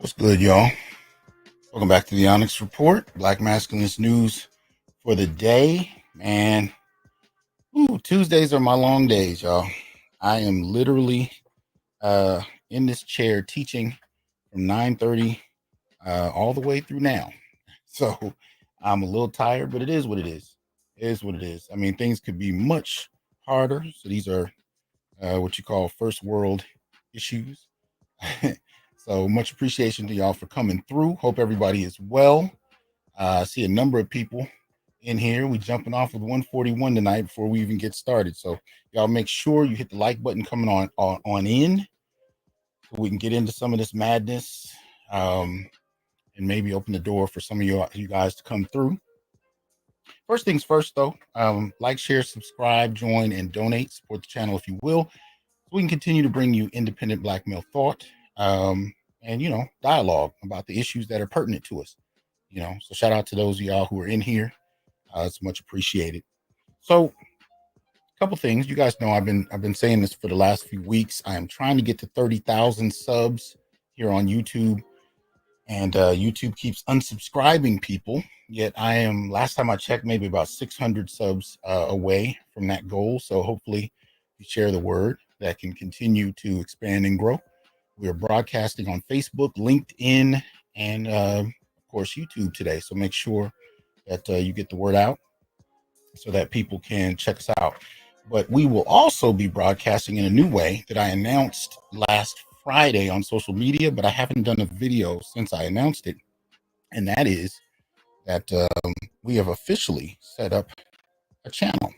What's good, y'all? Welcome back to the Onyx Report, Black Masculinist news for the day. Man, Tuesdays are my long days, y'all. I am literally in this chair teaching from 9:30 all the way through now. So I'm a little tired, but it is what it is. It is what it is. I mean, things could be much harder. So these are what you call first world issues. So much appreciation to y'all for coming through. Hope everybody is well. I see a number of people in here. We jumping off with 141 tonight before we even get started. So y'all make sure you hit the like button coming on in so we can get into some of this madness and maybe open the door for some of you guys to come through. First things first, though, like, share, subscribe, join, and donate. Support the channel if you will, so we can continue to bring you independent Black male thought. And dialogue about the issues that are pertinent to us. So shout out to those of y'all who are in here. It's much appreciated. So, a couple things. You guys know I've been saying this for the last few weeks. I am trying to get to 30,000 subs here on YouTube, and YouTube keeps unsubscribing people. Yet I am, last time I checked, maybe about 600 subs away from that goal. So hopefully you share the word, that can continue to expand and grow. We are broadcasting on Facebook, LinkedIn, and of course YouTube today. So make sure that you get the word out so that people can check us out. But we will also be broadcasting in a new way that I announced last Friday on social media, but I haven't done a video since I announced it. And that is that we have officially set up a channel.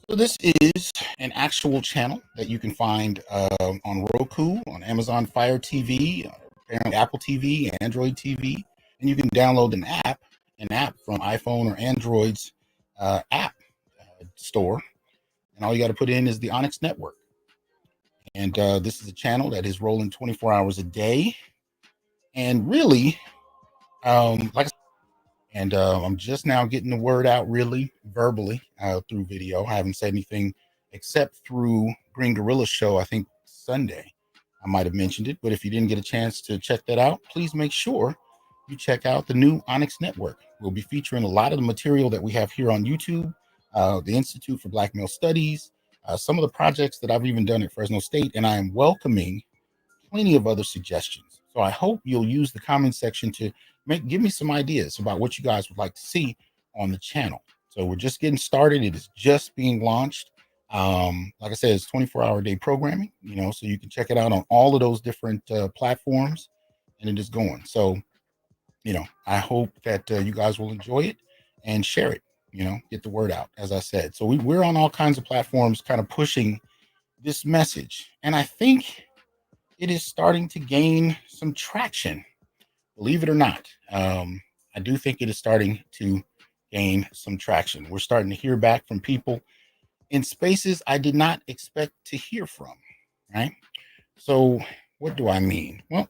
So this is an actual channel that you can find on Roku, on Amazon Fire TV, apparently Apple TV, Android TV, and you can download an app from iPhone or Android's app store, and all you got to put in is the Onyx Network. And this is a channel that is rolling 24 hours a day, and really, I'm just now getting the word out really verbally through video. I haven't said anything except through Green Gorilla Show, I think Sunday. I might have mentioned it, but if you didn't get a chance to check that out, please make sure you check out the new Onyx Network. We'll be featuring a lot of the material that we have here on YouTube, the Institute for Black Male Studies, some of the projects that I've even done at Fresno State, and I am welcoming plenty of other suggestions. So I hope you'll use the comment section to give me some ideas about what you guys would like to see on the channel. So we're just getting started. It is just being launched. Like I said, it's 24-hour day programming, so you can check it out on all of those different platforms, and it is going. So, I hope that you guys will enjoy it and share it, get the word out, as I said. So we're on all kinds of platforms kind of pushing this message. And I think it is starting to gain some traction, believe it or not. I do think it is starting to gain some traction. We're starting to hear back from people in spaces I did not expect to hear from, right? So what do I mean? Well,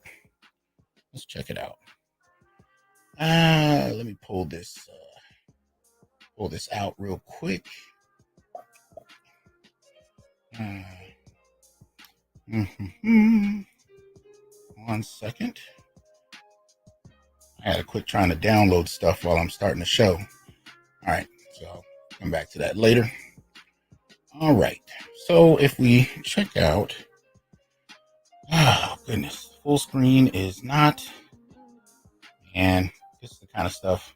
let's check it out. Let me pull this out real quick. One second. I had a quick trying to download stuff while I'm starting the show. All right, so I'll come back to that later. All right, so if we check out, oh goodness, full screen is not, and this is the kind of stuff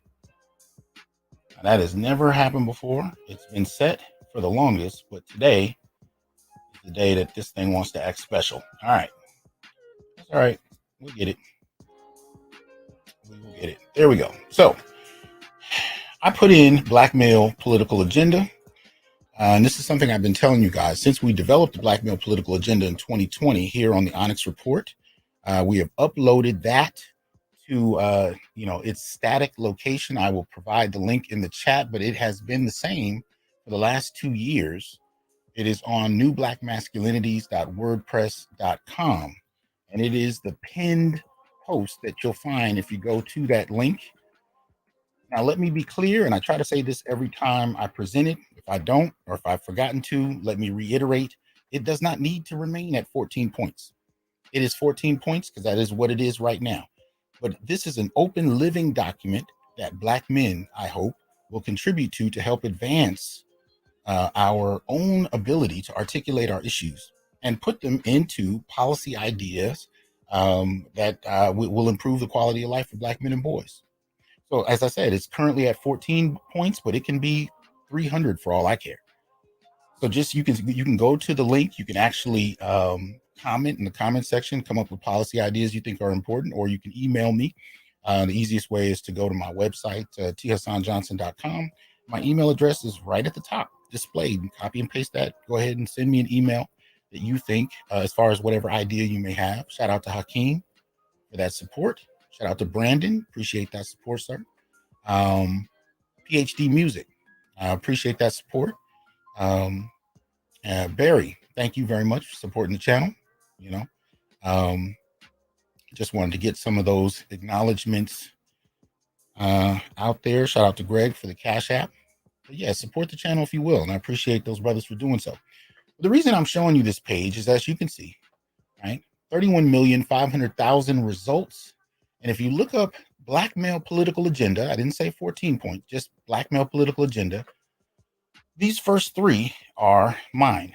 that has never happened before. It's been set for the longest, but today is the day that this thing wants to act special. All right, that's all right. We'll get it. We will get it. There we go. So I put in black male political agenda. And this is something I've been telling you guys since we developed the black male political agenda in 2020 here on the Onyx Report. We have uploaded that to its static location. I will provide the link in the chat, but it has been the same for the last 2 years. It is on newblackmasculinities.wordpress.com, and it is the pinned post that you'll find if you go to that link. Now, let me be clear, and I try to say this every time I present it. If I don't, or if I've forgotten to, let me reiterate, it does not need to remain at 14 points. It is 14 points because that is what it is right now. But this is an open living document that Black men, I hope, will contribute to help advance our own ability to articulate our issues and put them into policy ideas that will improve the quality of life for Black men and boys. So as I said, it's currently at 14 points, but it can be 300 for all I care. So just you can go to the link. You can actually comment in the comment section, come up with policy ideas you think are important, or you can email me. The easiest way is to go to my website, thasanjohnson.com. My email address is right at the top displayed. Copy and paste that. Go ahead and send me an email that you think as far as whatever idea you may have. Shout out to Hakeem for that support. Shout out to Brandon. Appreciate that support, sir. PhD Music. I appreciate that support. Barry, thank you very much for supporting the channel. Just wanted to get some of those acknowledgments out there. Shout out to Greg for the Cash App. But yeah, support the channel if you will. And I appreciate those brothers for doing so. The reason I'm showing you this page is, as you can see, right? 31,500,000 results. And if you look up Black Male Political Agenda, I didn't say 14 points, just Black Male Political Agenda. These first 3 are mine,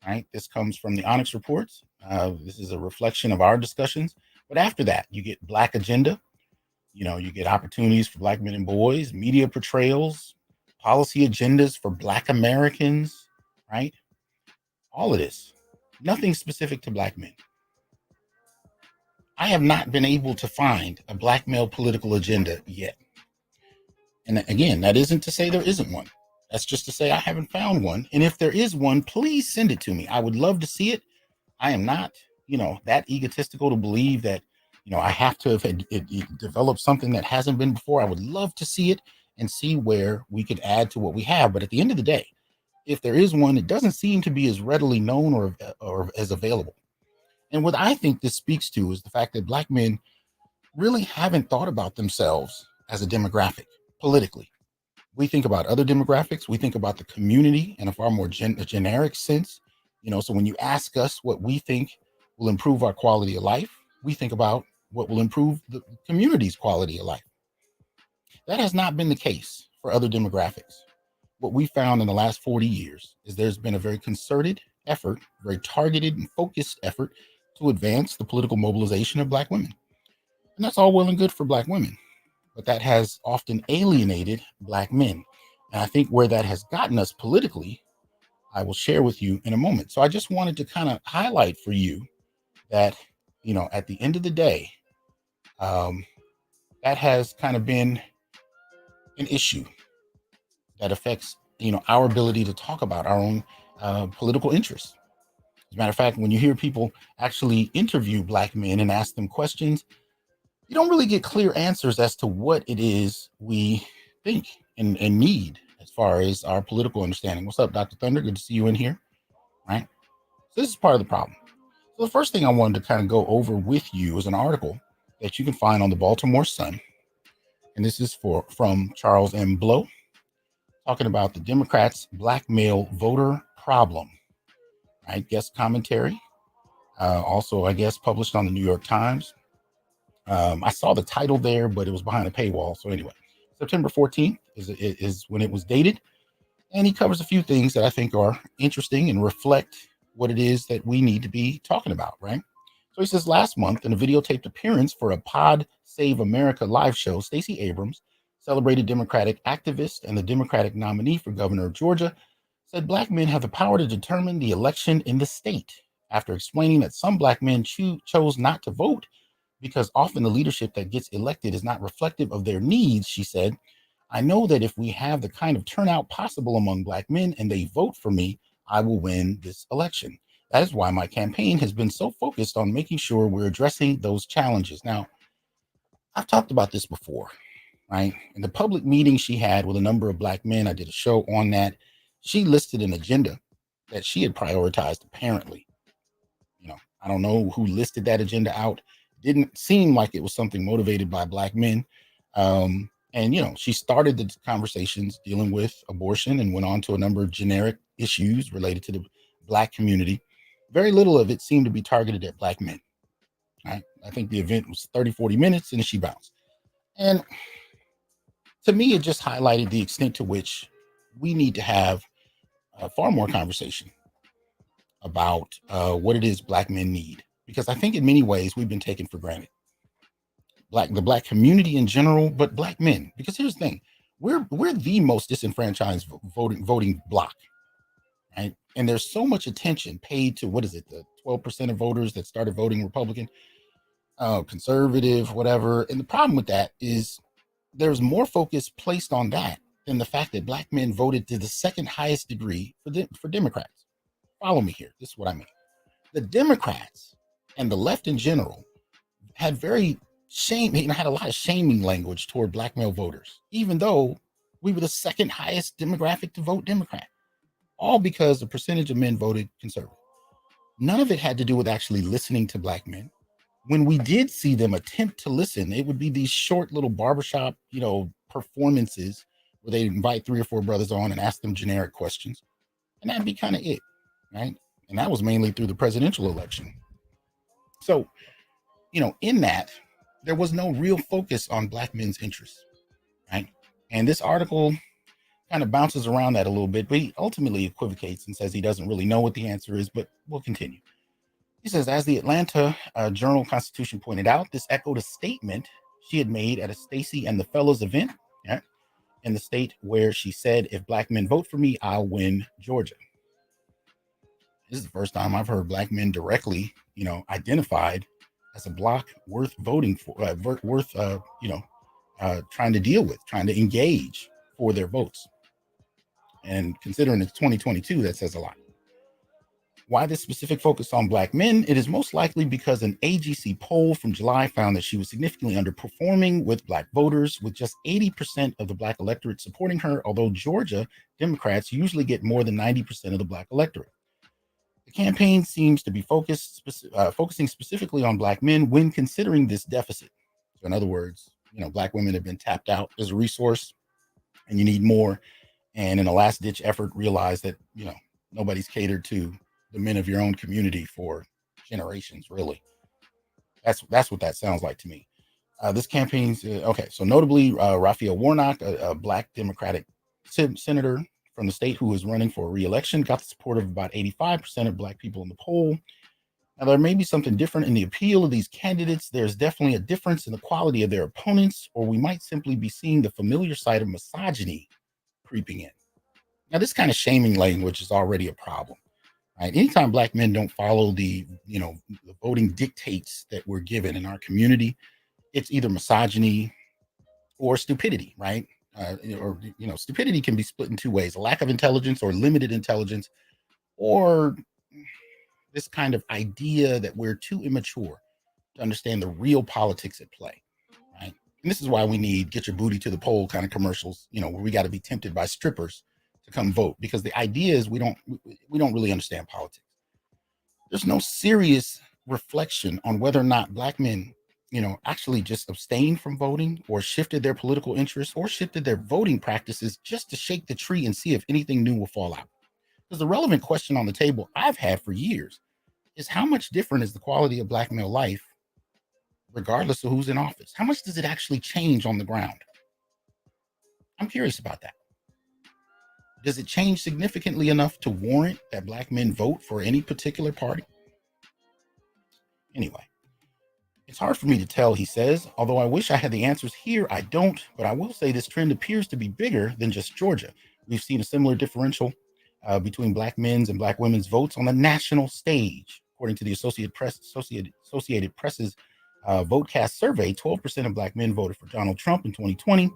right? This comes from the Onyx Reports. This is a reflection of our discussions. But after that, you get Black Agenda. You get opportunities for Black men and boys, media portrayals, policy agendas for Black Americans, right? All of this, nothing specific to Black men. I have not been able to find a Black male political agenda yet. And again, that isn't to say there isn't one. That's just to say I haven't found one. And if there is one, please send it to me. I would love to see it. I am not, that egotistical to believe that, I have to have developed something that hasn't been before. I would love to see it and see where we could add to what we have. But at the end of the day, if there is one, it doesn't seem to be as readily known or as available. And what I think this speaks to is the fact that Black men really haven't thought about themselves as a demographic politically. We think about other demographics. We think about the community in a far more generic sense. So when you ask us what we think will improve our quality of life, we think about what will improve the community's quality of life. That has not been the case for other demographics. What we found in the last 40 years is there's been a very concerted effort, very targeted and focused effort to advance the political mobilization of Black women. And that's all well and good for Black women, but that has often alienated Black men. And I think where that has gotten us politically, I will share with you in a moment. So I just wanted to kind of highlight for you that, at the end of the day, um, that has kind of been an issue that affects, our ability to talk about our own political interests. As a matter of fact, when you hear people actually interview Black men and ask them questions, you don't really get clear answers as to what it is we think and need as far as our political understanding. What's up, Dr. Thunder? Good to see you in here. Right. So this is part of the problem. So the first thing I wanted to kind of go over with you is an article that you can find on the Baltimore Sun. And this is from Charles M. Blow, talking about the Democrats' black male voter problem. Right. Guest commentary. Also, I guess, published on the New York Times. I saw the title there, but it was behind a paywall. So anyway, September 14th is when it was dated. And he covers a few things that I think are interesting and reflect what it is that we need to be talking about, right? So he says, last month, in a videotaped appearance for a Pod Save America live show, Stacey Abrams, celebrated Democratic activist and the Democratic nominee for governor of Georgia, said Black men have the power to determine the election in the state. After explaining that some Black men chose not to vote because often the leadership that gets elected is not reflective of their needs, she said, I know that if we have the kind of turnout possible among Black men and they vote for me, I will win this election. That is why my campaign has been so focused on making sure we're addressing those challenges. Now, I've talked about this before, right? In the public meeting she had with a number of Black men, I did a show on that. She listed an agenda that she had prioritized, apparently. I don't know who listed that agenda out. Didn't seem like it was something motivated by Black men. And, she started the conversations dealing with abortion and went on to a number of generic issues related to the Black community. Very little of it seemed to be targeted at Black men. Right? I think the event was 30, 40 minutes and then she bounced. And to me, it just highlighted the extent to which we need to have far more conversation about what it is Black men need. Because I think in many ways we've been taken for granted. The Black community in general, but Black men. Because here's the thing, we're the most disenfranchised voting bloc, right? And there's so much attention paid to the 12% of voters that started voting Republican, conservative, whatever. And the problem with that is there's more focus placed on that than the fact that Black men voted to the second highest degree for Democrats. Follow me here. This is what I mean. The Democrats and the left in general had had a lot of shaming language toward Black male voters, even though we were the second highest demographic to vote Democrat, all because the percentage of men voted conservative. None of it had to do with actually listening to Black men. When we did see them attempt to listen, it would be these short little barbershop, performances where they invite 3 or 4 brothers on and ask them generic questions. And that'd be kind of it, right? And that was mainly through the presidential election. So, in that, there was no real focus on Black men's interests, right? And this article kind of bounces around that a little bit, but he ultimately equivocates and says he doesn't really know what the answer is, but we'll continue. He says, as the Atlanta Journal-Constitution pointed out, this echoed a statement she had made at a Stacey and the Fellows event, yeah, in the state where she said, if Black men vote for me, I'll win Georgia. This is the first time I've heard Black men directly, identified as a bloc worth voting for, trying to deal with, trying to engage for their votes. And considering it's 2022, that says a lot. Why this specific focus on Black men? It is most likely because an AGC poll from July found that she was significantly underperforming with Black voters, with just 80% of the Black electorate supporting her, although Georgia Democrats usually get more than 90% of the Black electorate. The campaign seems to be focusing specifically on Black men when considering this deficit. So in other words, Black women have been tapped out as a resource and you need more. And in a last ditch effort, realize that, nobody's catered to the men of your own community for generations, really. That's what that sounds like to me. This campaign's, okay. So notably, Raphael Warnock, a Black Democratic senator from the state who is running for re-election, got the support of about 85% of Black people in the poll. Now, there may be something different in the appeal of these candidates. There's definitely a difference in the quality of their opponents, or we might simply be seeing the familiar side of misogyny creeping in. Now, this kind of shaming language is already a problem, right? Anytime black men don't follow the voting dictates that we're given in our community, it's either misogyny or stupidity, right? Stupidity can be split in two ways: a lack of intelligence or limited intelligence, or this kind of idea that we're too immature to understand the real politics at play, right? And this is why we need get your booty to the poll kind of commercials, where we got to be tempted by strippers to come vote, because the idea is we don't really understand politics. There's no serious reflection on whether or not black men, actually just abstained from voting or shifted their political interests or shifted their voting practices just to shake the tree and see if anything new will fall out. Because the relevant question on the table I've had for years is, how much different is the quality of black male life regardless of who's in office? How much does it actually change on the ground? I'm curious about that. Does it change significantly enough to warrant that black men vote for any particular party? Anyway, it's hard for me to tell, he says. Although I wish I had the answers here, I don't. But I will say this trend appears to be bigger than just Georgia. We've seen a similar differential between black men's and black women's votes on the national stage. According to the Associated Press's VoteCast survey, 12% of black men voted for Donald Trump in 2020,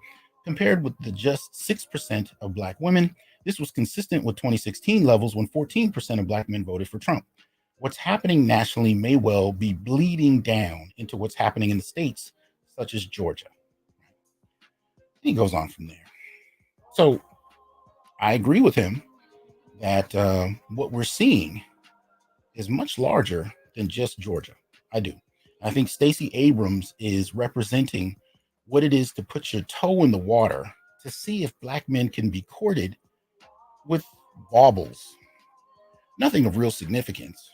compared with the just 6% of black women. This was consistent with 2016 levels, when 14% of black men voted for Trump. What's happening nationally may well be bleeding down into what's happening in the states, such as Georgia. He goes on from there. So I agree with him that what we're seeing is much larger than just Georgia. I do. I think Stacey Abrams is representing what it is to put your toe in the water to see if black men can be courted with baubles. Nothing of real significance,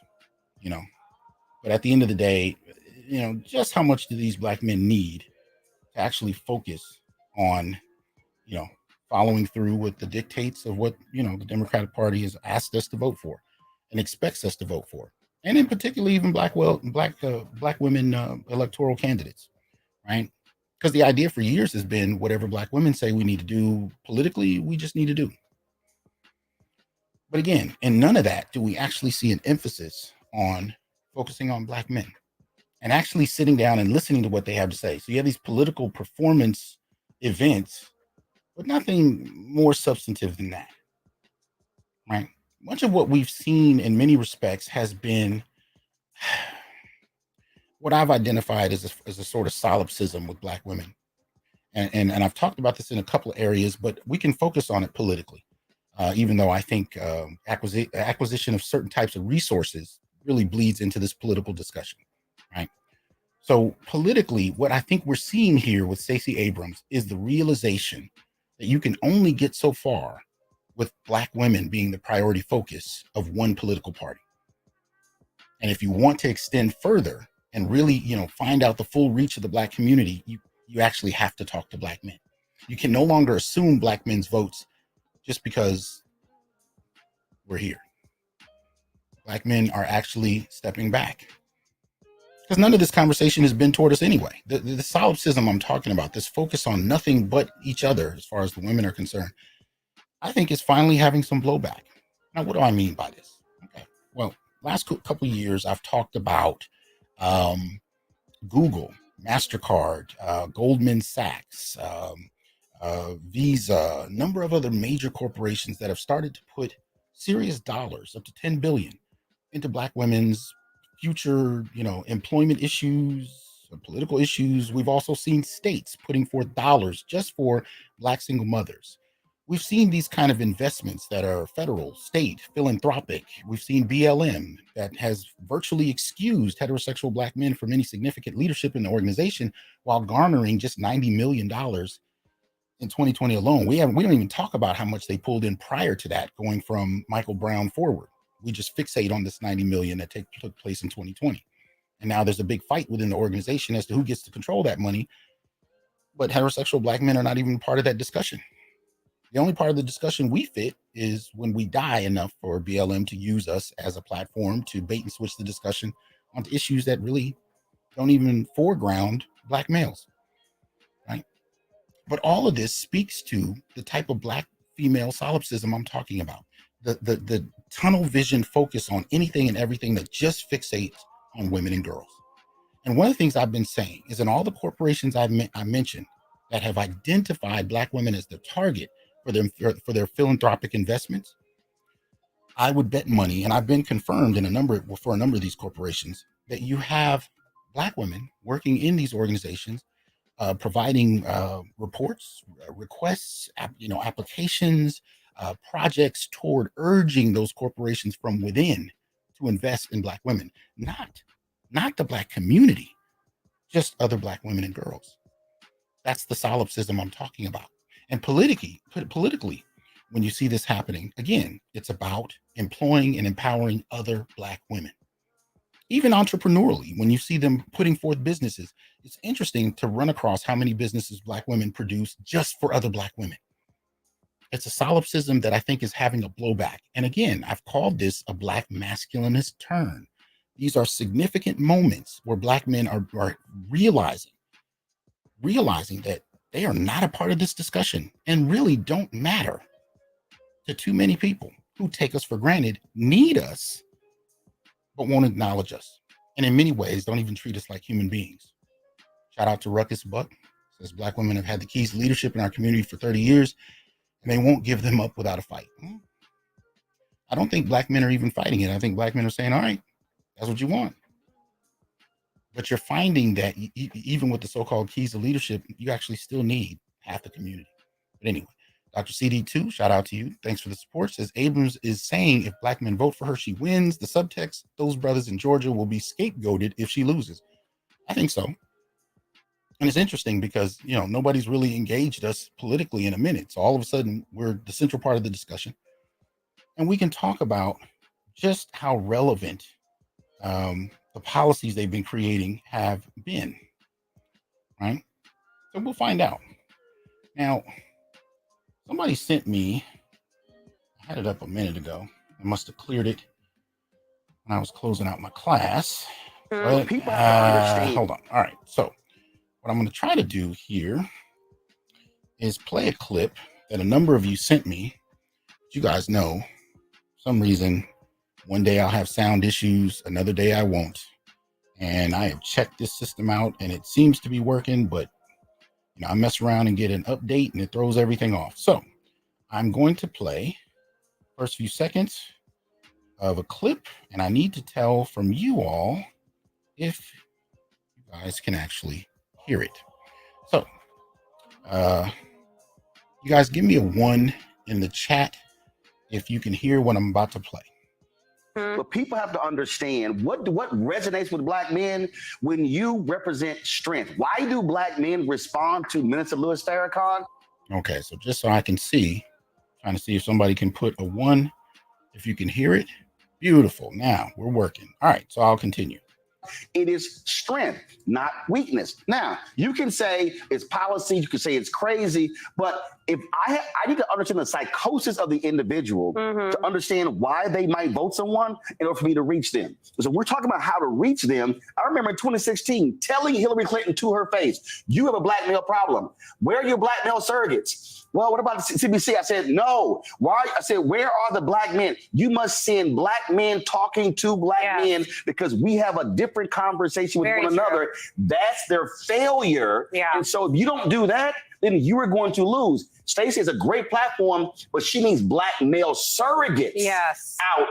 but at the end of the day, just how much do these black men need to actually focus on, following through with the dictates of what, the Democratic Party has asked us to vote for and expects us to vote for. And in particular, even black women electoral candidates, right? Because the idea for years has been whatever black women say we need to do politically, we just need to do. But again, in none of that do we actually see an emphasis on focusing on black men and actually sitting down and listening to what they have to say. So you have these political performance events, but nothing more substantive than that, right? Much of what we've seen in many respects has been what I've identified as a sort of solipsism with black women. And I've talked about this in a couple of areas, but we can focus on it politically. Even though I think acquisition of certain types of resources really bleeds into this political discussion, right? So politically, what I think we're seeing here with Stacey Abrams is the realization that you can only get so far with black women being the priority focus of one political party. And if you want to extend further and really, find out the full reach of the black community, you actually have to talk to black men. You can no longer assume black men's votes just because we're here. Black men are actually stepping back, because none of this conversation has been toward us anyway. The solipsism I'm talking about, this focus on nothing but each other as far as the women are concerned, I think is finally having some blowback. Now, what do I mean by this? Okay, well, last couple of years, I've talked about Google, MasterCard, Goldman Sachs, Visa, a number of other major corporations that have started to put serious dollars, up to 10 billion, into black women's future, employment issues, political issues. We've also seen states putting forth dollars just for black single mothers. We've seen these kind of investments that are federal, state, philanthropic. We've seen BLM that has virtually excused heterosexual black men from any significant leadership in the organization, while garnering just $90 million in 2020 alone. We don't even talk about how much they pulled in prior to that, going from Michael Brown forward. We just fixate on this 90 million that took place in 2020. And now there's a big fight within the organization as to who gets to control that money. But heterosexual black men are not even part of that discussion. The only part of the discussion we fit is when we die enough for BLM to use us as a platform to bait and switch the discussion onto issues that really don't even foreground black males, right? But all of this speaks to the type of black female solipsism I'm talking about. The tunnel vision focus on anything and everything that just fixates on women and girls. And one of the things I've been saying is in all the corporations I mentioned that have identified Black women as the target for their philanthropic investments, I would bet money, and I've been confirmed for a number of these corporations, that you have Black women working in these organizations, providing reports, requests, applications, projects toward urging those corporations from within to invest in Black women, not the Black community, just other Black women and girls. That's the solipsism I'm talking about. And politically, when you see this happening, again, it's about employing and empowering other Black women. Even entrepreneurially, when you see them putting forth businesses, it's interesting to run across how many businesses Black women produce just for other Black women. It's a solipsism that I think is having a blowback. And again, I've called this a Black masculinist turn. These are significant moments where Black men are realizing that they are not a part of this discussion and really don't matter to too many people who take us for granted, need us, but won't acknowledge us. And in many ways, don't even treat us like human beings. Shout out to Ruckus Buck. Says Black women have had the keys to leadership in our community for 30 years, and they won't give them up without a fight. I don't think Black men are even fighting it. I think Black men are saying, all right, that's what you want. But you're finding that even with the so-called keys to leadership, you actually still need half the community. But anyway, Dr. CD2, shout out to you. Thanks for the support. Says Abrams is saying if Black men vote for her, she wins. The subtext, those brothers in Georgia will be scapegoated if she loses. I think so. And it's interesting because, nobody's really engaged us politically in a minute. So all of a sudden, we're the central part of the discussion. And we can talk about just how relevant the policies they've been creating have been, right? So we'll find out. Now, somebody sent me, I had it up a minute ago. I must have cleared it when I was closing out my class. But, people have to understand. Hold on. All right. So what I'm going to try to do here is play a clip that a number of you sent me. You guys know, for some reason, one day I'll have sound issues, another day I won't. And I have checked this system out and it seems to be working, but I mess around and get an update and it throws everything off. So I'm going to play first few seconds of a clip, and I need to tell from you all if you guys can actually hear it. So you guys give me a 1 in the chat if you can hear what I'm about to play. But people have to understand what resonates with Black men when you represent strength. Why do Black men respond to Minister Louis Farrakhan? Okay, so just so I can see, trying to see if somebody can put a 1, if you can hear it. Beautiful. Now we're working. All right, so I'll continue. It is strength, not weakness. Now, you can say it's policy, you can say it's crazy, but if I need to understand the psychosis of the individual to understand why they might vote someone in order for me to reach them. So we're talking about how to reach them. I remember in 2016 telling Hillary Clinton to her face, you have a Black male problem. Where are your Black male surrogates? Well, what about the CBC? I said, no. Why? I said, where are the Black men? You must send Black men talking to Black men because we have a different conversation with one another. That's their failure. Yeah. And so if you don't do that, then you are going to lose. Stacey is a great platform, but she needs Black male surrogates out.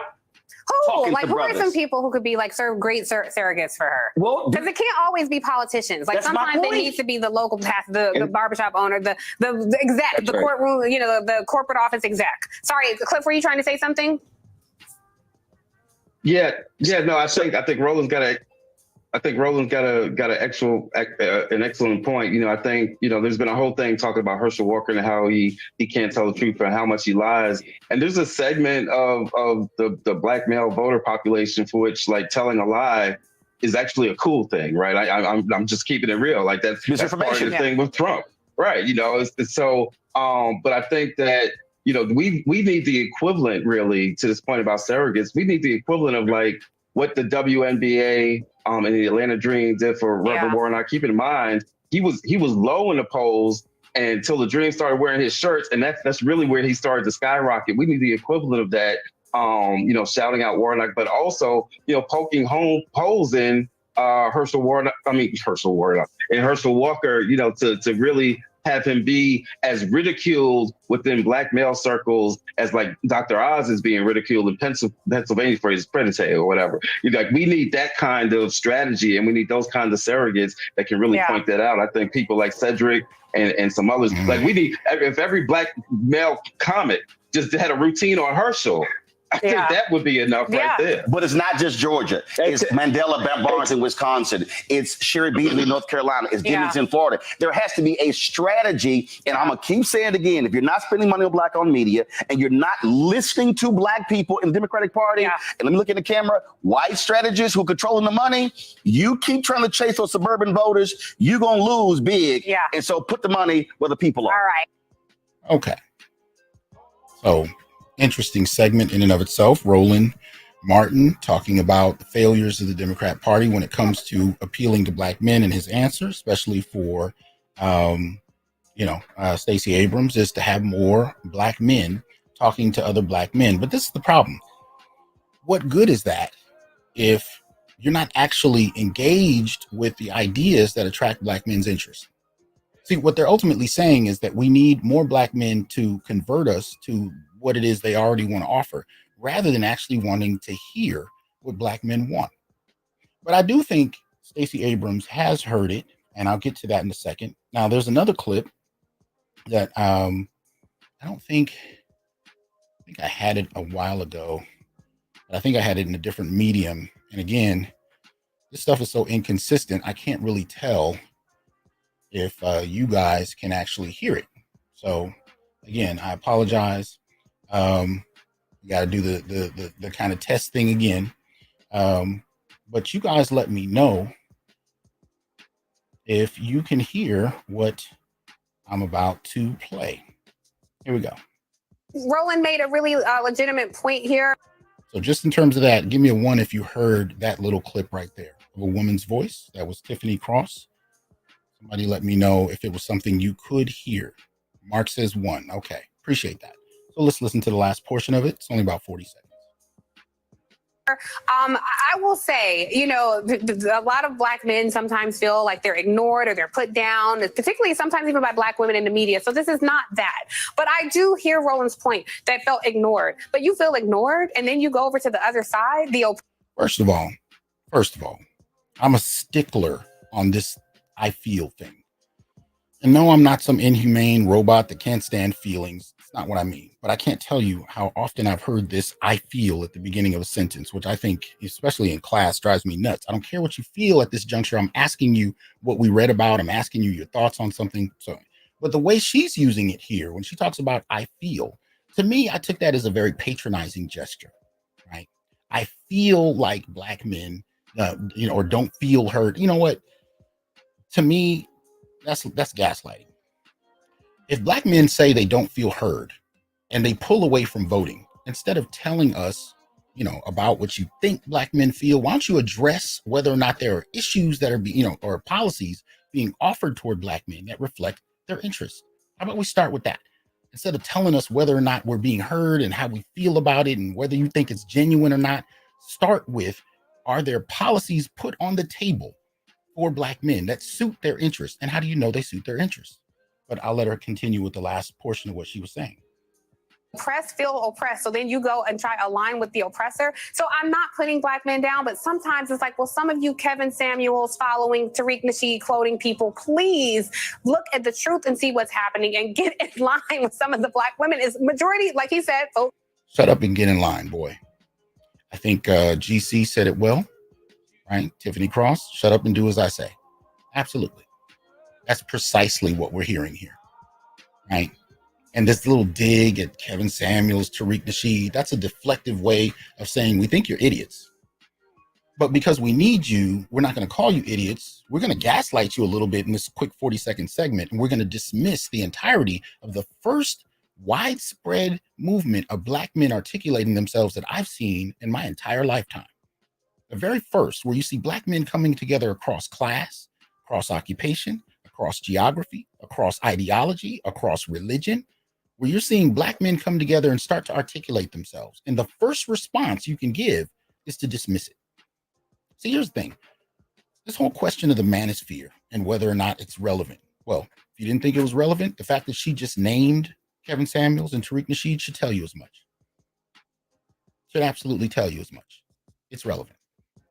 Who? Like, who are some people who could be like great surrogates for her? Well, because it can't always be politicians. Like sometimes it needs to be the local pastor, the barbershop owner, the exec, the courtroom, the corporate office exec. Sorry, Cliff, were you trying to say something? Yeah. No, I think Roland's got an excellent point. I think there's been a whole thing talking about Herschel Walker and how he can't tell the truth and how much he lies. And there's a segment of the Black male voter population for which like telling a lie is actually a cool thing, right? I'm just keeping it real. Like that's part of the thing with Trump, right? But I think that we need the equivalent really to this point about surrogates. We need the equivalent of like what the WNBA and the Atlanta Dream did for Reverend Warren. Keep in mind, he was low in the polls and until the Dream started wearing his shirts, and that's really where he started to skyrocket. We need the equivalent of that, shouting out Warnock, but also, poking holes in Herschel Warnock and Herschel Walker, to really have him be as ridiculed within Black male circles as like Dr. Oz is being ridiculed in Pennsylvania for his predate or whatever. We need that kind of strategy, and we need those kinds of surrogates that can really point that out. I think people like Cedric and some others, we need, if every Black male comic just had a routine on Herschel, I think that would be enough right there. But it's not just Georgia. It's Mandela Barnes in Wisconsin. It's Sherry Beasley in North Carolina. It's Giddens in Florida. There has to be a strategy. And I'm going to keep saying it again. If you're not spending money on Black-owned media and you're not listening to Black people in the Democratic Party, and let me look at the camera, white strategists who are controlling the money, you keep trying to chase those suburban voters, you're going to lose big. And so put the money where the people are. All right. Okay. So, interesting segment in and of itself. Roland Martin talking about the failures of the Democrat Party when it comes to appealing to Black men, and his answer, especially for, Stacey Abrams, is to have more Black men talking to other Black men. But this is the problem. What good is that if you're not actually engaged with the ideas that attract Black men's interest? See, what they're ultimately saying is that we need more Black men to convert us to what it is they already want to offer, rather than actually wanting to hear what Black men want. But I do think Stacey Abrams has heard it, and I'll get to that in a second. Now, there's another clip that I think I had it a while ago, but I think I had it in a different medium. And again, this stuff is so inconsistent, I can't really tell if you guys can actually hear it. So again, I apologize. You got to do the kind of test thing again. But you guys let me know if you can hear what I'm about to play. Here we go. Roland made a really legitimate point here. So just in terms of that, give me a 1 if you heard that little clip right there of a woman's voice. That was Tiffany Cross. Somebody let me know if it was something you could hear. Mark says 1. Okay, appreciate that. So let's listen to the last portion of it. It's only about 40 seconds. I will say, a lot of Black men sometimes feel like they're ignored or they're put down, particularly sometimes even by Black women in the media. So this is not that. But I do hear Roland's point that felt ignored. But you feel ignored and then you go over to the other side. First of all, I'm a stickler on this I feel thing. And no, I'm not some inhumane robot that can't stand feelings. It's not what I mean. But I can't tell you how often I've heard this I feel at the beginning of a sentence, which I think, especially in class, drives me nuts. I don't care what you feel at this juncture. I'm asking you what we read about. I'm asking you your thoughts on something. But the way she's using it here, when she talks about I feel, to me, I took that as a very patronizing gesture, right? I feel like Black men, or don't feel heard. You know what? To me, that's gaslighting. If Black men say they don't feel heard and they pull away from voting, instead of telling us, about what you think Black men feel, why don't you address whether or not there are issues that are or policies being offered toward Black men that reflect their interests? How about we start with that? Instead of telling us whether or not we're being heard and how we feel about it and whether you think it's genuine or not, start with, are there policies put on the table for Black men that suit their interests? And how do you know they suit their interests? But I'll let her continue with the last portion of what she was saying. Oppressed feel oppressed. So then you go and try to align with the oppressor. So I'm not putting Black men down, but sometimes it's like, well, some of you Kevin Samuels following Tariq Nasheed quoting people, please look at the truth and see what's happening and get in line with some of the Black women. Is majority, like he said, folks. Shut up and get in line, boy. I think GC said it well, right? Tiffany Cross, shut up and do as I say. Absolutely. That's precisely what we're hearing here, right? And this little dig at Kevin Samuels, Tariq Nasheed, that's a deflective way of saying we think you're idiots. But because we need you, we're not going to call you idiots. We're going to gaslight you a little bit in this quick 40-second segment, and we're going to dismiss the entirety of the first widespread movement of Black men articulating themselves that I've seen in my entire lifetime. The very first, where you see Black men coming together across class, across occupation, across geography, across ideology, across religion, where you're seeing Black men come together and start to articulate themselves. And the first response you can give is to dismiss it. See, here's the thing. This whole question of the manosphere and whether or not it's relevant. Well, if you didn't think it was relevant, the fact that she just named Kevin Samuels and Tariq Nasheed should tell you as much. Should absolutely tell you as much. It's relevant.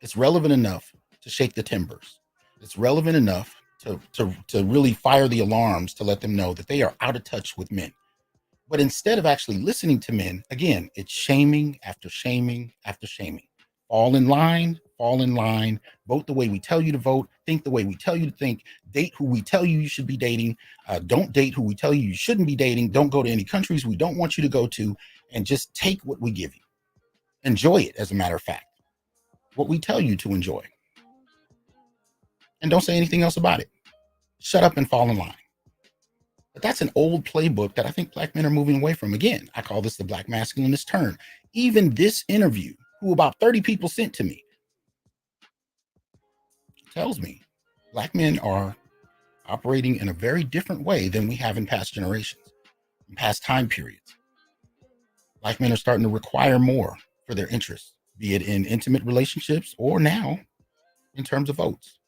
It's relevant enough to shake the timbers. It's relevant enough to really fire the alarms to let them know that they are out of touch with men. But instead of actually listening to men, again, it's shaming after shaming after shaming. Fall in line, vote the way we tell you to vote, think the way we tell you to think, date who we tell you should be dating, don't date who we tell you shouldn't be dating, don't go to any countries we don't want you to go to, and just take what we give you. Enjoy it, as a matter of fact. What we tell you to enjoy. And don't say anything else about it. Shut up and fall in line. But that's an old playbook that I think Black men are moving away from. Again, I call this the Black Masculinist turn. Even this interview, who about 30 people sent to me, tells me Black men are operating in a very different way than we have in past generations, in past time periods. Black men are starting to require more for their interests, be it in intimate relationships or now in terms of votes.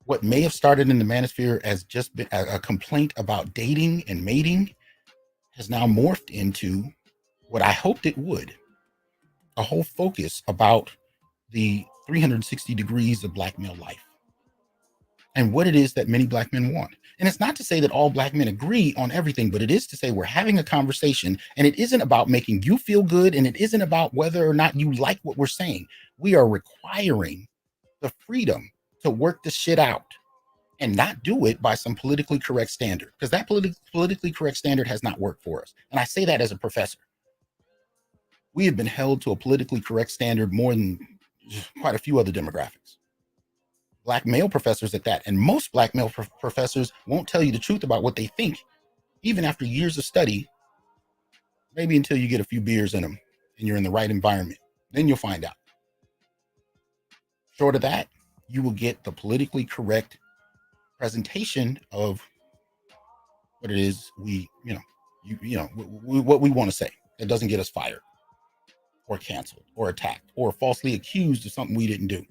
What may have started in the manosphere as just been a complaint about dating and mating has now morphed into what I hoped it would, a whole focus about the 360 degrees of Black male life and what it is that many Black men want. And it's not to say that all Black men agree on everything, but it is to say we're having a conversation, and it isn't about making you feel good, and it isn't about whether or not you like what we're saying. We are requiring the freedom to work the shit out and not do it by some politically correct standard, because that politically correct standard has not worked for us. And I say that as a professor. We have been held to a politically correct standard more than quite a few other demographics. Black male professors at that. And most Black male professors won't tell you the truth about what they think, even after years of study, maybe until you get a few beers in them and you're in the right environment. Then you'll find out. Short of that, you will get the politically correct presentation of what it is what we want to say. That doesn't get us fired or canceled or attacked or falsely accused of something we didn't do.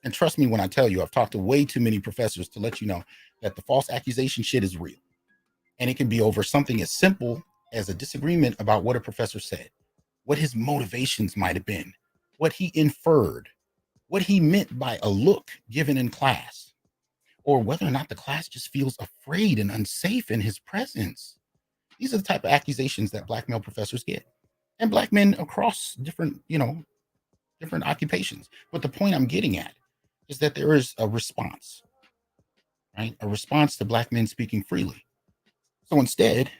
And trust me when I tell you, I've talked to way too many professors to let you know that the false accusation shit is real. And it can be over something as simple as a disagreement about what a professor said, what his motivations might have been, what he inferred, what he meant by a look given in class, or whether or not the class just feels afraid and unsafe in his presence. These are the type of accusations that Black male professors get, and Black men across different occupations. But the point I'm getting at is that there is a response, right? A response to Black men speaking freely. So instead,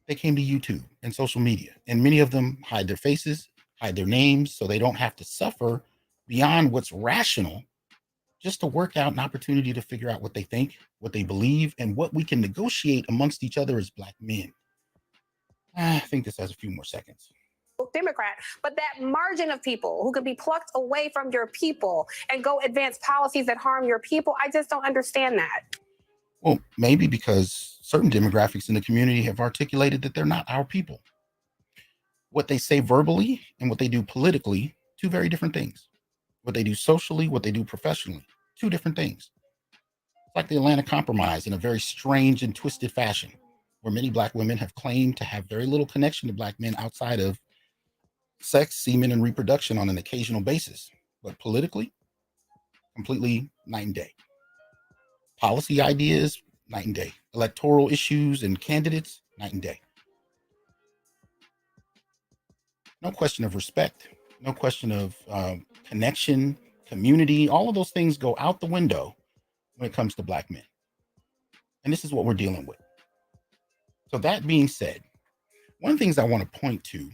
they came to YouTube and social media, and many of them hide their faces, hide their names, so they don't have to suffer beyond what's rational, just to work out an opportunity to figure out what they think, what they believe, and what we can negotiate amongst each other as Black men. I think this has a few more seconds. Democrat, but that margin of people who could be plucked away from your people and go advance policies that harm your people, I just don't understand that. Well, maybe because certain demographics in the community have articulated that they're not our people. What they say verbally and what they do politically, two very different things. What they do socially, what they do professionally, two different things. It's like the Atlanta Compromise in a very strange and twisted fashion, where many Black women have claimed to have very little connection to Black men outside of sex, semen, and reproduction on an occasional basis. But politically, completely night and day. Policy ideas, night and day. Electoral issues and candidates, night and day. No question of respect, no question of connection, community. All of those things go out the window when it comes to Black men. And this is what we're dealing with. So that being said, one of the things I want to point to,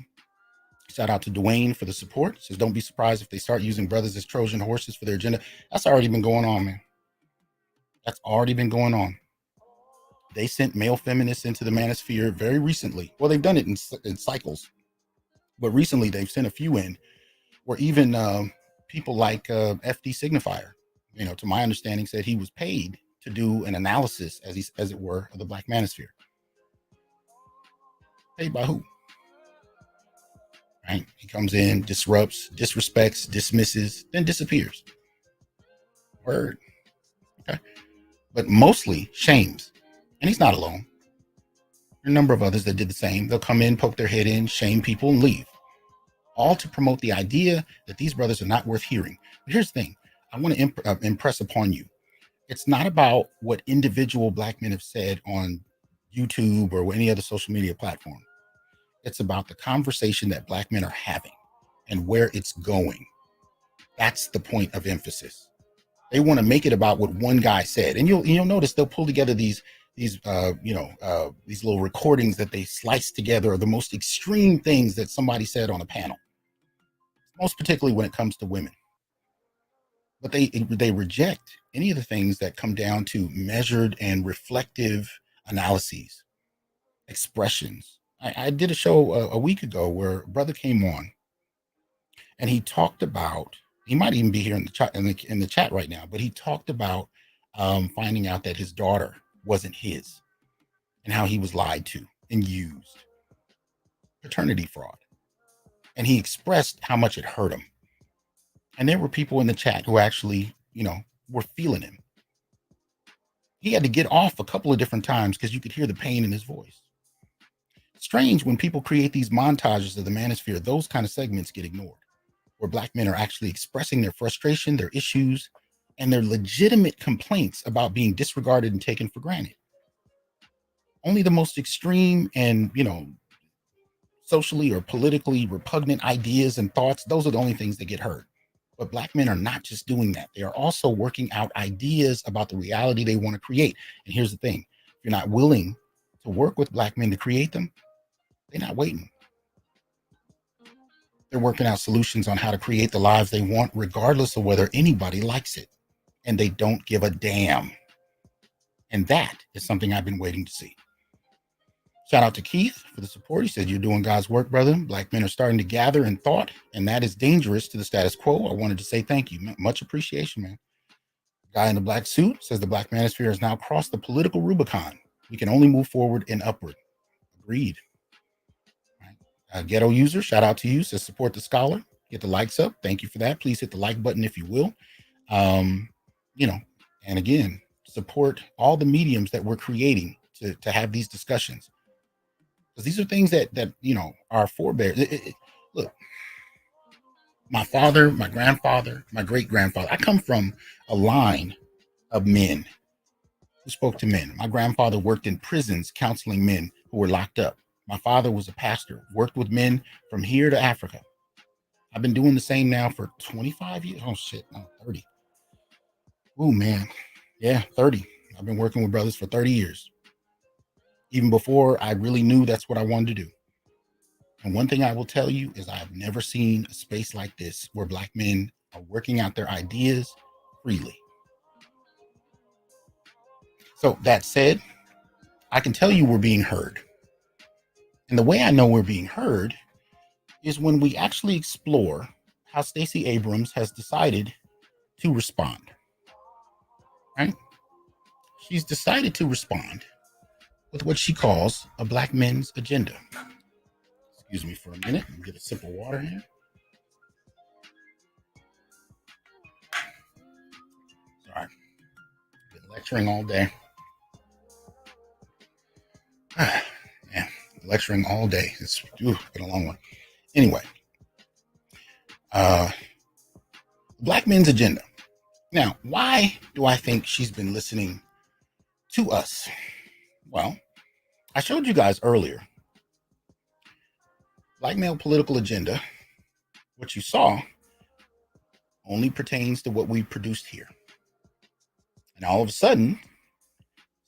shout out to Dwayne for the support. Says, don't be surprised if they start using brothers as Trojan horses for their agenda. That's already been going on, man. That's already been going on. They sent male feminists into the manosphere very recently. Well, they've done it in cycles. But recently, they've sent a few in where even people like FD Signifier, to my understanding, said he was paid to do an analysis, as it were, of the Black Manosphere. Paid by who? Right? He comes in, disrupts, disrespects, dismisses, then disappears. Word. Okay. But mostly shames. And he's not alone. There are a number of others that did the same. They'll come in, poke their head in, shame people, and leave. All to promote the idea that these brothers are not worth hearing. But here's the thing. I want to impress upon you. It's not about what individual Black men have said on YouTube or any other social media platform. It's about the conversation that Black men are having and where it's going. That's the point of emphasis. They want to make it about what one guy said, and you'll notice they'll pull together these little recordings that they slice together of the most extreme things that somebody said on a panel. Most particularly when it comes to women. But they reject any of the things that come down to measured and reflective analyses, expressions. I did a show a week ago where a brother came on and he talked about, he might even be here in the chat right now, but he talked about finding out that his daughter wasn't his and how he was lied to and used. Paternity fraud. And he expressed how much it hurt him. And there were people in the chat who actually, were feeling him. He had to get off a couple of different times because you could hear the pain in his voice. Strange when people create these montages of the manosphere, those kind of segments get ignored, where Black men are actually expressing their frustration, their issues, and their legitimate complaints about being disregarded and taken for granted. Only the most extreme and, socially or politically repugnant ideas and thoughts, those are the only things that get heard. But Black men are not just doing that. They are also working out ideas about the reality they want to create. And here's the thing. If you're not willing to work with Black men to create them, they're not waiting. They're working out solutions on how to create the lives they want, regardless of whether anybody likes it. And they don't give a damn. And that is something I've been waiting to see. Shout out to Keith for the support. He said, "You're doing God's work, brother. Black men are starting to gather in thought, and that is dangerous to the status quo. I wanted to say thank you. Much appreciation, man." Guy in the black suit says the Black Manosphere has now crossed the political Rubicon. We can only move forward and upward. Agreed. Right. Ghetto user, shout out to you. Says support the scholar. Get the likes up. Thank you for that. Please hit the like button if you will. And again, support all the mediums that we're creating to have these discussions. Because these are things that our forebears. Look, my father, my grandfather, my great-grandfather. I come from a line of men who spoke to men. My grandfather worked in prisons counseling men who were locked up. My father was a pastor, worked with men from here to Africa. I've been doing the same now for 25 years. Oh, shit. No, 30. Oh, man. Yeah, 30. I've been working with brothers for 30 years. Even before I really knew that's what I wanted to do. And one thing I will tell you is I have never seen a space like this where Black men are working out their ideas freely. So that said, I can tell you we're being heard. And the way I know we're being heard is when we actually explore how Stacey Abrams has decided to respond. Right? She's decided to respond with what she calls a Black men's agenda. Excuse me for a minute. Let me get a sip of water here. Sorry. Been lecturing all day. Yeah, lecturing all day. It's been a long one. Anyway, Black men's agenda. Now, why do I think she's been listening to us? Well, I showed you guys earlier. Black male political agenda, what you saw, only pertains to what we produced here. And all of a sudden,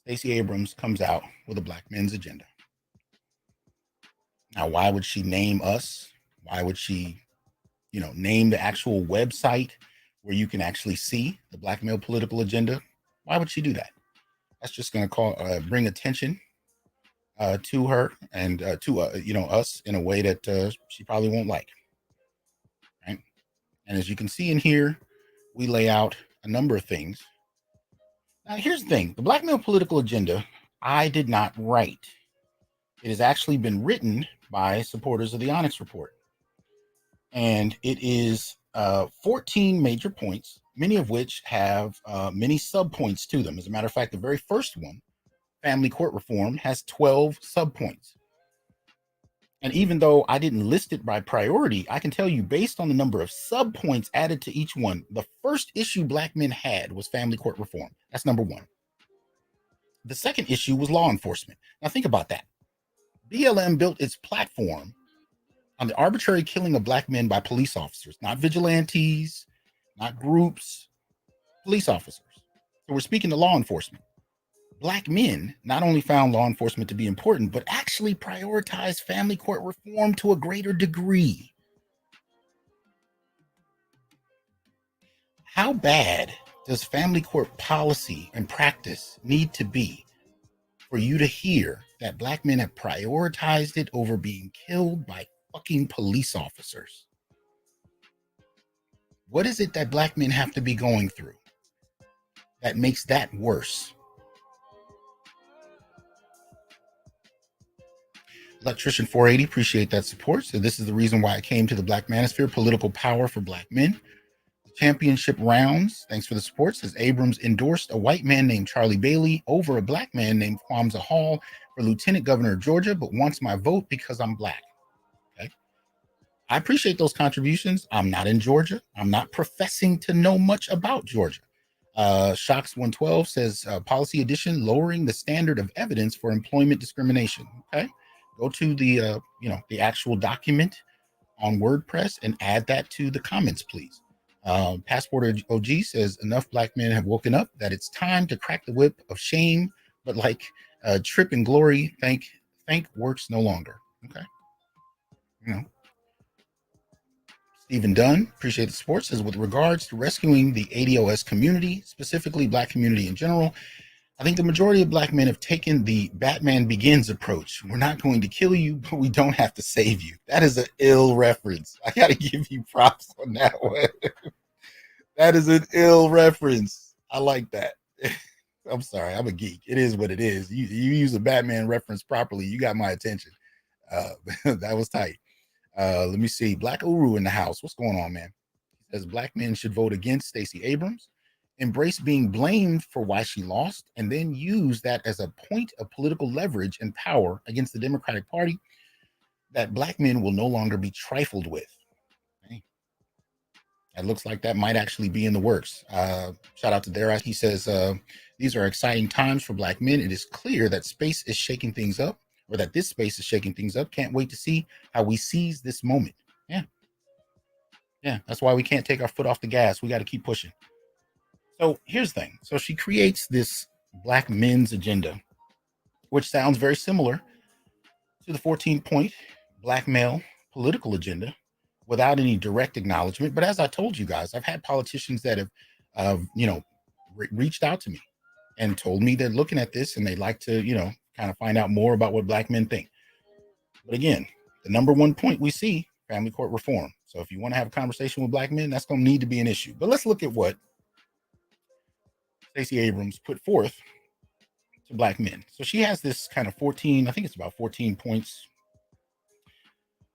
Stacey Abrams comes out with a Black men's agenda. Now, why would she name us? Why would she, name the actual website where you can actually see the Black male political agenda? Why would she do that? That's just going to bring attention to her and to us in a way that she probably won't like. Right? And as you can see in here, we lay out a number of things Now, here's the thing. The black male political agenda, I did not write. It has actually been written by supporters of the Onyx Report. And it is 14 major points, many of which have many subpoints to them. As a matter of fact, the very first one, family court reform, has 12 subpoints. And even though I didn't list it by priority, I can tell you based on the number of subpoints added to each one, the first issue black men had was family court reform. That's number one. The second issue was law enforcement. Now think about that. BLM built its platform on the arbitrary killing of black men by police officers, not vigilantes, not groups, police officers. So we're speaking to law enforcement. Black men not only found law enforcement to be important, but actually prioritized family court reform to a greater degree. How bad does family court policy and practice need to be for you to hear that black men have prioritized it over being killed by fucking police officers? What is it that black men have to be going through that makes that worse? Electrician 480, appreciate that support. So this is the reason why I came to the Black Manosphere, political power for black men. The championship rounds, thanks for the support, says Abrams endorsed a white man named Charlie Bailey over a black man named Kwamza Hall for lieutenant governor of Georgia, but wants my vote because I'm black. Okay. I appreciate those contributions. I'm not in Georgia. I'm not professing to know much about Georgia. Shocks 112 says policy addition, lowering the standard of evidence for employment discrimination. Okay. Go to the the actual document on WordPress and add that to the comments, please. Passport OG says enough black men have woken up that it's time to crack the whip of shame, but like Trip and Glory, thank works no longer. Okay. Stephen Dunn, appreciate the support, says with regards to rescuing the ADOS community, specifically black community in general, I think the majority of black men have taken the Batman Begins approach. We're not going to kill you, but we don't have to save you. That is an ill reference. I got to give you props on that one. That is an ill reference. I like that. I'm sorry. I'm a geek. It is what it is. You use a Batman reference properly. You got my attention. That was tight. Let me see. Black Uru in the house. What's going on, man? He says black men should vote against Stacey Abrams, embrace being blamed for why she lost, and then use that as a point of political leverage and power against the Democratic Party that black men will no longer be trifled with. Okay. It looks like that might actually be in the works. Shout out to Dara. He says, these are exciting times for black men. It is clear that space is shaking things up, or that this space is shaking things up. Can't wait to see how we seize this moment. Yeah, that's why we can't take our foot off the gas. We got to keep pushing. So here's the thing. So she creates this black men's agenda, which sounds very similar to the 14-point black male political agenda without any direct acknowledgement. But as I told you guys, I've had politicians that have, reached out to me and told me they're looking at this and they'd like to, kind of find out more about what black men think. But again, the number one point we see, family court reform. So if you want to have a conversation with black men, that's going to need to be an issue. But let's look at what Stacey Abrams put forth to black men. So she has this kind of 14, I think it's about 14 points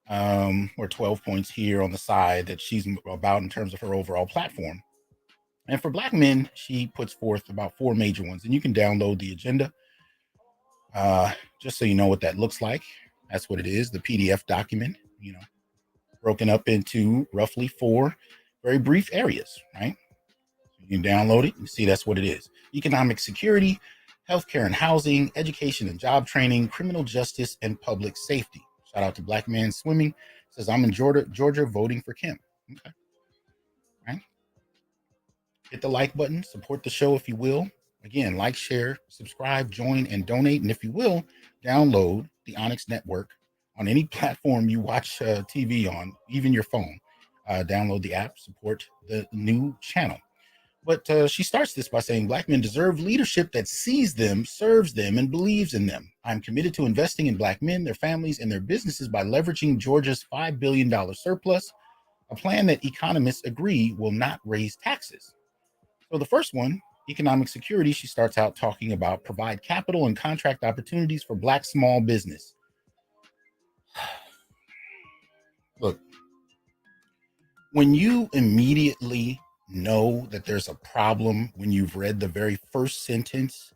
or 12 points here on the side that she's about in terms of her overall platform. And for black men, she puts forth about 4 major ones. And you can download the agenda just so you know what that looks like. That's what it is, the PDF document, broken up into roughly 4 very brief areas, right? You can download it and see that's what it is. Economic security, healthcare and housing, education and job training, criminal justice, and public safety. Shout out to Black Man Swimming. Says, I'm in Georgia voting for Kim. Okay. Right. Hit the like button. Support the show if you will. Again, like, share, subscribe, join, and donate. And if you will, download the Onyx Network on any platform you watch TV on, even your phone. Download the app, support the new channel. But she starts this by saying, black men deserve leadership that sees them, serves them, and believes in them. I'm committed to investing in black men, their families, and their businesses by leveraging Georgia's $5 billion surplus, a plan that economists agree will not raise taxes. So the first one, economic security, she starts out talking about provide capital and contract opportunities for Black small business. Look, when you immediately know that there's a problem when you've read the very first sentence,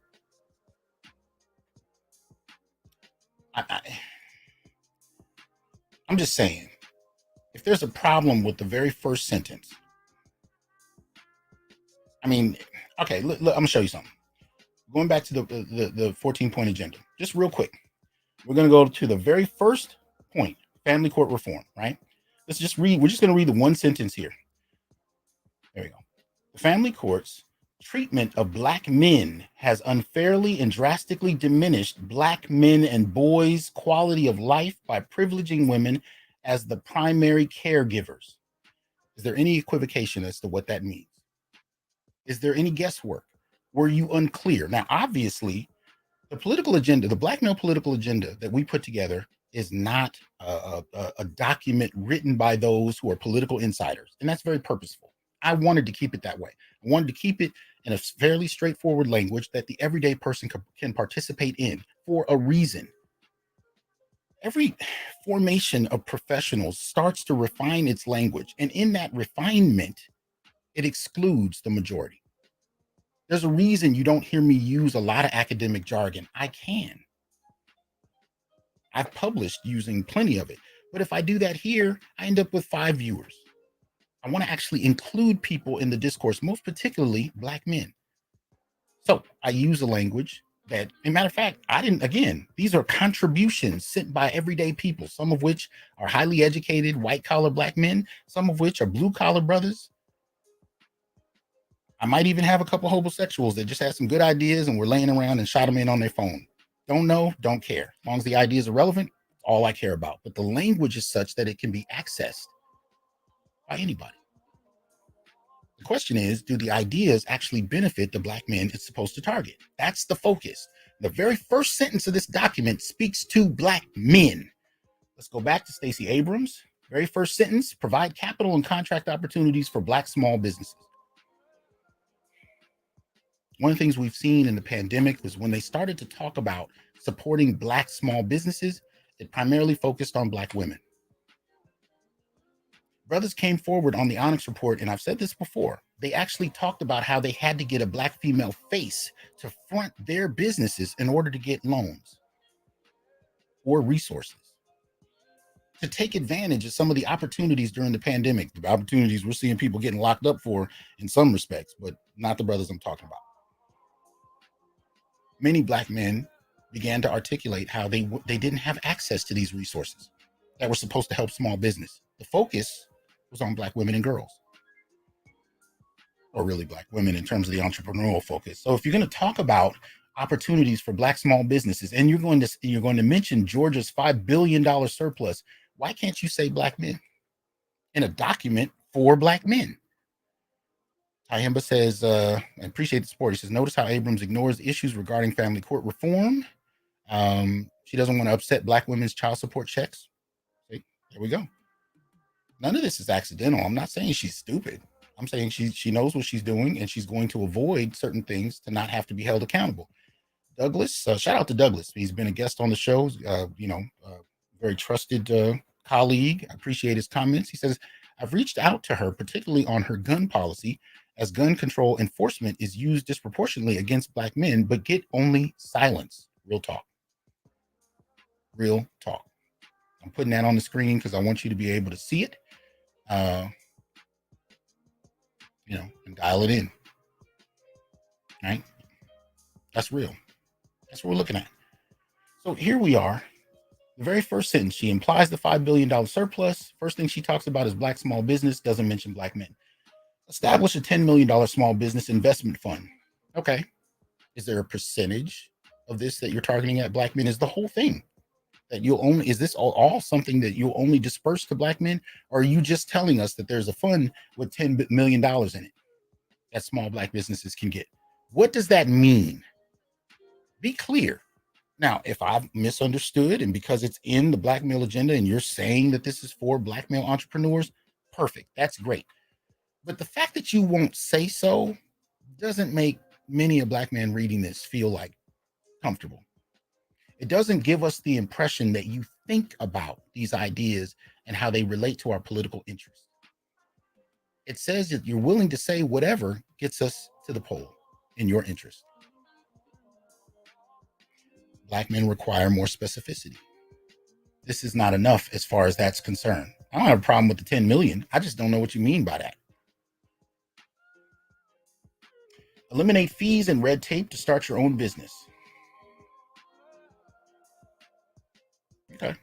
I'm just saying, if there's a problem with the very first sentence, I mean, okay, look, I'm gonna show you something. Going back to the 14-point agenda, just real quick. We're gonna go to the very first point, family court reform, right? Let's just read, we're just gonna read the one sentence here. There we go. The family court's treatment of Black men has unfairly and drastically diminished Black men and boys' quality of life by privileging women as the primary caregivers. Is there any equivocation as to what that means? Is there any guesswork? Were you unclear? Now, obviously, the political agenda, the Black male political agenda that we put together is not a document written by those who are political insiders. And that's very purposeful. I wanted to keep it that way. I wanted to keep it in a fairly straightforward language that the everyday person can participate in for a reason. Every formation of professionals starts to refine its language. And in that refinement, it excludes the majority. There's a reason you don't hear me use a lot of academic jargon. I can. I've published using plenty of it. But if I do that here, I end up with 5 viewers. I want to actually include people in the discourse, most particularly Black men. So I use a language that, as a matter of fact, these are contributions sent by everyday people, some of which are highly educated, white-collar Black men, some of which are blue-collar brothers. I might even have a couple homosexuals that just had some good ideas and were laying around and shot them in on their phone. Don't know, don't care. As long as the ideas are relevant, that's all I care about. But the language is such that it can be accessed by anybody. The question is, do the ideas actually benefit the Black men it's supposed to target? That's the focus. The very first sentence of this document speaks to Black men. Let's go back to Stacey Abrams. Very first sentence, provide capital and contract opportunities for Black small businesses. One of the things we've seen in the pandemic was when they started to talk about supporting Black small businesses, it primarily focused on Black women. Brothers came forward on the Onyx Report, and I've said this before, they actually talked about how they had to get a Black female face to front their businesses in order to get loans or resources, to take advantage of some of the opportunities during the pandemic, the opportunities we're seeing people getting locked up for in some respects, but not the brothers I'm talking about. Many Black men began to articulate how they didn't have access to these resources that were supposed to help small business. The focus was on Black women and girls, or really Black women in terms of the entrepreneurial focus. So if you're going to talk about opportunities for Black small businesses, and you're going to mention Georgia's $5 billion surplus, why can't you say Black men in a document for Black men? Tyhemba says, I appreciate the support. He says, notice how Abrams ignores issues regarding family court reform. She doesn't want to upset Black women's child support checks. See, there we go. None of this is accidental. I'm not saying she's stupid. I'm saying she knows what she's doing, and she's going to avoid certain things to not have to be held accountable. Douglas, shout out to Douglas. He's been a guest on the show, very trusted colleague. I appreciate his comments. He says, I've reached out to her, particularly on her gun policy, as gun control enforcement is used disproportionately against Black men, but get only silence. Real talk. Real talk. I'm putting that on the screen because I want you to be able to see it. And dial it in. All right? That's real. That's what we're looking at. So here we are. The very first sentence, she implies the $5 billion surplus. First thing she talks about is Black small business, doesn't mention Black men. Establish a $10 million small business investment fund. Okay. Is there a percentage of this that you're targeting at Black men? Is the whole thing that is this all something that you'll only disperse to Black men? Or are you just telling us that there's a fund with $10 million in it that small Black businesses can get? What does that mean? Be clear. Now, if I've misunderstood, and because it's in the Black male agenda and you're saying that this is for Black male entrepreneurs, perfect. That's great. But the fact that you won't say so doesn't make many a black man reading this feel like comfortable. It doesn't give us the impression that you think about these ideas and how they relate to our political interests. It says that you're willing to say whatever gets us to the poll in your interest. Black men require more specificity. This is not enough as far as that's concerned. I don't have a problem with the 10 million. I just don't know what you mean by that. Eliminate fees and red tape to start your own business. Okay.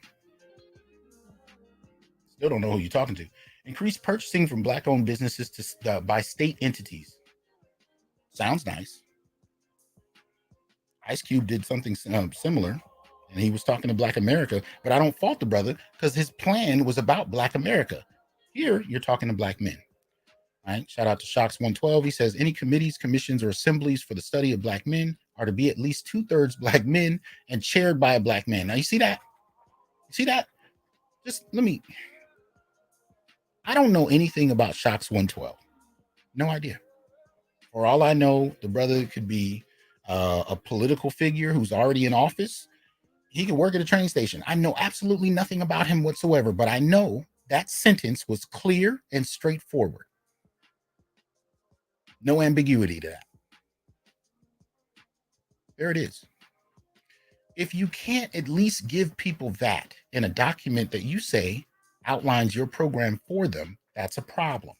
Still don't know who you're talking to. Increase purchasing from black-owned businesses by state entities. Sounds nice. Ice Cube did something similar, and he was talking to Black America, but I don't fault the brother because his plan was about Black America. Here, you're talking to black men. All right. Shout out to Shocks 112. He says any committees, commissions, or assemblies for the study of black men are to be at least 2/3 black men and chaired by a black man. Now, you see that? You see that? Just let me. I don't know anything about Shocks 112. No idea. For all I know, the brother could be a political figure who's already in office. He could work at a train station. I know absolutely nothing about him whatsoever, but I know that sentence was clear and straightforward. No ambiguity to that. There it is. If you can't at least give people that in a document that you say outlines your program for them, that's a problem,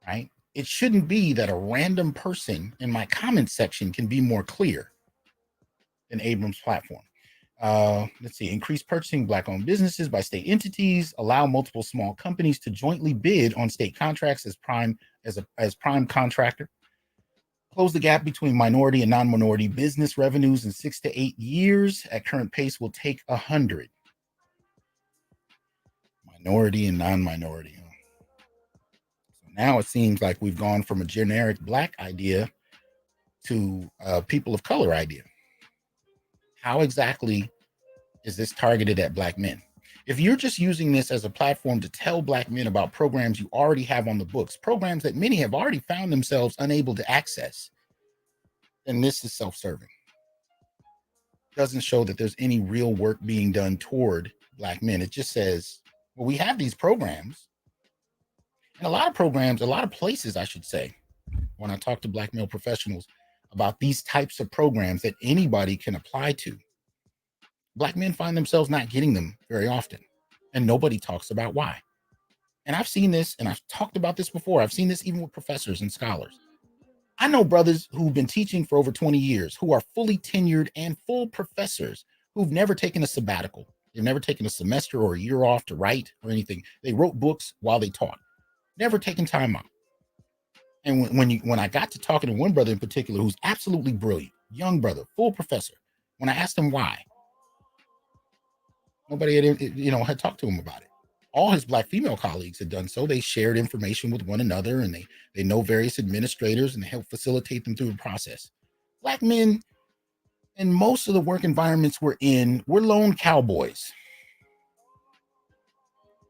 right? It shouldn't be that a random person in my comment section can be more clear than Abrams' platform. Let's see. Increase purchasing black-owned businesses by state entities. Allow multiple small companies to jointly bid on state contracts as prime contractor. Close the gap between minority and non-minority business revenues in 6 to 8 years. At current pace, will take 100. Minority and non-minority. So now it seems like we've gone from a generic black idea to a people of color idea. How exactly is this targeted at black men? If you're just using this as a platform to tell black men about programs you already have on the books, programs that many have already found themselves unable to access, then this is self-serving. It doesn't show that there's any real work being done toward black men. It just says, well, we have these programs. And a lot of programs, a lot of places, I should say, when I talk to black male professionals about these types of programs that anybody can apply to, black men find themselves not getting them very often, and nobody talks about why. And I've seen this, and I've talked about this before. I've seen this even with professors and scholars. I know brothers who've been teaching for over 20 years, who are fully tenured and full professors, who've never taken a sabbatical. They've never taken a semester or a year off to write or anything. They wrote books while they taught, never taken time out. And when I got to talking to one brother in particular, who's absolutely brilliant, young brother, full professor, when I asked him why, nobody had talked to him about it. All his black female colleagues had done so. They shared information with one another, and they know various administrators, and they help facilitate them through the process. Black men in most of the work environments we're in, we're lone cowboys.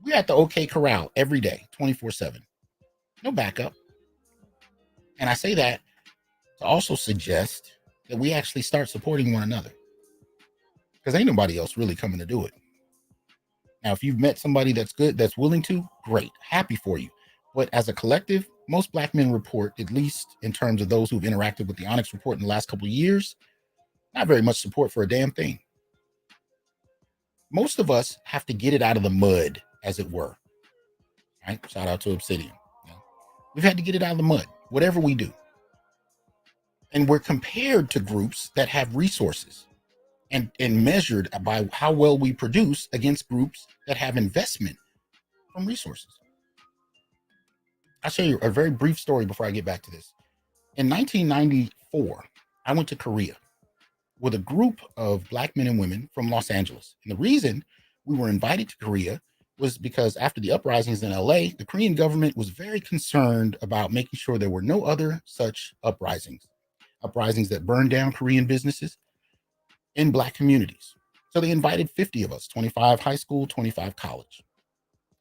We're at the OK Corral every day, 24/7. No backup. And I say that to also suggest that we actually start supporting one another, because ain't nobody else really coming to do it. Now, if you've met somebody that's good, that's willing to, great, happy for you. But as a collective, most black men report, at least in terms of those who've interacted with the Onyx Report in the last couple of years, not very much support for a damn thing. Most of us have to get it out of the mud, as it were. Right? Shout out to Obsidian. We've had to get it out of the mud, whatever we do. And we're compared to groups that have resources, and measured by how well we produce against groups that have investment from resources. I'll show you a very brief story before I get back to this. In 1994, I went to Korea with a group of black men and women from Los Angeles. And the reason we were invited to Korea was because after the uprisings in LA, the Korean government was very concerned about making sure there were no other such uprisings that burned down Korean businesses in black communities. So they invited 50 of us, 25 high school, 25 college.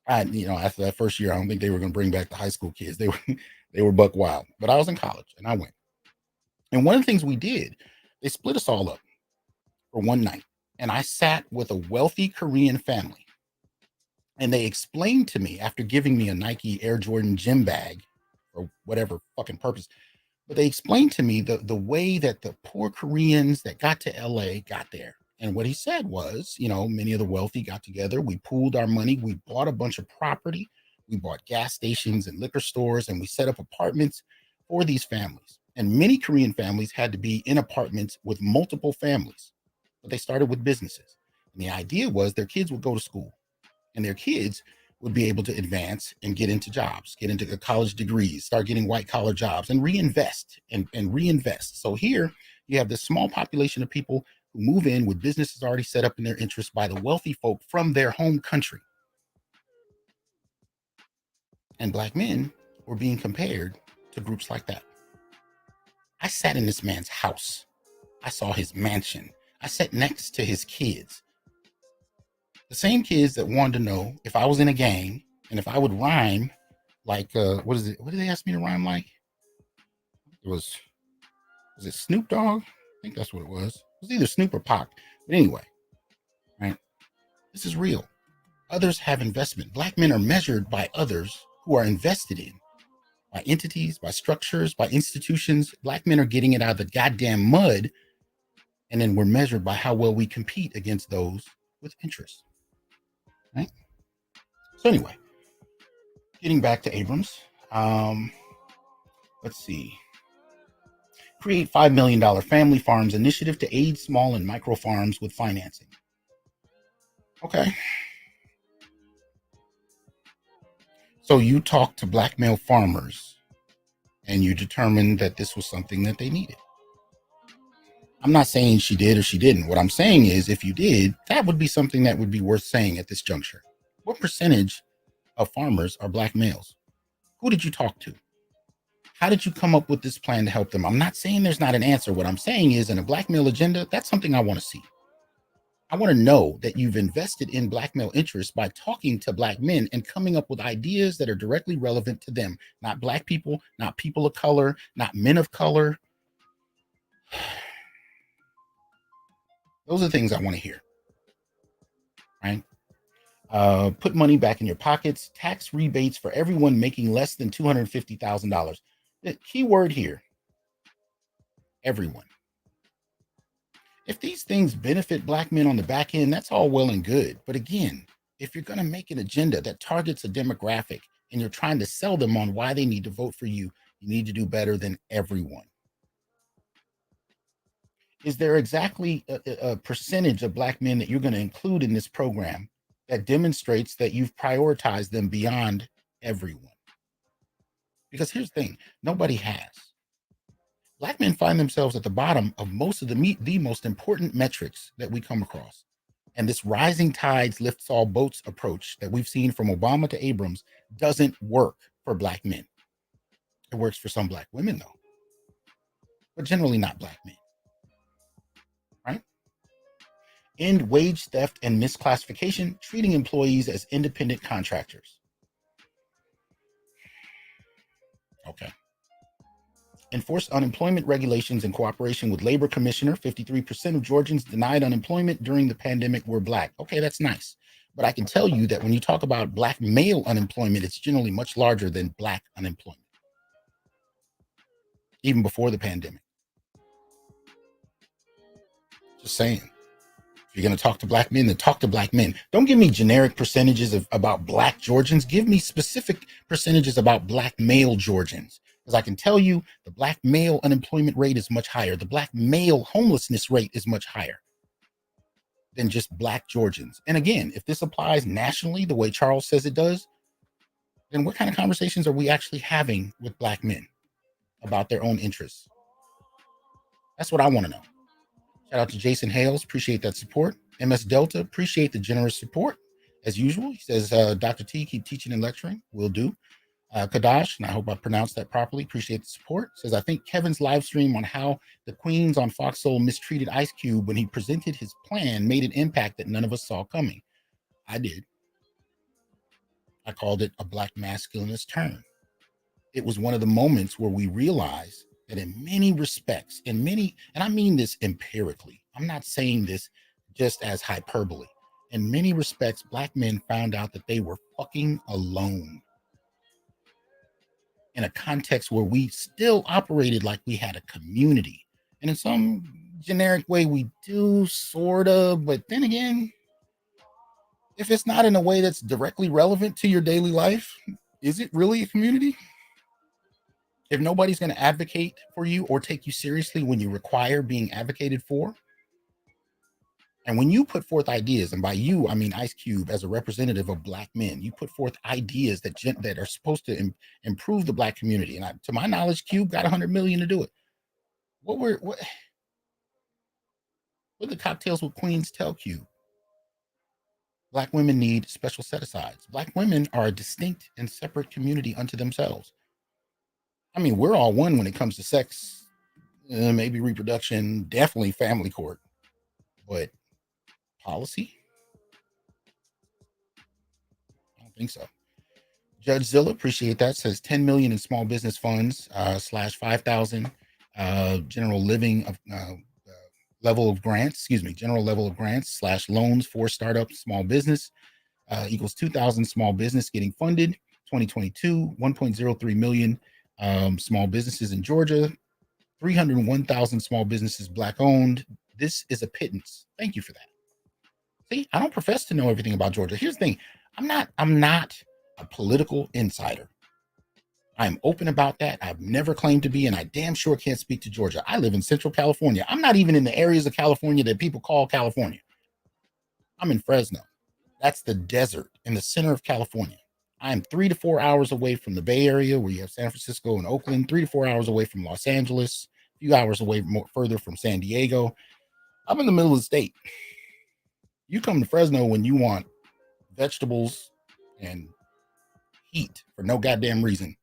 After that first year, I don't think they were going to bring back the high school kids. They were buck wild, but I was in college and I went. And one of the things we did, they split us all up for one night. And I sat with a wealthy Korean family. And they explained to me, after giving me a Nike Air Jordan gym bag or whatever fucking purpose, but they explained to me the way that the poor Koreans that got to LA got there. And what he said was, many of the wealthy got together. We pooled our money. We bought a bunch of property. We bought gas stations and liquor stores, and we set up apartments for these families. And many Korean families had to be in apartments with multiple families, but they started with businesses. And the idea was their kids would go to school, and their kids would be able to advance and get into jobs, get into college degrees, start getting white collar jobs, and reinvest and reinvest. So here you have this small population of people who move in with businesses already set up in their interest by the wealthy folk from their home country. And Black men were being compared to groups like that. I sat in this man's house. I saw his mansion. I sat next to his kids. The same kids that wanted to know if I was in a gang and if I would rhyme like, what did they ask me to rhyme like? Was it Snoop Dogg? I think that's what it was. It was either Snoop or Pac. But anyway, right? This is real. Others have investment. Black men are measured by others who are invested in, by entities, by structures, by institutions. Black men are getting it out of the goddamn mud. And then we're measured by how well we compete against those with interest. Right? So anyway, getting back to Abrams, let's see. Create $5 million family farms initiative to aid small and micro farms with financing. Okay. So you talked to Black male farmers and you determined that this was something that they needed. I'm not saying she did or she didn't. What I'm saying is, if you did, that would be something that would be worth saying at this juncture. What percentage of farmers are Black males? Who did you talk to? How did you come up with this plan to help them? I'm not saying there's not an answer. What I'm saying is, in a Black male agenda, that's something I want to see. I want to know that you've invested in Black male interests by talking to Black men and coming up with ideas that are directly relevant to them. Not Black people, not people of color, not men of color. Those are the things I want to hear, right? Put money back in your pockets, tax rebates for everyone making less than $250,000. The key word here, everyone. If these things benefit Black men on the back end, that's all well and good. But again, if you're going to make an agenda that targets a demographic and you're trying to sell them on why they need to vote for you, you need to do better than everyone. Is there exactly a percentage of Black men that you're going to include in this program that demonstrates that you've prioritized them beyond everyone? Because here's the thing, nobody has. Black men find themselves at the bottom of most of the most important metrics that we come across. And this rising tides lifts all boats approach that we've seen from Obama to Abrams doesn't work for Black men. It works for some Black women though, but generally not Black men. Right? End wage theft and misclassification, treating employees as independent contractors. Okay. Enforce unemployment regulations in cooperation with Labor Commissioner. 53% of Georgians denied unemployment during the pandemic were Black. Okay, that's nice. But I can tell you that when you talk about Black male unemployment, it's generally much larger than Black unemployment, even before the pandemic. Just saying. If you're going to talk to Black men, then talk to Black men. Don't give me generic percentages about Black Georgians. Give me specific percentages about Black male Georgians. Because I can tell you the Black male unemployment rate is much higher. The Black male homelessness rate is much higher than just Black Georgians. And again, if this applies nationally the way Charles says it does, then what kind of conversations are we actually having with Black men about their own interests? That's what I want to know. Shout out to Jason Hales. Appreciate that support. MS Delta, appreciate the generous support. As usual, he says, Dr. T, keep teaching and lecturing. Will do. Kadash, and I hope I pronounced that properly. Appreciate the support. Says, I think Kevin's live stream on how the Queens on Fox Soul mistreated Ice Cube when he presented his plan made an impact that none of us saw coming. I did. I called it a Black masculinist turn. It was one of the moments where we realized that in many respects, and I mean this empirically, I'm not saying this just as hyperbole. In many respects, Black men found out that they were fucking alone in a context where we still operated like we had a community. And in some generic way, we do sort of, but then again, if it's not in a way that's directly relevant to your daily life, is it really a community? If nobody's going to advocate for you or take you seriously when you require being advocated for, and when you put forth ideas, and by you, I mean Ice Cube as a representative of Black men, you put forth ideas that are supposed to improve the Black community. And to my knowledge, Cube got $100 million to do it. What the Cocktails with Queens tell Cube? Black women need special set-asides. Black women are a distinct and separate community unto themselves. I mean, we're all one when it comes to sex, maybe reproduction, definitely family court, but policy? I don't think so. Judge Zilla, appreciate that, says 10 million in small business funds slash 5,000 general living of level of grants, general level of grants slash loans for startup small business equals 2,000 small business getting funded. 2022, 1.03 million small businesses in Georgia, 301,000 small businesses Black owned. This is a pittance. Thank you for that. See, I don't profess to know everything about Georgia. Here's the thing. I'm not a political insider. I'm open about that. I've never claimed to be, and I damn sure can't speak to Georgia. I live in Central California. I'm not even in the areas of California that people call California. I'm in Fresno. That's the desert in the center of California. I'm 3 to 4 hours away from the Bay Area, where you have San Francisco and Oakland, 3 to 4 hours away from Los Angeles, a few hours away further from San Diego. I'm in the middle of the state. You come to Fresno when you want vegetables and heat for no goddamn reason.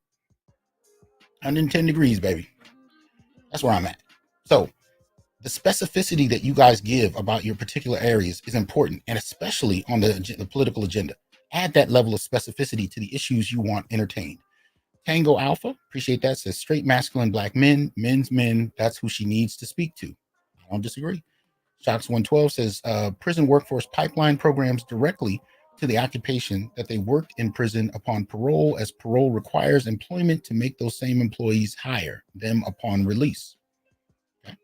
110 degrees, baby. That's where I'm at. So the specificity that you guys give about your particular areas is important, and especially on the political agenda. Add that level of specificity to the issues you want entertained. Tango Alpha, appreciate that, says straight masculine Black men, men's men, that's who she needs to speak to. I don't disagree. Shocks 112 says prison workforce pipeline programs directly to the occupation that they worked in prison upon parole, as parole requires employment to make those same employees hire them upon release. Okay.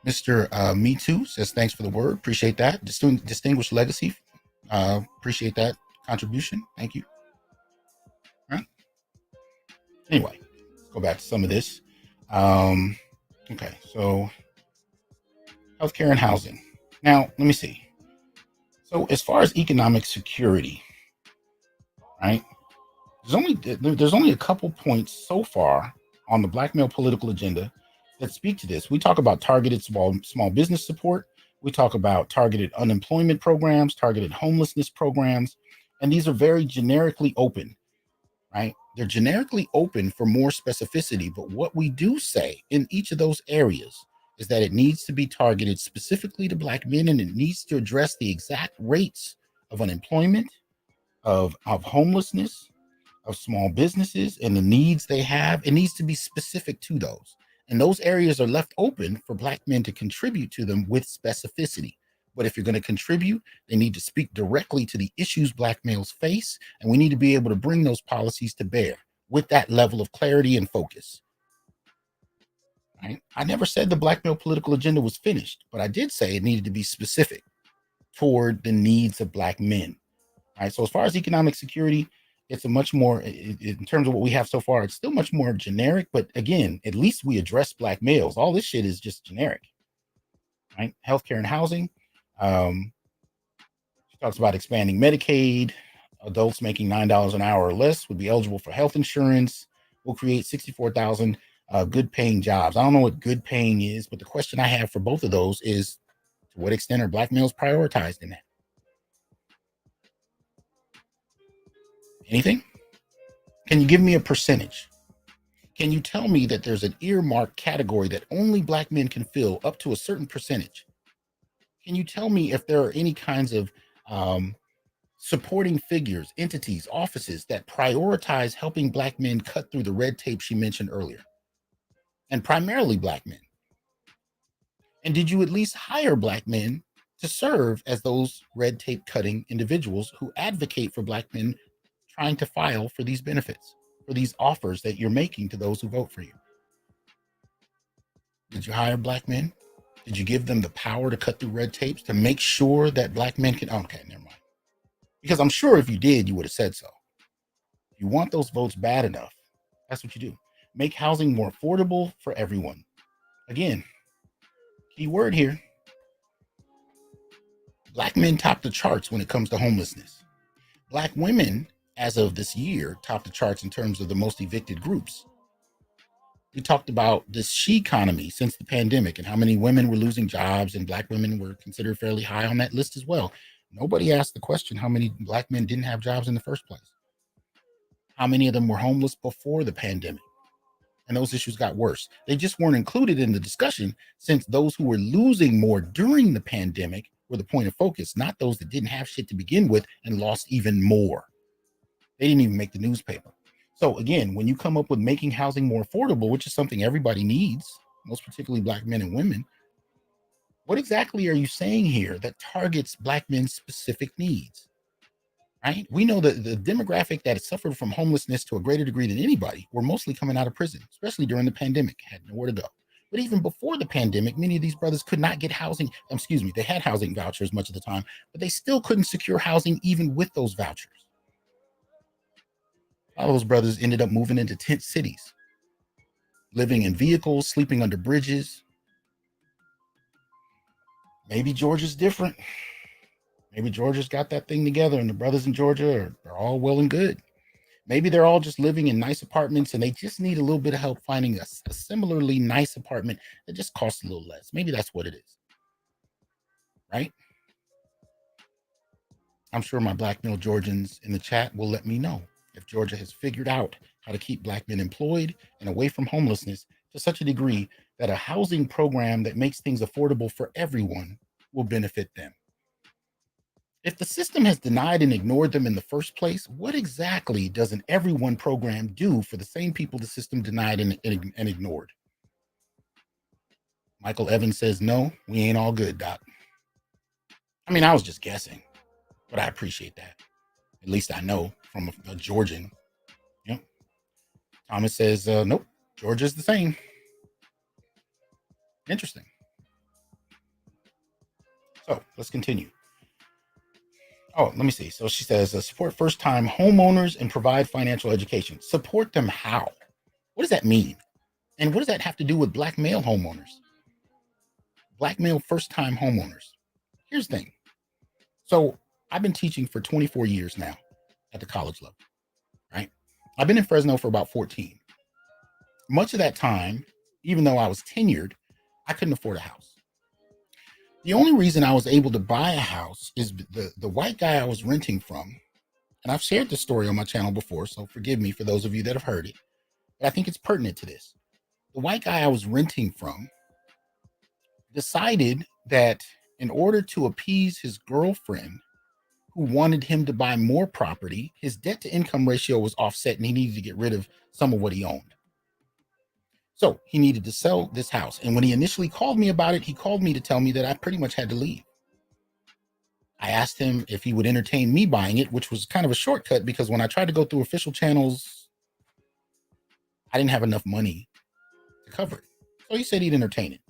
Mr. Me Too says thanks for the word. Appreciate that. Distinguished legacy. Appreciate that contribution. Thank you. All right. Anyway, let's go back to some of this. Okay, so healthcare and housing. Now, let me see. So as far as economic security, right? There's only a couple points so far on the Black male political agenda that speak to this. We talk about targeted small business support. We talk about targeted unemployment programs, targeted homelessness programs, and these are very generically open, right? They're generically open for more specificity, but what we do say in each of those areas is that it needs to be targeted specifically to Black men, and it needs to address the exact rates of unemployment, of homelessness, of small businesses, and the needs they have. It needs to be specific to those. And those areas are left open for Black men to contribute to them with specificity. But if you're going to contribute, they need to speak directly to the issues Black males face, and we need to be able to bring those policies to bear with that level of clarity and focus. Right? I never said the Black male political agenda was finished, but I did say it needed to be specific toward the needs of Black men. All right. So as far as economic security, it's a much more, in terms of what we have so far, it's still much more generic. But again, at least we address Black males. All this shit is just generic. Right? Healthcare and housing. She talks about expanding Medicaid. Adults making $9 an hour or less would be eligible for health insurance. We'll create 64,000 good paying jobs. I don't know what good paying is, but the question I have for both of those is, to what extent are Black males prioritized in that? Anything? Can you give me a percentage? Can you tell me that there's an earmarked category that only Black men can fill up to a certain percentage? Can you tell me if there are any kinds of supporting figures, entities, offices that prioritize helping Black men cut through the red tape she mentioned earlier? and primarily Black men? And did you at least hire Black men to serve as those red tape cutting individuals who advocate for Black men trying to file for these benefits, for these offers that you're making to those who vote for you? Did you hire Black men? Did you give them the power to cut through red tapes to make sure that Black men can? Okay, never mind. Because I'm sure if you did, you would have said so. If you want those votes bad enough, that's what you do. Make housing more affordable for everyone. Again, key word here. Black men top the charts when it comes to homelessness. Black women, as of this year, top the charts in terms of the most evicted groups. We talked about this she economy since the pandemic and how many women were losing jobs, and Black women were considered fairly high on that list as well. Nobody asked the question how many Black men didn't have jobs in the first place. How many of them were homeless before the pandemic? And those issues got worse. They just weren't included in the discussion since those who were losing more during the pandemic were the point of focus, not those that didn't have shit to begin with and lost even more. They didn't even make the newspaper. So again, when you come up with making housing more affordable, which is something everybody needs, most particularly Black men and women, what exactly are you saying here that targets Black men's specific needs? Right? We know that the demographic that has suffered from homelessness to a greater degree than anybody were mostly coming out of prison, especially during the pandemic, had nowhere to go. But even before the pandemic, many of these brothers could not get housing. They had housing vouchers much of the time, but they still couldn't secure housing even with those vouchers. All those brothers ended up moving into tent cities, living in vehicles, sleeping under bridges. Maybe Georgia's different. Maybe Georgia's got that thing together and the brothers in Georgia are all well and good. Maybe they're all just living in nice apartments and they just need a little bit of help finding a similarly nice apartment that just costs a little less. Maybe that's what it is. Right? I'm sure my Black male Georgians in the chat will let me know if Georgia has figured out how to keep Black men employed and away from homelessness to such a degree that a housing program that makes things affordable for everyone will benefit them. If the system has denied and ignored them in the first place, what exactly does an everyone program do for the same people the system denied and ignored? Michael Evans says, no, we ain't all good, Doc. I mean, I was just guessing, but I appreciate that. At least I know from a Georgian. Yep. Thomas says, nope, Georgia's the same. Interesting. So let's continue. Oh, let me see. So she says, support first-time homeowners and provide financial education. Support them how? What does that mean? And what does that have to do with Black male homeowners? Black male first-time homeowners. Here's the thing. So I've been teaching for 24 years now at the college level, right? I've been in Fresno for about 14. Much of that time, even though I was tenured, I couldn't afford a house. The only reason I was able to buy a house is the white guy I was renting from, and I've shared this story on my channel before, so forgive me for those of you that have heard it, but I think it's pertinent to this. The white guy I was renting from decided that in order to appease his girlfriend, who wanted him to buy more property, his debt to income ratio was offset and he needed to get rid of some of what he owned. So he needed to sell this house. And when he initially called me about it, he called me to tell me that I pretty much had to leave. I asked him if he would entertain me buying it, which was kind of a shortcut because when I tried to go through official channels, I didn't have enough money to cover it. So he said he'd entertain it.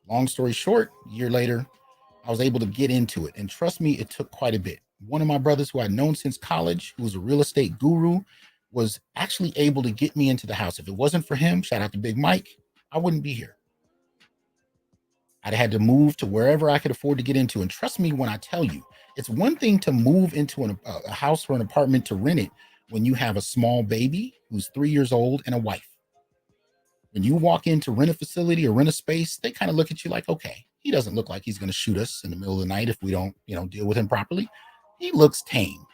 Long story short, a year later, I was able to get into it. And trust me, it took quite a bit. One of my brothers who I'd known since college, who was a real estate guru, was actually able to get me into the house. If it wasn't for him, shout out to Big Mike, I wouldn't be here. I'd had to move to wherever I could afford to get into. And trust me when I tell you, it's one thing to move into a house or an apartment to rent it when you have a small baby who's 3 years old and a wife. When you walk in to rent a facility or rent a space, they kind of look at you like, okay, he doesn't look like he's going to shoot us in the middle of the night if we don't, deal with him properly. He looks tame.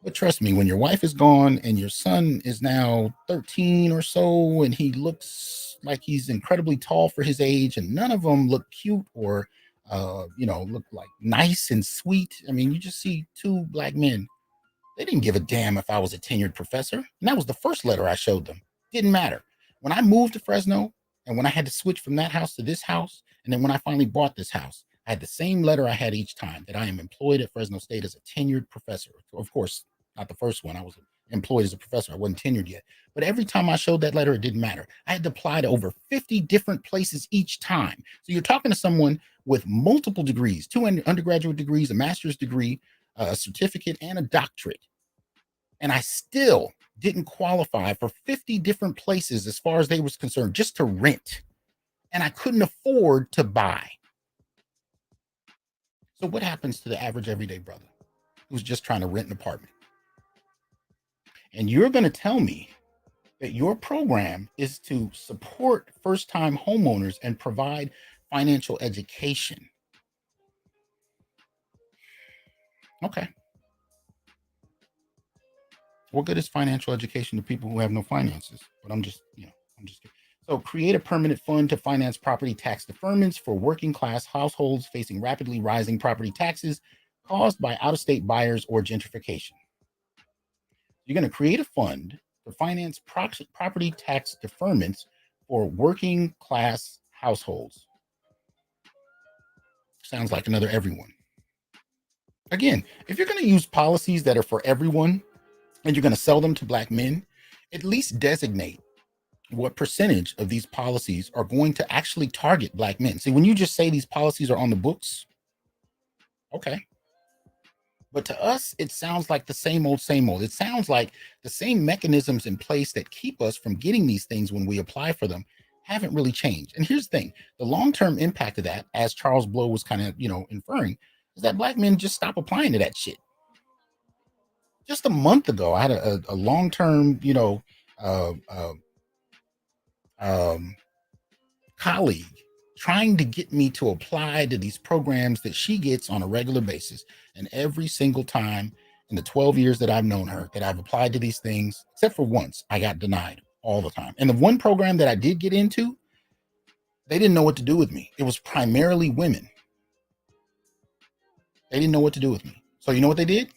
But trust me, when your wife is gone and your son is now 13 or so, and he looks like he's incredibly tall for his age, and none of them look cute or, look like nice and sweet. I mean, you just see two Black men. They didn't give a damn if I was a tenured professor. And that was the first letter I showed them. Didn't matter. When I moved to Fresno, And when I had to switch from that house to this house, and then when I finally bought this house, I had the same letter I had each time, that I am employed at Fresno State as a tenured professor. Of course, not the first one. I was employed as a professor. I wasn't tenured yet. But every time I showed that letter, it didn't matter. I had to apply to over 50 different places each time. So you're talking to someone with multiple degrees, 2 undergraduate degrees, a master's degree, a certificate, and a doctorate. And I still didn't qualify for 50 different places as far as they was concerned, just to rent. And I couldn't afford to buy. So what happens to the average everyday brother who's just trying to rent an apartment? And you're going to tell me that your program is to support first-time homeowners and provide financial education. Okay. What good is financial education to people who have no finances? But I'm just kidding. So create a permanent fund to finance property tax deferments for working class households facing rapidly rising property taxes caused by out-of-state buyers or gentrification. You're going to create a fund to finance property tax deferments for working class households. Sounds like another everyone. Again, if you're going to use policies that are for everyone and you're going to sell them to Black men, at least designate what percentage of these policies are going to actually target Black men. See, when you just say these policies are on the books, okay. But to us, it sounds like the same old, same old. It sounds like the same mechanisms in place that keep us from getting these things when we apply for them haven't really changed. And here's the thing, the long-term impact of that, as Charles Blow was kind of, inferring, is that Black men just stop applying to that shit. Just a month ago, I had a long-term, colleague trying to get me to apply to these programs that she gets on a regular basis. And every single time in the 12 years that I've known her, that I've applied to these things, except for once, I got denied all the time. And the one program that I did get into, they didn't know what to do with me. It was primarily women. They didn't know what to do with me. So you know what they did?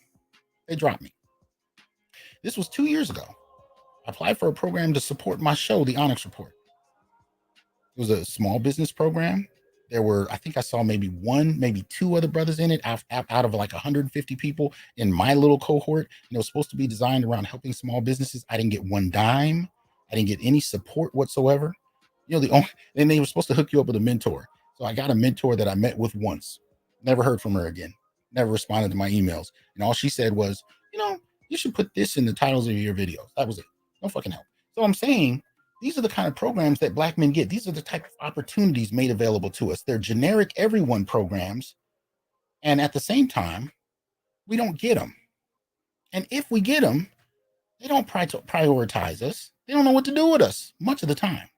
They dropped me. This was 2 years ago. I applied for a program to support my show, the Onyx Report. It was a small business program. There were, I think I saw maybe 1, maybe 2 other brothers in it out of like 150 people in my little cohort. And it was supposed to be designed around helping small businesses. I didn't get 1 dime. I didn't get any support whatsoever. And they were supposed to hook you up with a mentor. So I got a mentor that I met with once. Never heard from her again. Never responded to my emails. And all she said was, you should put this in the titles of your videos. That was it. No fucking help. So I'm saying, these are the kind of programs that Black men get. These are the type of opportunities made available to us. They're generic everyone programs. And at the same time, we don't get them. And if we get them, they don't prioritize us. They don't know what to do with us much of the time.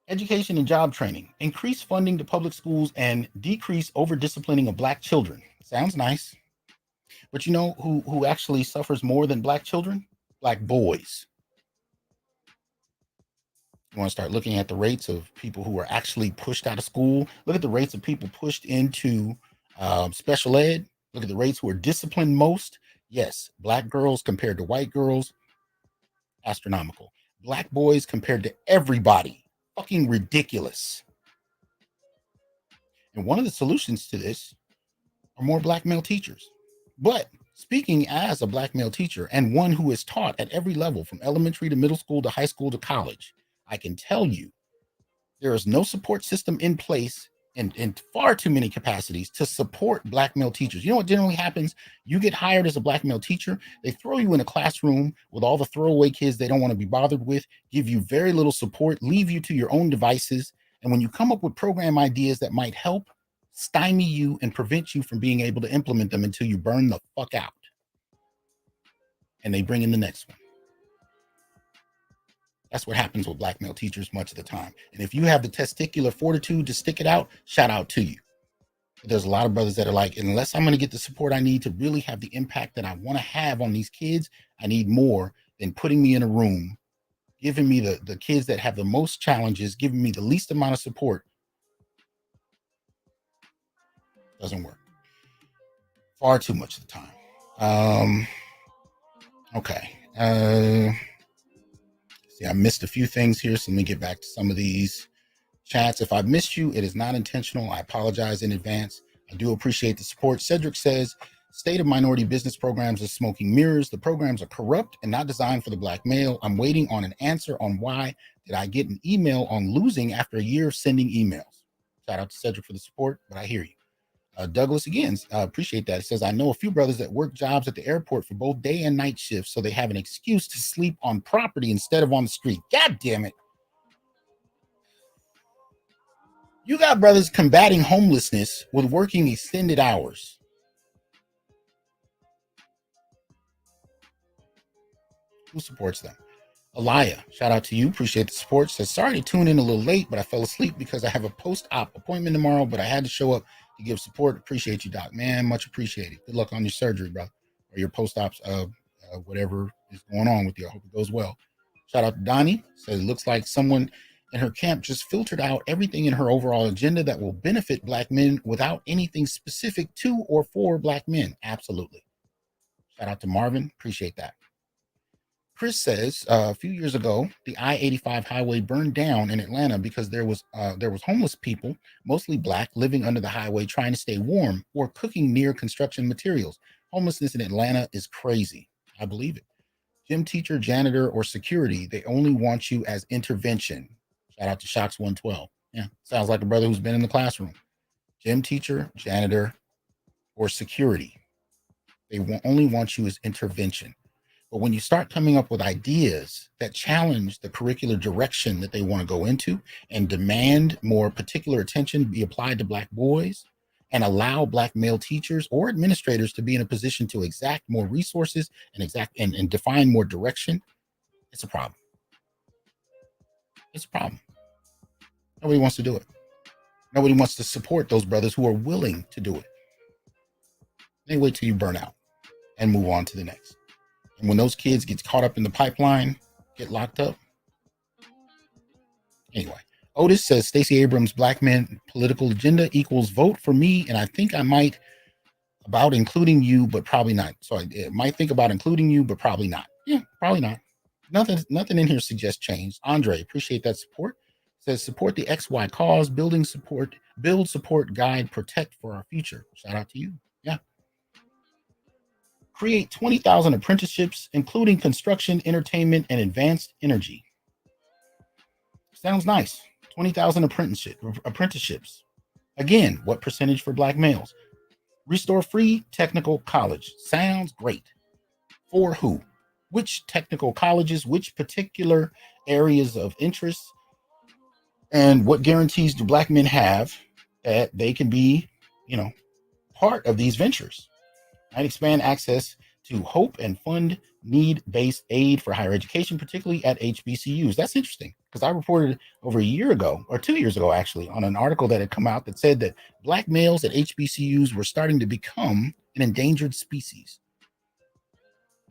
Education and job training. Increase funding to public schools and decrease over-disciplining of Black children. Sounds nice. But you know who actually suffers more than Black children? Black boys. You want to start looking at the rates of people who are actually pushed out of school. Look at the rates of people pushed into special ed. Look at the rates who are disciplined most. Yes, Black girls compared to white girls, astronomical. Black boys compared to everybody, fucking ridiculous. And one of the solutions to this are more Black male teachers. But speaking as a Black male teacher and one who is taught at every level from elementary to middle school to high school to college, I can tell you there is no support system in place in far too many capacities to support Black male teachers. You know what generally happens? You get hired as a Black male teacher. They throw you in a classroom with all the throwaway kids they don't want to be bothered with, give you very little support, leave you to your own devices. And when you come up with program ideas that might help, stymie you and prevent you from being able to implement them until you burn the fuck out. And they bring in the next one. That's what happens with Black male teachers much of the time. And if you have the testicular fortitude to stick it out, shout out to you. But there's a lot of brothers that are like, unless I'm going to get the support I need to really have the impact that I want to have on these kids, I need more than putting me in a room, giving me the kids that have the most challenges, giving me the least amount of support. Doesn't work. Far too much of the time. Okay. see, I missed a few things here, so let me get back to some of these chats. If I've missed you, it is not intentional. I apologize in advance. I do appreciate the support. Cedric says, state of minority business programs is smoking mirrors. The programs are corrupt and not designed for the Black male. I'm waiting on an answer on why did I get an email on losing after a year of sending emails. Shout out to Cedric for the support, but I hear you. Douglas, again, I appreciate that. It says, I know a few brothers that work jobs at the airport for both day and night shifts, so they have an excuse to sleep on property instead of on the street. God damn it. You got brothers combating homelessness with working extended hours. Who supports them? Alaya, shout out to you. Appreciate the support. Says, sorry to tune in a little late, but I fell asleep because I have a post-op appointment tomorrow, but I had to show up to give support. Appreciate you, Doc. Man, much appreciated. Good luck on your surgery, bro, or your post-ops, whatever is going on with you. I hope it goes well. Shout out to Donnie. Says, it looks like someone in her camp just filtered out everything in her overall agenda that will benefit Black men without anything specific to or for Black men. Absolutely. Shout out to Marvin. Appreciate that. Chris says, a few years ago, the I-85 highway burned down in Atlanta because there was homeless people, mostly Black, living under the highway trying to stay warm or cooking near construction materials. Homelessness in Atlanta is crazy. I believe it. Gym teacher, janitor, or security, they only want you as intervention. Shout out to Shocks 112. Yeah, sounds like a brother who's been in the classroom. Gym teacher, janitor, or security, they only want you as intervention. But when you start coming up with ideas that challenge the curricular direction that they want to go into and demand more particular attention be applied to Black boys and allow Black male teachers or administrators to be in a position to exact more resources and define more direction, it's a problem. It's a problem. Nobody wants to do it. Nobody wants to support those brothers who are willing to do it. They wait till you burn out and move on to the next. And when those kids get caught up in the pipeline, get locked up. Anyway, Otis says Stacey Abrams' Black men political agenda equals vote for me, and I think I might about including you, but probably not. So I might think about including you, but probably not. Yeah, probably not. Nothing in here suggests change. Andre, appreciate that support. Says support the XY cause, build support, guide, protect for our future. Shout out to you. Yeah. Create 20,000 apprenticeships, including construction, entertainment, and advanced energy. Sounds nice. 20,000 apprenticeships. Again, what percentage for Black males? Restore free technical college. Sounds great. For who? Which technical colleges? Which particular areas of interest? And what guarantees do Black men have that they can be, part of these ventures? I'd expand access to hope and fund need-based aid for higher education, particularly at HBCUs. That's interesting because I reported over a year ago, or 2 years ago, actually, on an article that had come out that said that Black males at HBCUs were starting to become an endangered species.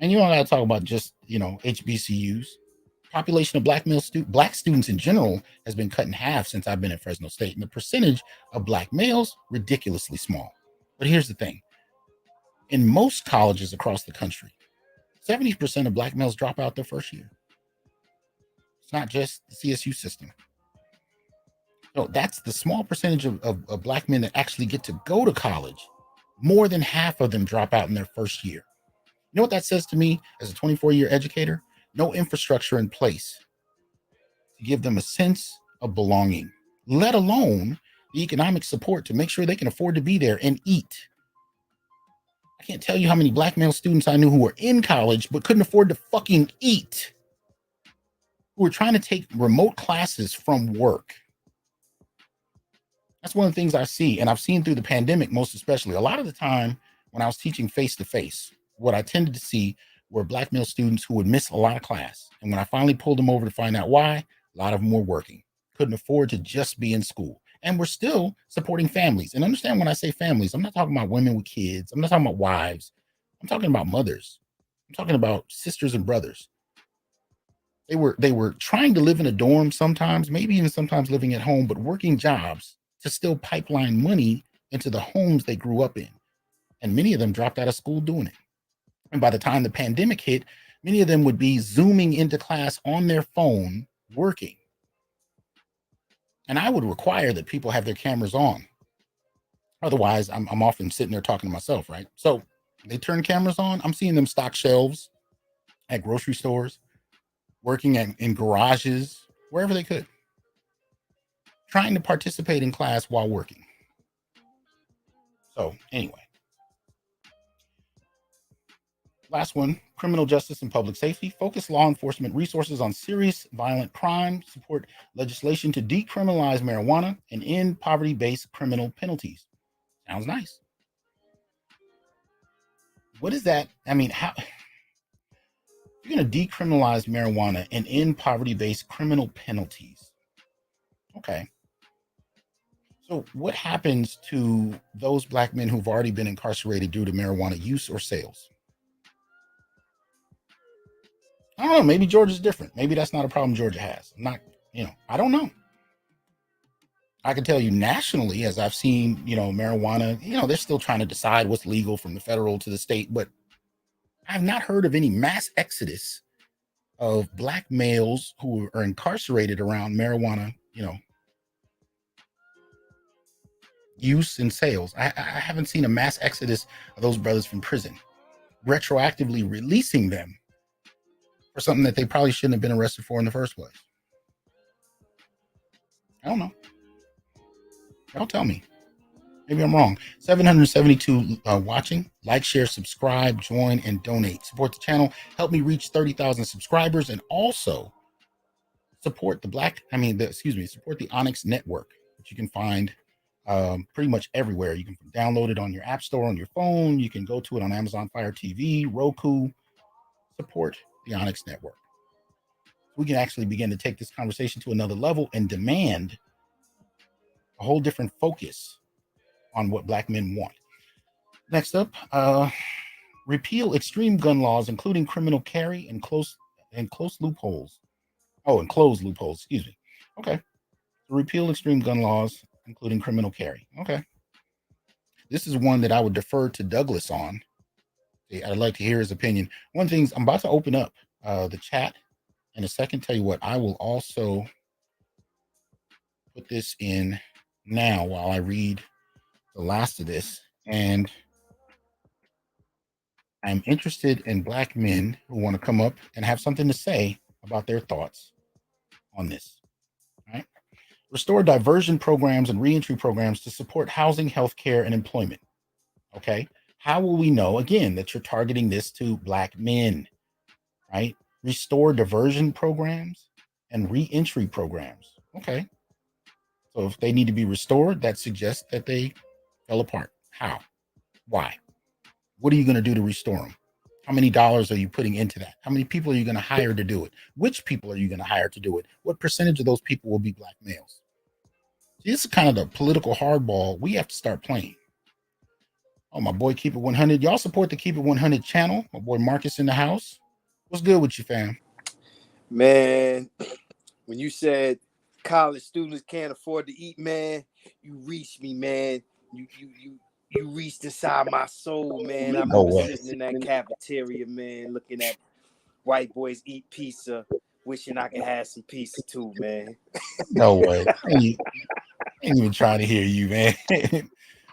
And you don't got to talk about just, HBCUs. Population of Black students in general has been cut in half since I've been at Fresno State. And the percentage of Black males, ridiculously small. But here's the thing. In most colleges across the country, 70% of Black males drop out their first year. It's not just the CSU system. No, that's the small percentage of Black men that actually get to go to college. More than half of them drop out in their first year. You know what that says to me as a 24-year educator? No infrastructure in place to give them a sense of belonging, let alone the economic support to make sure they can afford to be there and eat. I can't tell you how many Black male students I knew who were in college but couldn't afford to fucking eat, who were trying to take remote classes from work. That's one of the things I see, and I've seen through the pandemic most especially. A lot of the time when I was teaching face-to-face, what I tended to see were Black male students who would miss a lot of class. And when I finally pulled them over to find out why, a lot of them were working, couldn't afford to just be in school. And we're still supporting families. And understand when I say families, I'm not talking about women with kids. I'm not talking about wives. I'm talking about mothers. I'm talking about sisters and brothers. They were trying to live in a dorm sometimes, maybe even sometimes living at home, but working jobs to still pipeline money into the homes they grew up in. And many of them dropped out of school doing it. And by the time the pandemic hit, Many of them would be zooming into class on their phone working. And I would require that people have their cameras on. Otherwise, I'm often sitting there talking to myself, right? So they turn cameras on. I'm seeing them stock shelves at grocery stores, working in garages, wherever they could, trying to participate in class while working. So anyway, last one, criminal justice and public safety. Focus law enforcement resources on serious violent crime, support legislation to decriminalize marijuana, and end poverty-based criminal penalties. Sounds nice. What is that? I mean, how you're going to decriminalize marijuana and end poverty-based criminal penalties? Okay. So what happens to those Black men who've already been incarcerated due to marijuana use or sales? I don't know. Maybe Georgia's different. Maybe that's not a problem Georgia has. I'm not, I don't know. I can tell you nationally, as I've seen, marijuana, they're still trying to decide what's legal from the federal to the state, but I've not heard of any mass exodus of Black males who are incarcerated around marijuana, use and sales. I haven't seen a mass exodus of those brothers from prison, retroactively releasing them for something that they probably shouldn't have been arrested for in the first place. I don't know. Y'all tell me. Maybe I'm wrong. 772 watching. Like, share, subscribe, join, and donate. Support the channel. Help me reach 30,000 subscribers, and also support support the Onyx Network, which you can find pretty much everywhere. You can download it on your app store on your phone. You can go to it on Amazon Fire TV, Roku. Support the Onyx Network. We can actually begin to take this conversation to another level and demand a whole different focus on what Black men want. Next up, repeal extreme gun laws, including criminal carry and close loopholes. Oh, and close loopholes, excuse me. Okay. Repeal extreme gun laws, including criminal carry. Okay. This is one that I would defer to Douglas on. I'd like to hear his opinion. One thing, I'm about to open up the chat in a second. Tell you what, I will also put this in now while I read the last of this. And I'm interested in Black men who want to come up and have something to say about their thoughts on this. All right. Restore diversion programs and reentry programs to support housing, healthcare, and employment. Okay. How will we know, again, that you're targeting this to Black men, right? Restore diversion programs and reentry programs. Okay. So if they need to be restored, that suggests that they fell apart. How? Why? What are you going to do to restore them? How many dollars are you putting into that? How many people are you going to hire to do it? Which people are you going to hire to do it? What percentage of those people will be Black males? See, this is kind of the political hardball we have to start playing. Oh, my boy, Keep It 100. Y'all support the Keep It 100 channel. My boy Marcus in the house. What's good with you, fam? Man, when you said college students can't afford to eat, man, you reached me, man. You reached inside my soul, man. I remember sitting in that cafeteria, man, looking at white boys eat pizza, wishing I could have some pizza too, man. No way. I ain't even trying to hear you, man.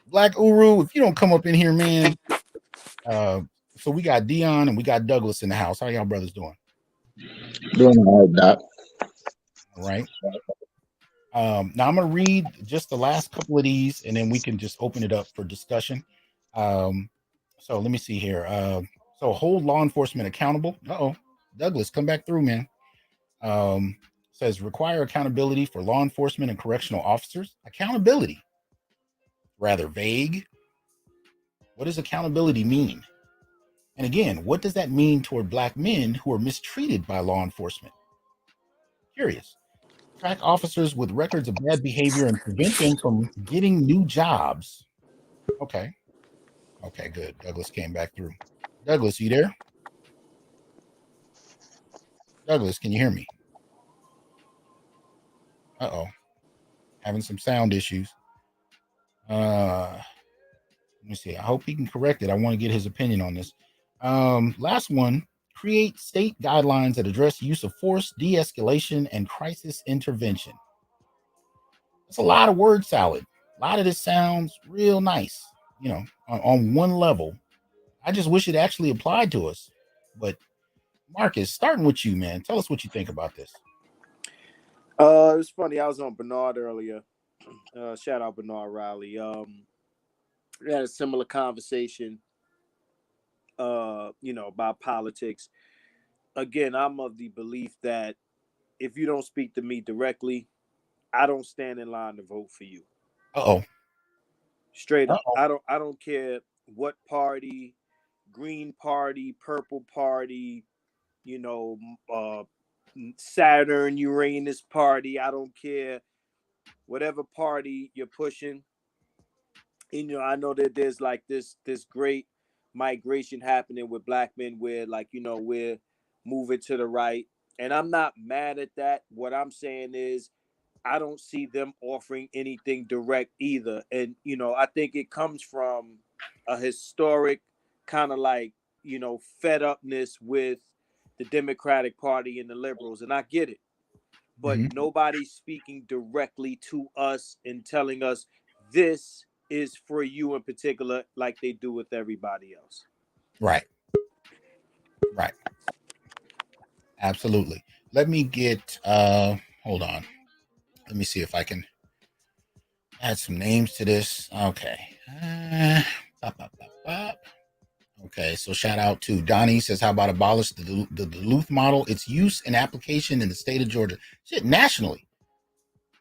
Black Uru, if you don't come up in here, man. So we got Dion and we got Douglas in the house. How y'all brothers doing? Doing all right, Doc. All right. Now I'm gonna read just the last couple of these, and then we can just open it up for discussion. So let me see here. So hold law enforcement accountable. Douglas, come back through, man. Says require accountability for law enforcement and correctional officers. Accountability, rather vague. What does accountability mean? And again, what does that mean toward Black men who are mistreated by law enforcement? Curious. Track officers with records of bad behavior and prevent them from getting new jobs. Okay, good. Douglas came back through. Douglas, you there? Douglas, can you hear me? Having some sound issues. Let me see. I hope he can correct it. I want to get his opinion on this. Last one, create state guidelines that address use of force, de-escalation, and crisis intervention. It's a lot of word salad. A lot of this sounds real nice, on one level. I just wish it actually applied to us. But Marcus, starting with you, man, tell us what you think about this. It was funny. I was on Bernard earlier. Shout out Bernard Riley. We had a similar conversation, about politics. Again, I'm of the belief that if you don't speak to me directly, I don't stand in line to vote for you. Straight up. I don't care what party, Green Party, Purple Party, Saturn, Uranus Party. I don't care whatever party you're pushing. I know that there's like this great migration happening with black men where we're moving to the right. And I'm not mad at that. What I'm saying is I don't see them offering anything direct either. And, I think it comes from a historic kind of fed upness with the Democratic Party and the liberals. And I get it. But nobody's speaking directly to us and telling us this is for you in particular, like they do with everybody else. Right. Absolutely. Let me get, hold on. Let me see if I can add some names to this. Okay. Okay, so shout out to Donnie says, how about abolish the Duluth model, its use and application in the state of Georgia? Shit, nationally.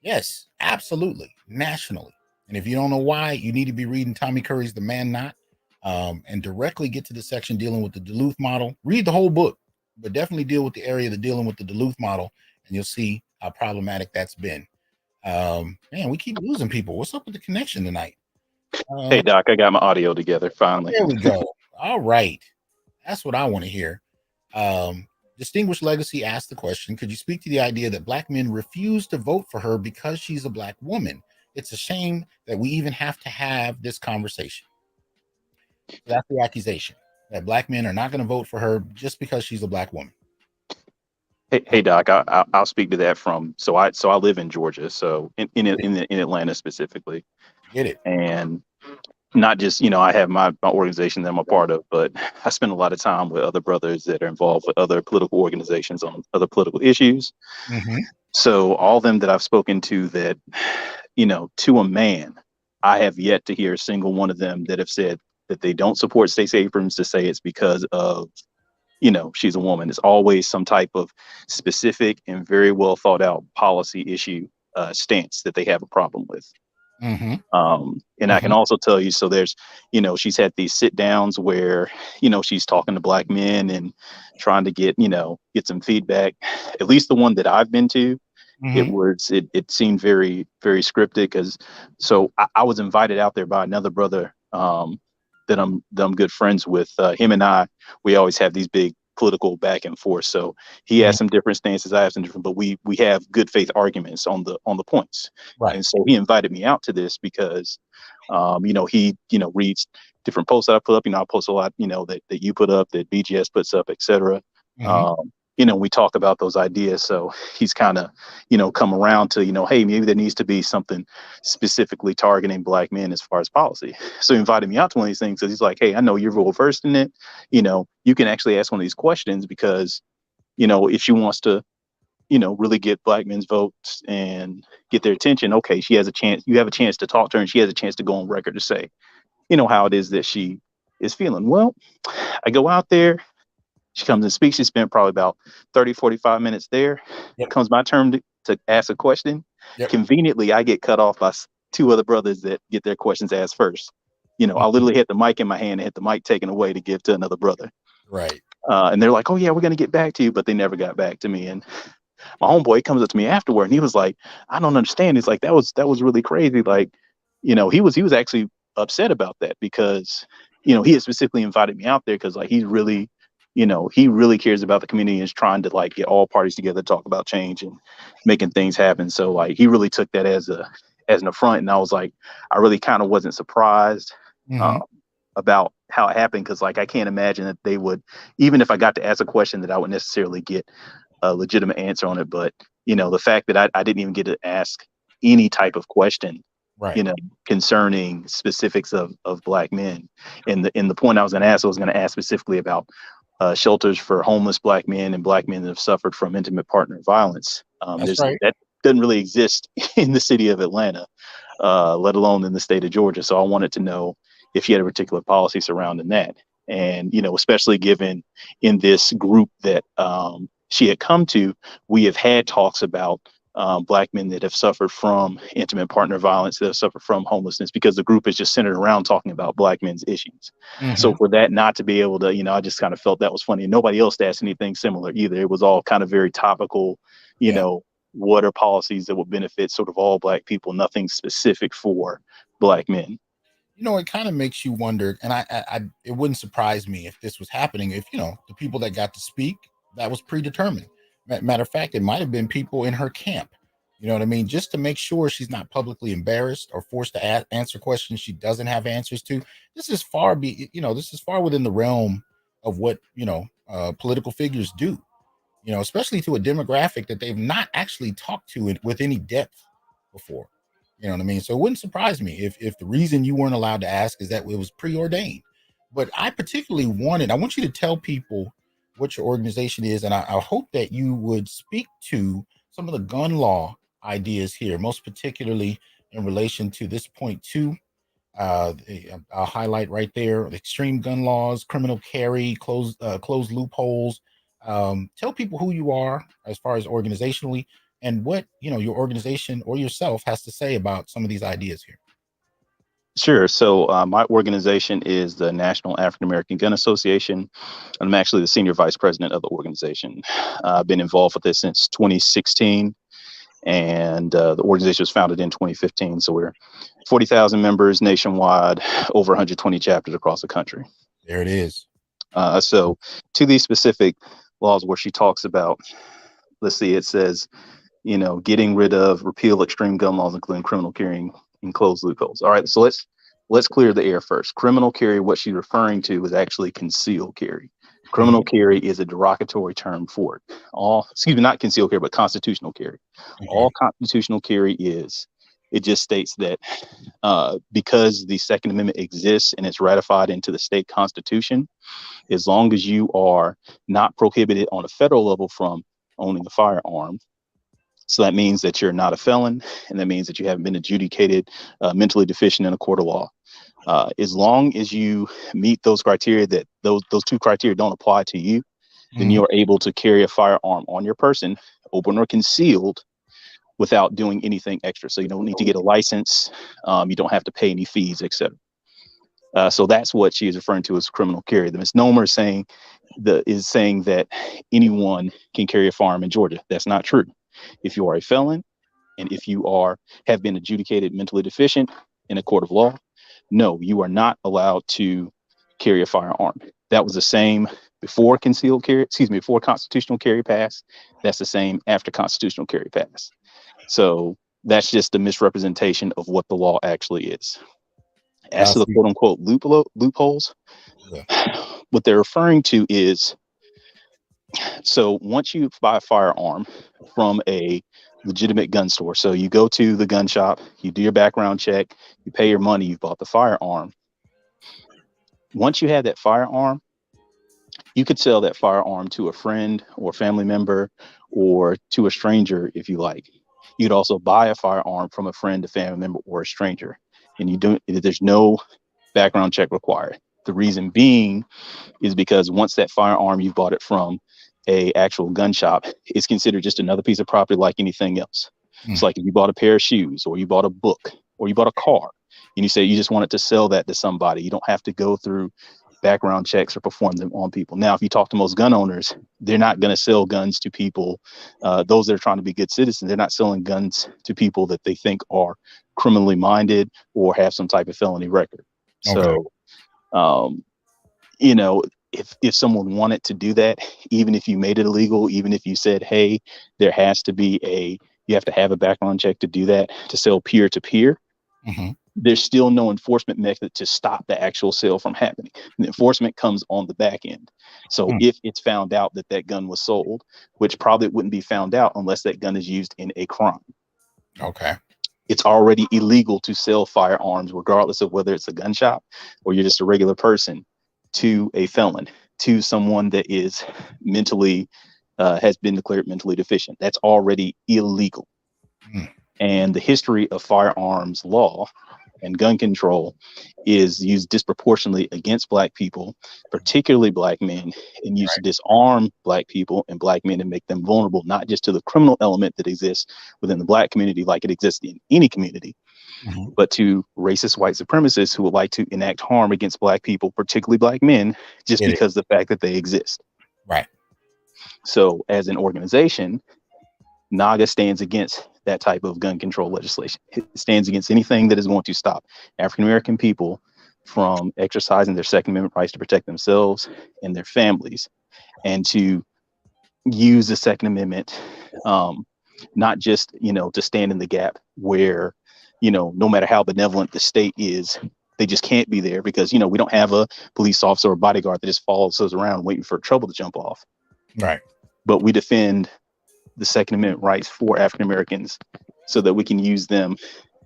Yes, absolutely. Nationally. And if you don't know why, you need to be reading Tommy Curry's The Man Not, and directly get to the section dealing with the Duluth model. Read the whole book, but definitely deal with the area that's dealing with the Duluth model, and you'll see how problematic that's been. Man, we keep losing people. What's up with the connection tonight? Hey, Doc, I got my audio together finally. There we go. All right. That's what I want to hear. Distinguished Legacy asked the question, could you speak to the idea that black men refuse to vote for her because she's a black woman? It's a shame that we even have to have this conversation. So that's the accusation, that black men are not going to vote for her just because she's a black woman. Hey, Doc, I'll speak to that so I live in Georgia, so in Atlanta specifically. Get it. And not just, I have my organization that I'm a part of, but I spend a lot of time with other brothers that are involved with other political organizations on other political issues. So all of them that I've spoken to that, to a man, I have yet to hear a single one of them that have said that they don't support Stacey Abrams to say it's because of, she's a woman. It's always some type of specific and very well thought out policy issue stance that they have a problem with. And I can also tell you, so there's, she's had these sit downs where, she's talking to black men and trying to get some feedback. At least the one that I've been to, it seemed very, very scripted. So I was invited out there by another brother that I'm good friends with. Him and we always have these big political back and forth. So he has some different stances, I have some different, but we have good faith arguments on the points. Right. And so he invited me out to this because he reads different posts that I put up. I post a lot, that you put up, that BGS puts up, etc. We talk about those ideas. So he's kind of, come around to, hey, maybe there needs to be something specifically targeting black men as far as policy. So he invited me out to one of these things because he's like, hey, I know you're well versed in it. You can actually ask one of these questions because, if she wants to, really get black men's votes and get their attention, okay, she has a chance. You have a chance to talk to her and she has a chance to go on record to say, how it is that she is feeling. Well, I go out there. She comes and speaks. She spent probably about 30, 45 minutes there. It comes my turn to ask a question. Conveniently, I get cut off by two other brothers that get their questions asked first. I literally had the mic in my hand and had the mic taken away to give to another brother. Right. And they're like, oh, yeah, we're going to get back to you. But they never got back to me. And my homeboy comes up to me afterward and he was like, I don't understand. It's like, that was really crazy. Like, he was actually upset about that because, he had specifically invited me out there because like he really cares about the community and is trying to like get all parties together to talk about change and making things happen. So like he really took that as an affront. And I was like, I really kind of wasn't surprised about how it happened, because like I can't imagine that they would, even if I got to ask a question, that I would necessarily get a legitimate answer on it. But the fact that I didn't even get to ask any type of question, right, concerning specifics of Black men, and the point I was going to ask specifically about shelters for homeless Black men and Black men that have suffered from intimate partner violence. that's right. That doesn't really exist in the city of Atlanta, let alone in the state of Georgia. So I wanted to know if you had a particular policy surrounding that. And, especially given in this group that she had come to, we have had talks about Black men that have suffered from intimate partner violence, that have suffered from homelessness, because the group is just centered around talking about Black men's issues. So for that not to be able to, I just kind of felt that was funny. And nobody else asked anything similar either. It was all kind of very topical, what are policies that would benefit sort of all Black people, nothing specific for Black men. It kind of makes you wonder, and I it wouldn't surprise me if this was happening, if, the people that got to speak, that was predetermined. Matter of fact, it might have been people in her camp, you know what I mean? Just to make sure she's not publicly embarrassed or forced to answer questions she doesn't have answers to. This is far within the realm of what, political figures do, especially to a demographic that they've not actually talked to it with any depth before. You know what I mean? So it wouldn't surprise me if the reason you weren't allowed to ask is that it was preordained. But I particularly I want you to tell people what your organization is, and I hope that you would speak to some of the gun law ideas here, most particularly in relation to this point two. I'll highlight right there: extreme gun laws, criminal carry, closed loopholes. Tell people who you are as far as organizationally, and what your organization or yourself has to say about some of these ideas here. Sure. So my organization is the National African American Gun Association. I'm actually the senior vice president of the organization. I've been involved with this since 2016, and the organization was founded in 2015. So we're 40,000 members nationwide, over 120 chapters across the country. There it is. So to these specific laws where she talks about, let's see, it says, getting rid of, repeal extreme gun laws, including criminal carrying and closed loopholes. All right, so let's clear the air first. Criminal carry, what she's referring to is actually concealed carry. Criminal carry is a derogatory term for it. Not concealed carry, but constitutional carry. All constitutional carry it just states that because the Second Amendment exists and it's ratified into the state constitution, as long as you are not prohibited on a federal level from owning a firearm, so that means that you're not a felon, and that means that you haven't been adjudicated mentally deficient in a court of law. As long as you meet those criteria, that those two criteria don't apply to you, then you are able to carry a firearm on your person, open or concealed, without doing anything extra. So you don't need to get a license. You don't have to pay any fees, etc. So that's what she is referring to as criminal carry. The misnomer is saying that anyone can carry a firearm in Georgia. That's not true. If you are a felon, and if you have been adjudicated mentally deficient in a court of law, no, you are not allowed to carry a firearm. That was the same before before constitutional carry passed. That's the same after constitutional carry passed. So that's just a misrepresentation of what the law actually is. As to the quote unquote loopholes, what they're referring to is, so once you buy a firearm from a legitimate gun store, so you go to the gun shop, you do your background check, you pay your money, you've bought the firearm. Once you have that firearm, you could sell that firearm to a friend or family member or to a stranger if you like. You'd also buy a firearm from a friend, a family member, or a stranger, and there's no background check required. The reason being is because once that firearm, you bought it from a actual gun shop, it's considered just another piece of property like anything else. It's like if you bought a pair of shoes, or you bought a book, or you bought a car, and you say you just wanted to sell that to somebody, you don't have to go through background checks or perform them on people. Now, if you talk to most gun owners, they're not going to sell guns to people, those that are trying to be good citizens. They're not selling guns to people that they think are criminally minded or have some type of felony record. Okay. So, if someone wanted to do that, even if you made it illegal, even if you said, hey, you have to have a background check to do that, to sell peer to peer, there's still no enforcement method to stop the actual sale from happening. The enforcement comes on the back end. So if it's found out that that gun was sold, which probably wouldn't be found out unless that gun is used in a crime. Okay. It's already illegal to sell firearms, regardless of whether it's a gun shop or you're just a regular person, to a felon, to someone that is mentally, has been declared mentally deficient. That's already illegal. And the history of firearms law and gun control is used disproportionately against Black people, particularly Black men, and used to disarm Black people and Black men and make them vulnerable, not just to the criminal element that exists within the Black community like it exists in any community, but to racist white supremacists who would like to enact harm against Black people, particularly Black men, just because of the fact that they exist. Right. So as an organization, NAGA stands against that type of gun control legislation. It stands against anything that is going to stop African-American people from exercising their Second Amendment rights to protect themselves and their families, and to use the Second Amendment, not just, to stand in the gap where, no matter how benevolent the state is, they just can't be there because, we don't have a police officer or bodyguard that just follows us around waiting for trouble to jump off. Right. But we defend the Second Amendment rights for African Americans so that we can use them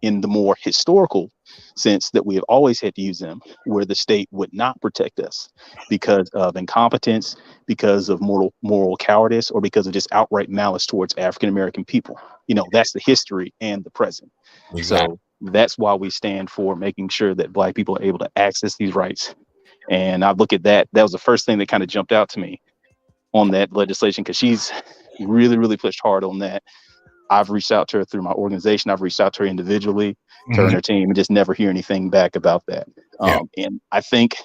in the more historical sense that we have always had to use them, where the state would not protect us because of incompetence, because of moral cowardice, or because of just outright malice towards African American people. That's the history and the present. Exactly. So that's why we stand for making sure that Black people are able to access these rights. And I look at that. That was the first thing that kind of jumped out to me on that legislation, because she's really, really pushed hard on that. I've reached out to her through my organization. I've reached out to her individually, to her and her team, and just never hear anything back about that. And I think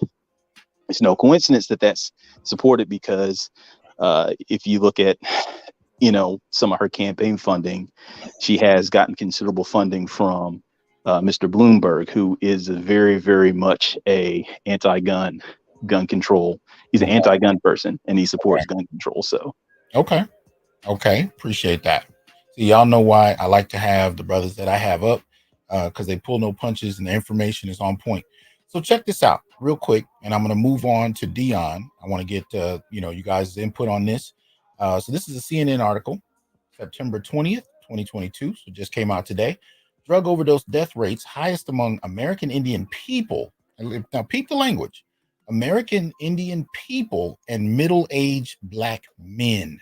it's no coincidence that that's supported, because if you look at, some of her campaign funding, she has gotten considerable funding from Mr. Bloomberg, who is very, very much a anti-gun, gun control. He's an anti-gun person, and he supports gun control. So, Okay. Appreciate that. So y'all know why I like to have the brothers that I have up, because they pull no punches and the information is on point. So check this out real quick, and I'm going to move on to Dion. I want to get, you guys' input on this. So this is a CNN article, September 20th, 2022. So it just came out today. Drug overdose death rates highest among American Indian people. Now, peep the language. American Indian people and middle-aged Black men.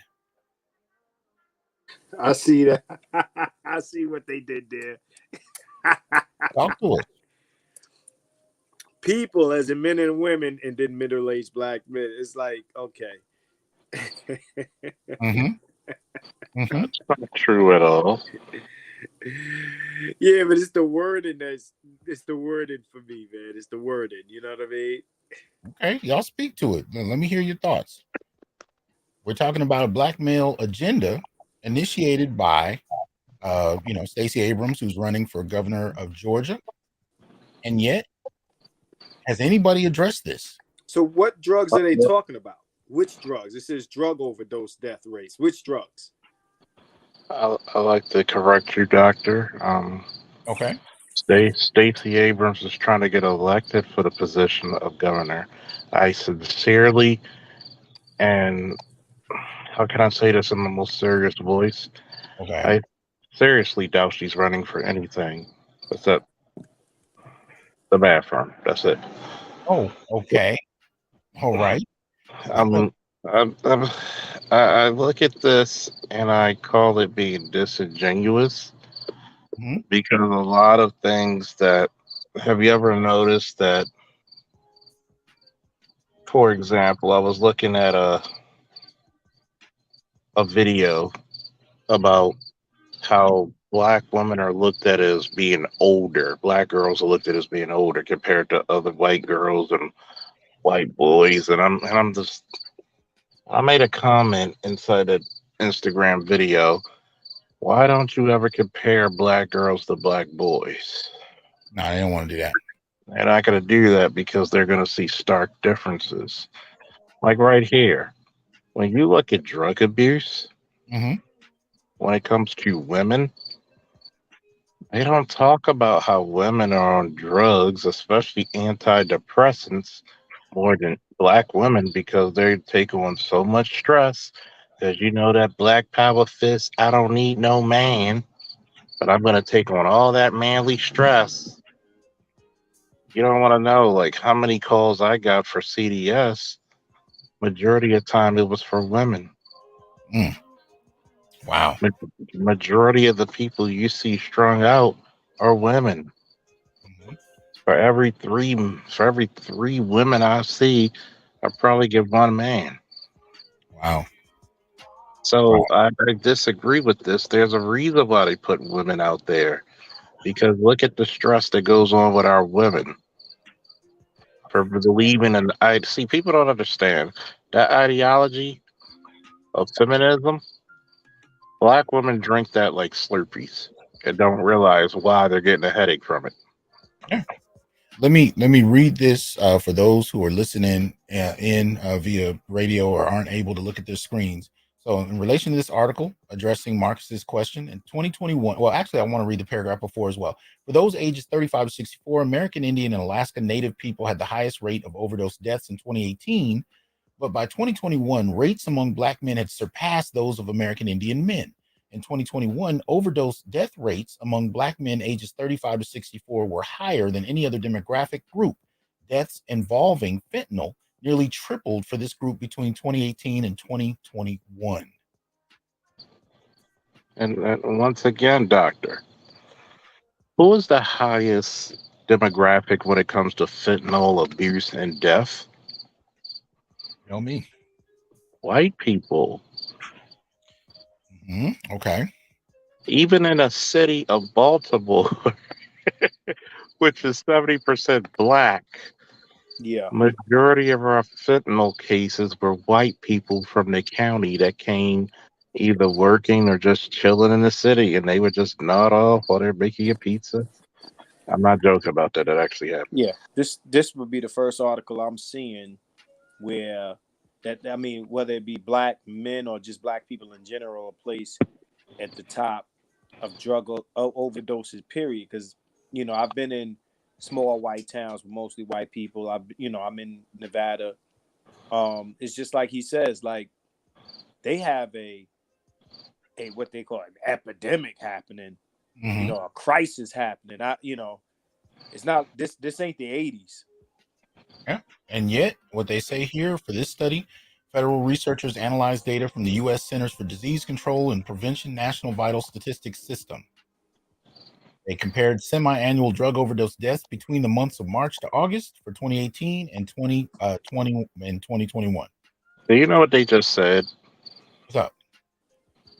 I see that. I see what they did there. Talk to us. People as in men and women, and then middle-aged Black men. It's like, okay. That's not true at all. Yeah, but it's the wording it's the wording for me, man. It's the wording. You know what I mean? Okay, y'all speak to it. Let me hear your thoughts. We're talking about a Black male agenda initiated by, Stacey Abrams, who's running for governor of Georgia. And yet, has anybody addressed this? So what drugs are they talking about? Which drugs? It says drug overdose death rates. Which drugs? I like to correct you, Doctor. Okay. Stacey Abrams is trying to get elected for the position of governor. I sincerely, and how can I say this in the most serious voice? Okay. I seriously doubt she's running for anything except the bathroom. That's it. Oh, okay. All right. I look at this and I call it being disingenuous, because a lot of things that, have you ever noticed that, for example, I was looking at a video about how Black women are looked at as being older. Black girls are looked at as being older compared to other white girls and white boys. And I made a comment inside that Instagram video. Why don't you ever compare Black girls to Black boys? No, I didn't want to do that. They're not going to do that because they're going to see stark differences. Like right here, when you look at drug abuse, when it comes to women, They don't talk about how women are on drugs, especially antidepressants, more than black women because they take on so much stress. Because you know that black power fist, I don't need no man, but I'm going to take on all that manly stress. You don't want to know like how many calls I got for CDS. Majority of time it was for women. Mm. Wow. Majority of the people you see strung out are women. Mm-hmm. For every three women I see, I probably get one man. Wow. So I disagree with this. There's a reason why they put women out there. Because look at the stress that goes on with our women for believing in. I see people don't understand that ideology of feminism. Black women drink that like Slurpees and don't realize why they're getting a headache from it. Yeah. Let me read this for those who are listening in via radio or aren't able to look at their screens. So, in relation to this article addressing Marcus's question in 2021, well, actually, I want to read the paragraph before as well. For those ages 35 to 64, American Indian and Alaska Native people had the highest rate of overdose deaths in 2018, but by 2021, rates among Black men had surpassed those of American Indian men. In 2021, overdose death rates among Black men ages 35 to 64 were higher than any other demographic group. Deaths involving fentanyl nearly tripled for this group between 2018 and 2021. And once again, doctor, who is the highest demographic when it comes to fentanyl abuse and death? You know me. White people. Mm-hmm. Okay. Even in a city of Baltimore, which is 70% Black, Yeah. majority of our fentanyl cases were white people from the county that came either working or just chilling in the city, and they would just nod off while they're making a pizza. I'm not joking about that. That actually happened. Yeah. This would be the first article I'm seeing where whether it be Black men or just Black people in general, are placed at the top of drug overdoses. Period. Because I've been in small white towns with mostly white people. I'm in Nevada. It's just like he says, like they have a what they call an epidemic happening, Mm-hmm. a crisis happening. It's not this ain't the 80s. Yeah. And yet, what they say here for this study, federal researchers analyzed data from the U.S. Centers for Disease Control and Prevention National Vital Statistics System. They compared semi-annual drug overdose deaths between the months of March to August for 2018 and 2020 and 2021. Do you know what they just said? What's up?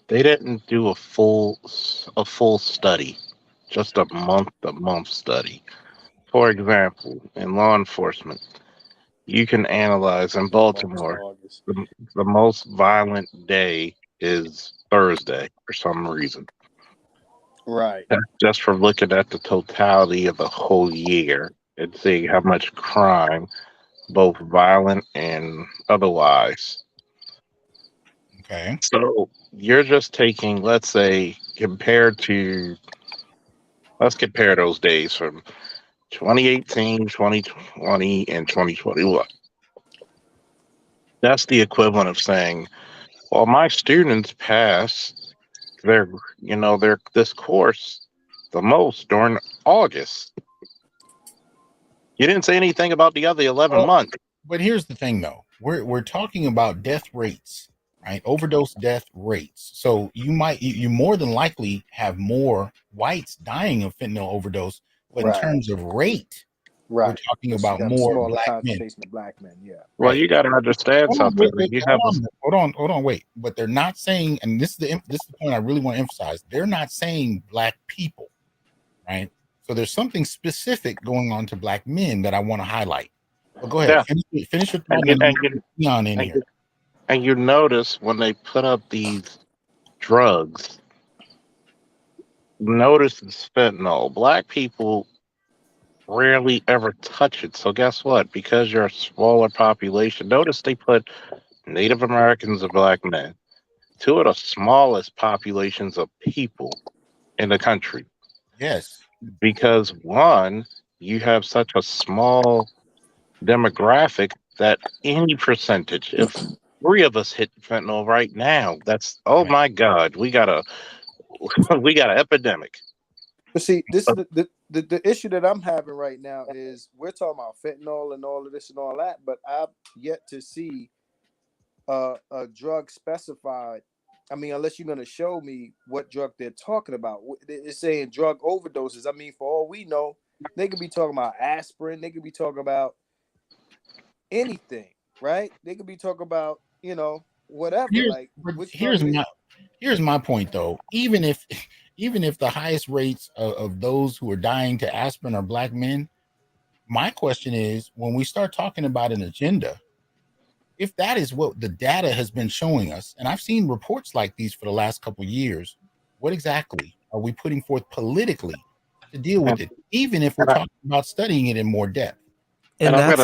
They didn't do a full study, just a month study. For example, in law enforcement, you can analyze in Baltimore, the most violent day is Thursday for some reason. Right. That's just from looking at the totality of the whole year and seeing how much crime, both violent and otherwise. Okay. So you're just taking, let's say, let's compare those days from 2018, 2020, and 2021. That's the equivalent of saying, well, my students pass their this course the most during August. You didn't say anything about the other 11 months. But here's the thing, though. We're talking about death rates, right? Overdose death rates. So you more than likely have more whites dying of fentanyl overdose, but in terms of rate, we're talking about more Black men. Black men, yeah. Well, you got to understand something. Hold on, wait. But they're not saying, and this is the point I really want to emphasize. They're not saying Black people, right? So there's something specific going on to Black men that I want to highlight. But go ahead, finish your thought. And you notice when they put up these drugs, notice it's fentanyl. Black people rarely ever touch it. So guess what? Because you're a smaller population, notice they put Native Americans and Black men, two of the smallest populations of people in the country. Yes. Because one, you have such a small demographic that any percentage, if 3 of us hit fentanyl right now, that's, oh my God, we got an epidemic. But see, this is the issue that I'm having right now is we're talking about fentanyl and all of this and all that, but I've yet to see a drug specified. I mean, unless you're going to show me what drug they're talking about. It's saying drug overdoses. I mean, for all we know, they could be talking about aspirin. They could be talking about anything, right? They could be talking about, whatever. Here's my point, though. Even if the highest rates of those who are dying to aspirin are Black men, my question is, when we start talking about an agenda, if that is what the data has been showing us, and I've seen reports like these for the last couple of years, what exactly are we putting forth politically to deal with it, even if we're talking about studying it in more depth? And that's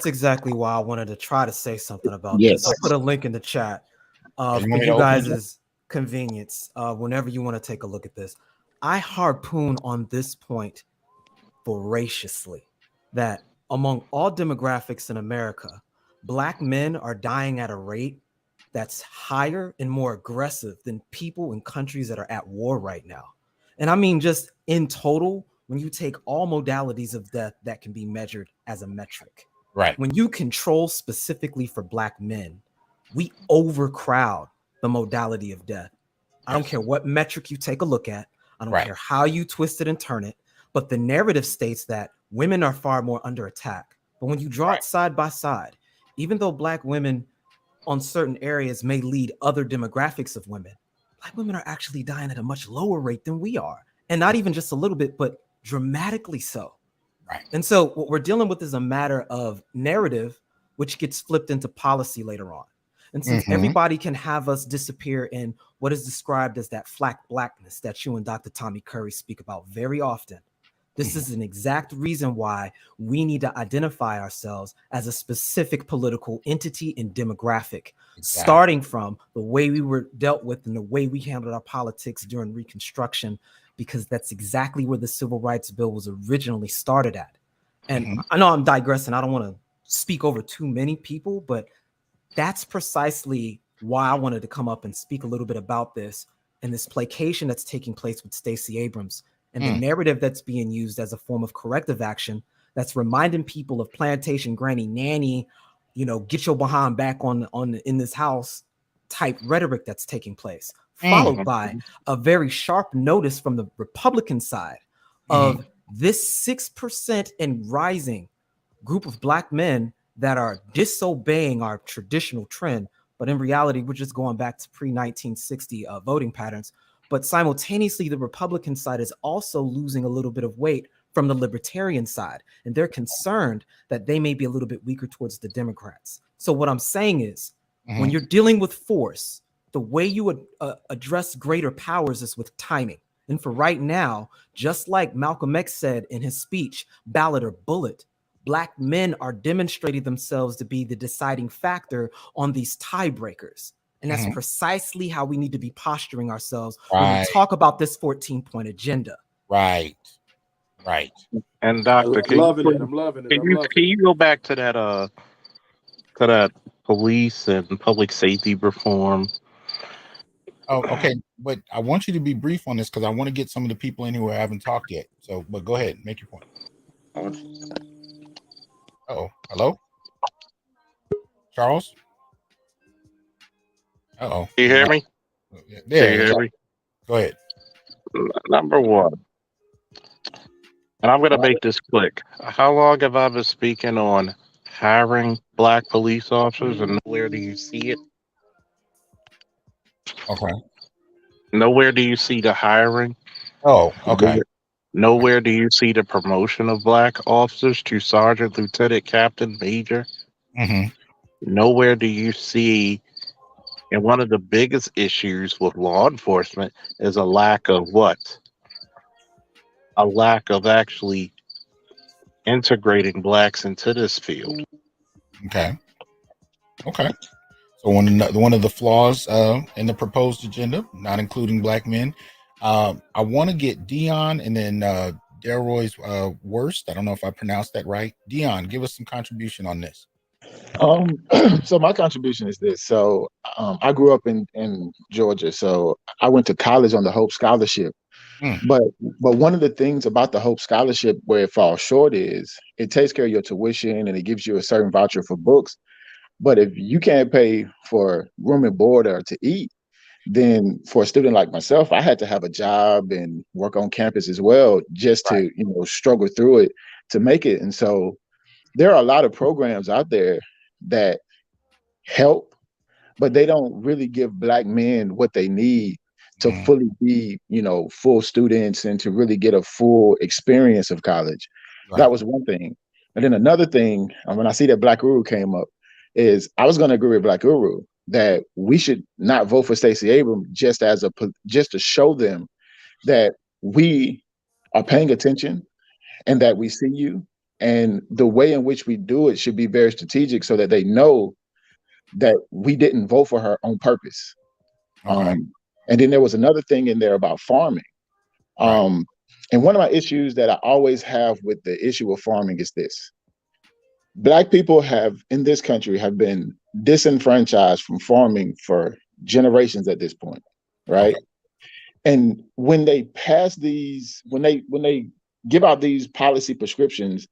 exactly why I wanted to try to say something about this. I'll put a link in the chat for you guys' convenience whenever you want to take a look at this. I harpoon on this point voraciously that among all demographics in America, Black men are dying at a rate that's higher and more aggressive than people in countries that are at war right now. And I mean, just in total, when you take all modalities of death that can be measured as a metric, right? When you control specifically for Black men, we overcrowd the modality of death. I don't care what metric you take a look at. I don't care how you twist it and turn it. But the narrative states that women are far more under attack. But when you draw it side by side, even though Black women on certain areas may lead other demographics of women, Black women are actually dying at a much lower rate than we are. And not even just a little bit, but dramatically so. Right. And so what we're dealing with is a matter of narrative, which gets flipped into policy later on. And since everybody can have us disappear in what is described as that flat blackness that you and Dr. Tommy Curry speak about very often, this is an exact reason why we need to identify ourselves as a specific political entity and demographic, starting from the way we were dealt with and the way we handled our politics during Reconstruction, because that's exactly where the Civil Rights Bill was originally started at. And I know I'm digressing. I don't want to speak over too many people, but that's precisely why I wanted to come up and speak a little bit about this and this placation that's taking place with Stacey Abrams and the narrative that's being used as a form of corrective action that's reminding people of plantation granny nanny, get your behind back on in this house type rhetoric that's taking place, followed by a very sharp notice from the Republican side of this 6% and rising group of Black men that are disobeying our traditional trend. But in reality, we're just going back to pre-1960 voting patterns. But simultaneously, the Republican side is also losing a little bit of weight from the Libertarian side. And they're concerned that they may be a little bit weaker towards the Democrats. So what I'm saying is, when you're dealing with force, the way you would address greater powers is with timing. And for right now, just like Malcolm X said in his speech, ballot or bullet, Black men are demonstrating themselves to be the deciding factor on these tiebreakers. And that's precisely how we need to be posturing ourselves when we talk about this 14-point agenda. Right. And Doctor, I'm loving it. Can you go back to that police and public safety reform? Oh, okay. But I want you to be brief on this because I want to get some of the people in who haven't talked yet. So, but go ahead, make your point. Hello, Charles. Can you hear me? There. Can you hear me? Go ahead. Number one, and I'm going to make this quick. How long have I been speaking on hiring Black police officers, and nowhere do you see it? Okay. Nowhere do you see the hiring. Oh, okay. Nowhere do you see the promotion of Black officers to sergeant, lieutenant, captain, major. Nowhere do you see. And one of the biggest issues with law enforcement is a lack of what? A lack of actually integrating Blacks into this field. Okay. So one of the flaws in the proposed agenda, not including Black men, I want to get Dion and then Delroy's worst. I don't know if I pronounced that right. Dion, give us some contribution on this. So my contribution is this. So I grew up in Georgia. So I went to college on the Hope Scholarship. But one of the things about the Hope Scholarship where it falls short is it takes care of your tuition and it gives you a certain voucher for books. But if you can't pay for room and board or to eat, then for a student like myself, I had to have a job and work on campus as well, just to, struggle through it to make it. And so there are a lot of programs out there that help, but they don't really give Black men what they need to fully be, full students and to really get a full experience of college. Right. That was one thing. And then another thing, when I see that Black Guru came up, is I was going to agree with Black Guru that we should not vote for Stacey Abrams just to show them that we are paying attention and that we see you. And the way in which we do it should be very strategic so that they know that we didn't vote for her on purpose. Okay. And then there was another thing in there about farming. Right. And one of my issues that I always have with the issue of farming is this. Black people in this country have been disenfranchised from farming for generations at this point, right? Okay. And when they pass these, when they give out these policy prescriptions,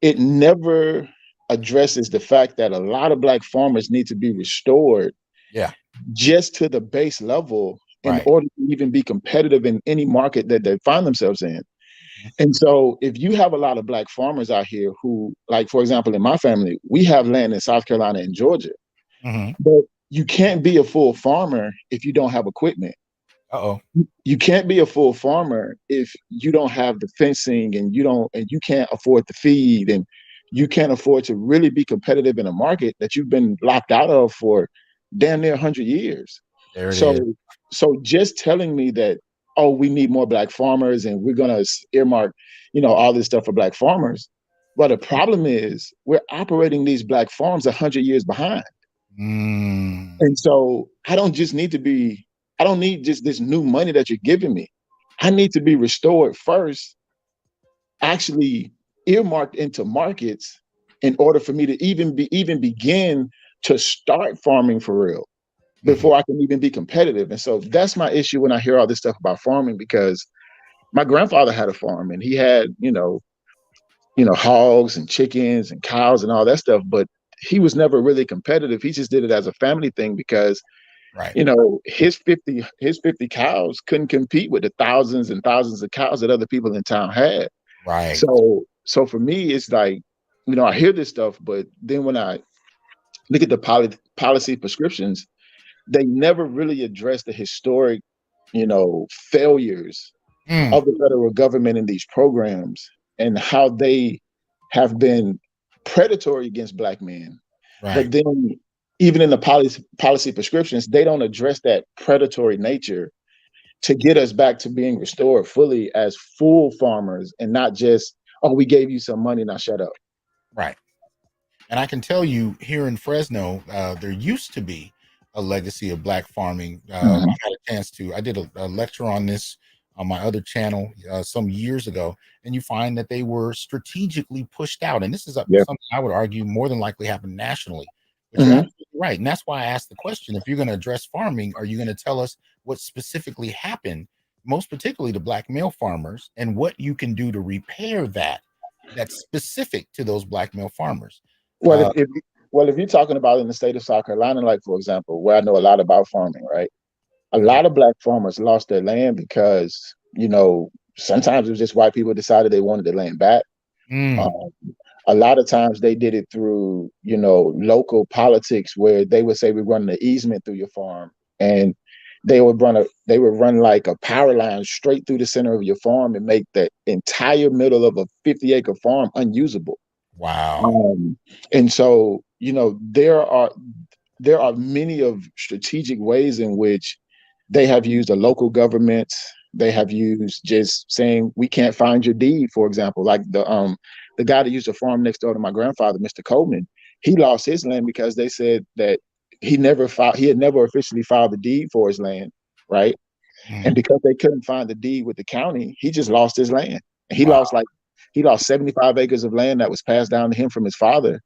it never addresses the fact that a lot of Black farmers need to be restored just to the base level in order to even be competitive in any market that they find themselves in. And so if you have a lot of Black farmers out here who, like, for example, in my family, we have land in South Carolina and Georgia, but you can't be a full farmer if you don't have equipment. You can't be a full farmer if you don't have the fencing and you can't afford the feed and you can't afford to really be competitive in a market that you've been locked out of for damn near 100 years. So just telling me that, oh, we need more Black farmers and we're going to earmark, all this stuff for Black farmers. But the problem is we're operating these Black farms 100 years behind. And so I don't need just this new money that you're giving me. I need to be restored first, actually earmarked into markets in order for me to even begin to start farming for real before I can even be competitive. And so that's my issue when I hear all this stuff about farming, because my grandfather had a farm and he had, hogs and chickens and cows and all that stuff, but he was never really competitive. He just did it as a family thing because his 50 cows couldn't compete with the thousands and thousands of cows that other people in town had. Right. So for me, it's like, I hear this stuff, but then when I look at the policy prescriptions, they never really address the historic, failures of the federal government in these programs and how they have been predatory against Black men. Right. But then even in the policy prescriptions, they don't address that predatory nature to get us back to being restored fully as full farmers and not just, oh, we gave you some money, now shut up. Right. And I can tell you here in Fresno, there used to be a legacy of Black farming. I had a chance I did a lecture on this on my other channel some years ago, and you find that they were strategically pushed out. And this is something I would argue more than likely happened nationally. But you're absolutely right. And that's why I asked the question, if you're going to address farming, are you going to tell us what specifically happened, most particularly to Black male farmers, and what you can do to repair that's specific to those Black male farmers? Well, if you're talking about in the state of South Carolina, like, for example, where I know a lot about farming, right? A lot of Black farmers lost their land because, sometimes it was just white people decided they wanted their land back. A lot of times they did it through, local politics where they would say, we're running an easement through your farm. And they would run like a power line straight through the center of your farm and make the entire middle of a 50-acre farm unusable. Wow. And so, there are many of strategic ways in which they have used a local government. They have used just saying, we can't find your deed, for example, like the guy that used to farm next door to my grandfather, Mr. Coleman, he lost his land because they said that he had never officially filed the deed for his land, right? And because they couldn't find the deed with the county, he just lost his land. He Wow. lost 75 acres of land that was passed down to him from his father.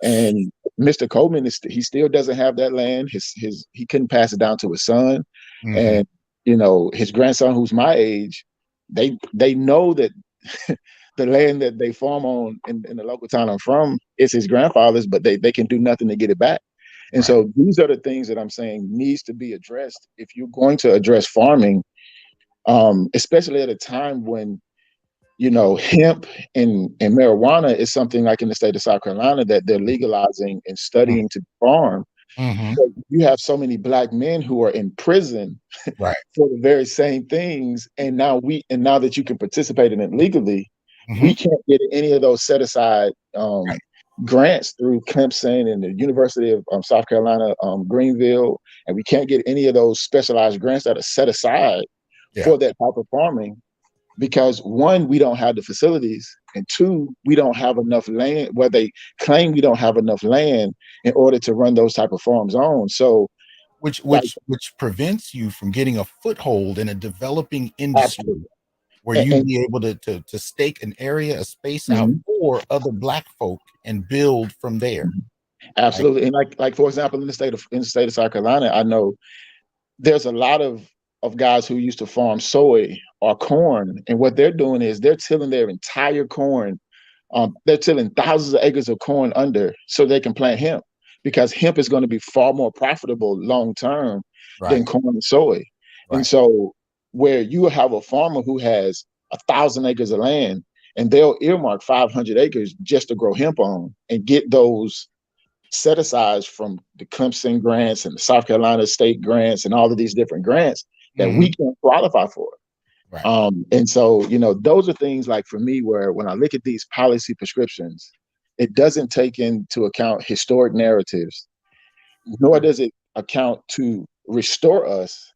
And Mr. Coleman he still doesn't have that land. He couldn't pass it down to his son. And his grandson, who's my age, they know that the land that they farm on in the local town I'm from is his grandfather's, but they can do nothing to get it back. And so these are the things that I'm saying needs to be addressed if you're going to address farming, especially at a time when, hemp and marijuana is something like in the state of South Carolina that they're legalizing and studying to farm. So you have so many Black men who are in prison for the very same things. And now that you can participate in it legally, we can't get any of those set aside grants through Clemson and the University of South Carolina, Greenville. And we can't get any of those specialized grants that are set aside for that type of farming. Because one, we don't have the facilities, and two, we don't have enough land. Where they claim we don't have enough land in order to run those type of farms on. So, which prevents you from getting a foothold in a developing industry, where you'd be able to stake an area, a space out for other Black folk and build from there. Absolutely, and like for example, in the state of South Carolina, I know there's a lot of guys who used to farm soy or corn, and what they're doing is they're tilling their entire corn. They're tilling thousands of acres of corn under so they can plant hemp, because hemp is going to be far more profitable long term than corn and soy. And so where you have a farmer who has 1,000 acres of land and they'll earmark 500 acres just to grow hemp on and get those set asides from the Clemson grants and the South Carolina state grants and all of these different grants that we can't qualify for. And so, those are things like for me, where when I look at these policy prescriptions, it doesn't take into account historic narratives, nor does it account to restore us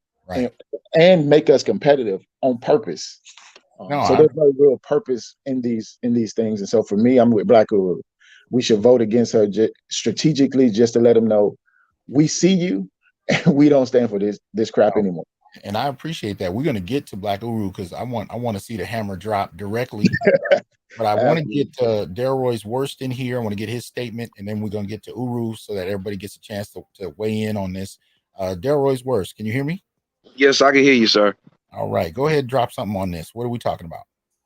and make us competitive on purpose. So there's no real purpose in these things. And so for me, I'm with Black Uru. We should vote against her strategically, just to let them know we see you and we don't stand for this crap anymore. And I appreciate that. We're going to get to Black Uru because I want to see the hammer drop directly. But I want to get Delroy's Worst in here. I want to get his statement, and then we're going to get to Uru so that everybody gets a chance to weigh in on this. Delroy's Worst, can you hear me? Yes, I can hear you, sir. All right, go ahead, drop something on this. What are we talking about?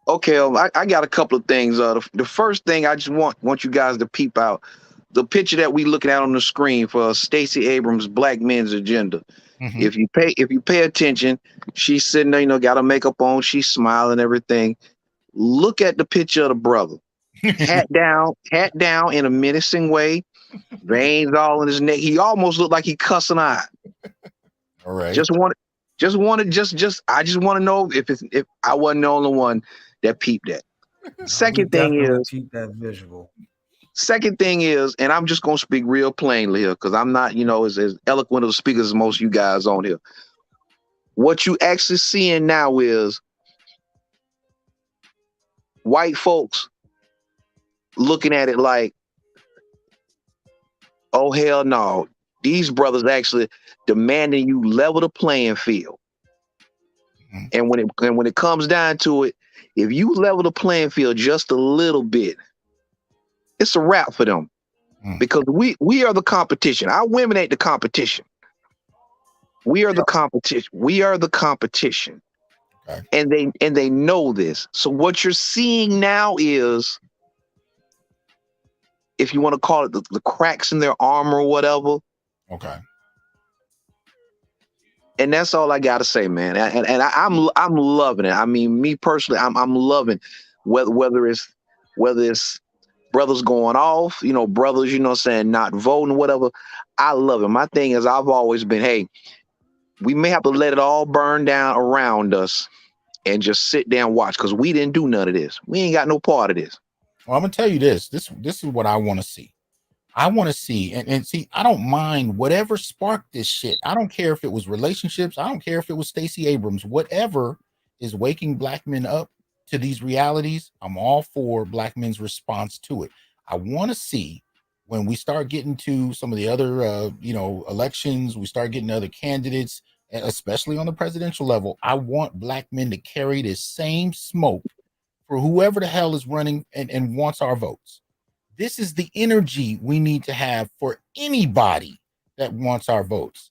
Okay, I got a couple of things. The first thing I just want you guys to peep out the picture that we looking at on the screen for Stacey Abrams' Black Men's Agenda. If you pay attention, she's sitting there, got her makeup on, she's smiling, everything. Look at the picture of the brother. Hat down in a menacing way, veins all in his neck. He almost looked like he cussing out. All right. I just want to know if I wasn't the only one that peeped that. Second thing is, peep that visual. Second thing is, and I'm just going to speak real plainly here because I'm not, as eloquent of a speaker as most of you guys on here. What you actually seeing now is white folks looking at it like, oh, hell no. These brothers actually demanding you level the playing field. And when it comes down to it, if you level the playing field just a little bit, it's a wrap for them, because we are the competition. Our women ain't the competition. We are the competition. We are the competition. Okay. And they know this. So what you're seeing now is, if you want to call it the cracks in their armor or whatever. Okay. And that's all I gotta say, man. And I'm loving it. I mean, me personally, I'm loving whether it's brothers going off, brothers, saying not voting, whatever. I love it. My thing is, I've always been, hey, we may have to let it all burn down around us and just sit there and watch, because we didn't do none of this. We ain't got no part of this. Well, I'm gonna tell you this is what I want to see. I want to see and see. I don't mind whatever sparked this shit. I don't care if it was relationships. I don't care if it was Stacey Abrams. Whatever is waking Black men up to these realities, I'm all for Black men's response to it. I want to see, when we start getting to some of the other elections, we start getting other candidates, especially on the presidential level, I want black men to carry this same smoke for whoever the hell is running and wants our votes. This is the energy we need to have for anybody that wants our votes,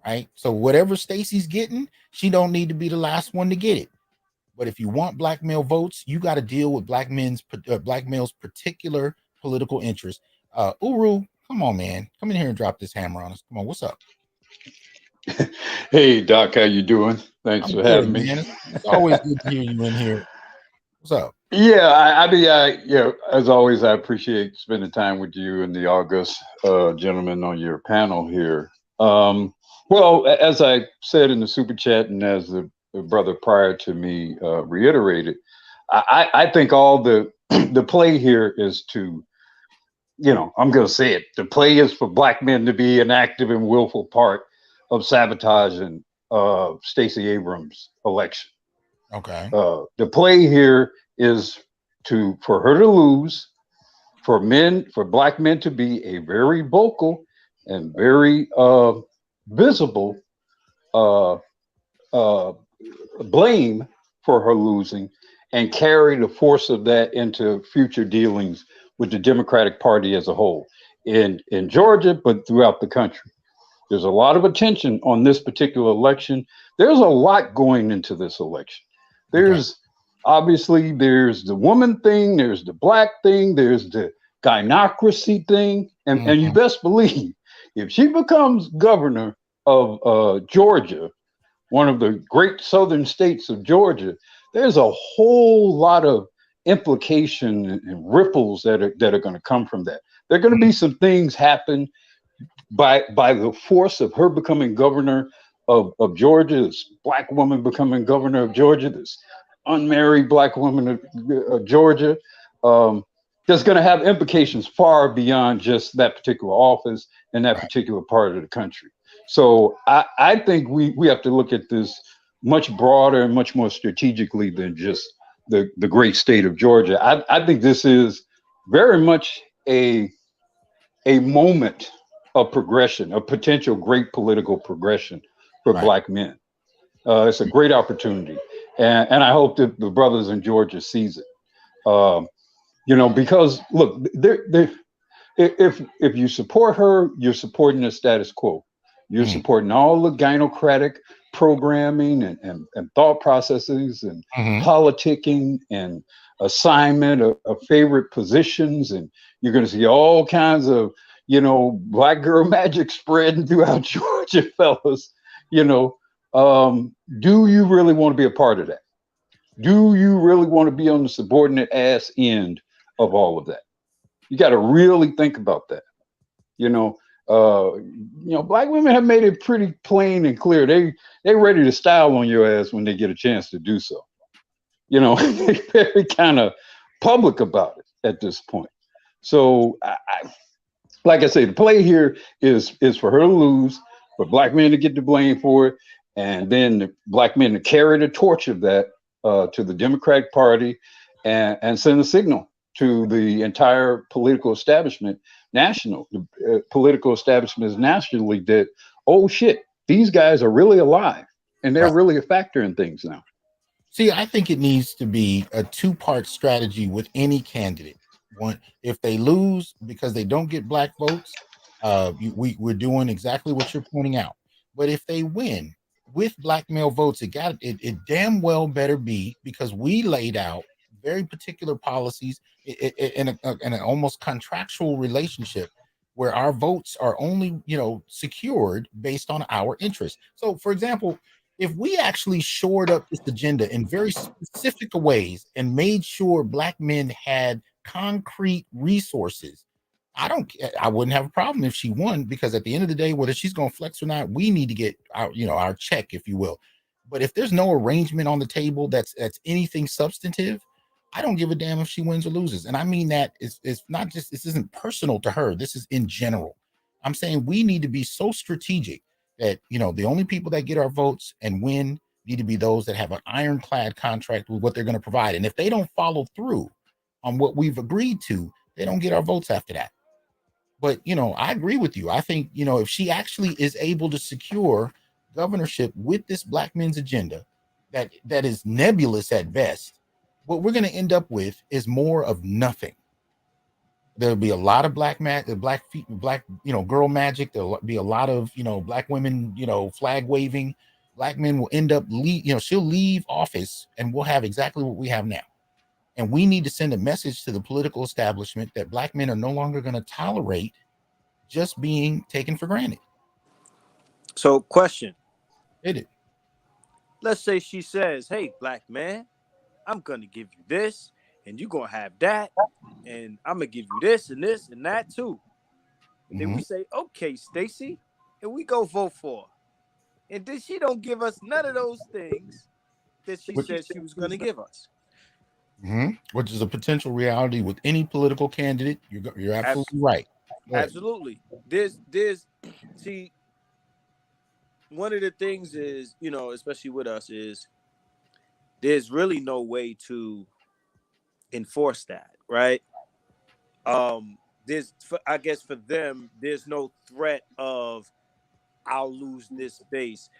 right? So whatever Stacey's getting, she don't need to be the last one to get it. But if you want black male votes, you got to deal with black males' particular political interests. Uru, come on, man, come in here and drop this hammer on us. Come on, what's up? Hey, Doc, how you doing? Thanks for having me. It's always good to hear you in here. What's up? Yeah, as always, I appreciate spending time with you and the august gentlemen on your panel here. Well, as I said in the super chat, and as the brother prior to me reiterated, I think all the play here is to, I'm going to say it. The play is for black men to be an active and willful part of sabotaging Stacey Abrams' election. Okay. The play here is for her to lose, for black men to be a very vocal and very visible blame for her losing, and carry the force of that into future dealings with the Democratic Party as a whole in Georgia, but throughout the country. There's a lot of attention on this particular election. There's a lot going into this election. There's obviously there's the woman thing, there's the black thing, there's the gynarchy thing, and you best believe if she becomes governor of Georgia, one of the great southern states of Georgia, there's a whole lot of implication and ripples that are going to come from that. There are going to be some things happen by the force of her becoming governor of Georgia, this black woman becoming governor of Georgia, this unmarried black woman of Georgia. That's going to have implications far beyond just that particular office and that particular part of the country. So I think we have to look at this much broader and much more strategically than just the great state of Georgia. I think this is very much a moment of progression, a potential great political progression for black men. It's a great opportunity, and I hope that the brothers in Georgia sees it. Because look, if you support her, you're supporting the status quo. You're supporting all the gynocratic programming and thought processes and politicking and assignment of favorite positions, and you're going to see all kinds of black girl magic spreading throughout Georgia, fellas. Do you really want to be a part of that? Do you really want to be on the subordinate ass end of all of that? You got to really think about that. Black women have made it pretty plain and clear. They ready to style on your ass when they get a chance to do so. They're very kind of public about it at this point. So like I say, the play here is for her to lose, for black men to get the blame for it, and then the black men to carry the torch of that to the Democratic Party and send a signal to the entire political establishment, political establishments nationally, that, oh shit, these guys are really alive and they're really a factor in things now. See, I think it needs to be a two-part strategy with any candidate. One, if they lose because they don't get black votes, we're doing exactly what you're pointing out. But if they win with black male votes, it damn well better be because we laid out very particular policies in an almost contractual relationship where our votes are only secured based on our interests. So, for example, if we actually shored up this agenda in very specific ways and made sure black men had concrete resources, I wouldn't have a problem if she won, because at the end of the day, whether she's going to flex or not, we need to get our check, if you will. But if there's no arrangement on the table that's anything substantive, I don't give a damn if she wins or loses. And I mean that it's not just, this isn't personal to her. This is in general. I'm saying we need to be so strategic that, the only people that get our votes and win need to be those that have an ironclad contract with what they're going to provide. And if they don't follow through on what we've agreed to, they don't get our votes after that. But, I agree with you. I think, if she actually is able to secure governorship with this black men's agenda that is nebulous at best, what we're going to end up with is more of nothing. There'll be a lot of black girl magic. There'll be a lot of black women flag waving. Black men will end up she'll leave office and we'll have exactly what we have now. And we need to send a message to the political establishment that black men are no longer going to tolerate just being taken for granted. So, question. Hit it. Let's say she says, "Hey, black man, I'm going to give you this, and you're going to have that, and I'm going to give you this and this and that too." And then we say, "Okay, Stacey," and we go vote for her. And then she don't give us none of those things that she said she was going to give us. Which is a potential reality with any political candidate. You're absolutely right. Absolutely. See, one of the things is, especially with us, is there's really no way to enforce that, right? I guess for them, there's no threat of I'll lose this space.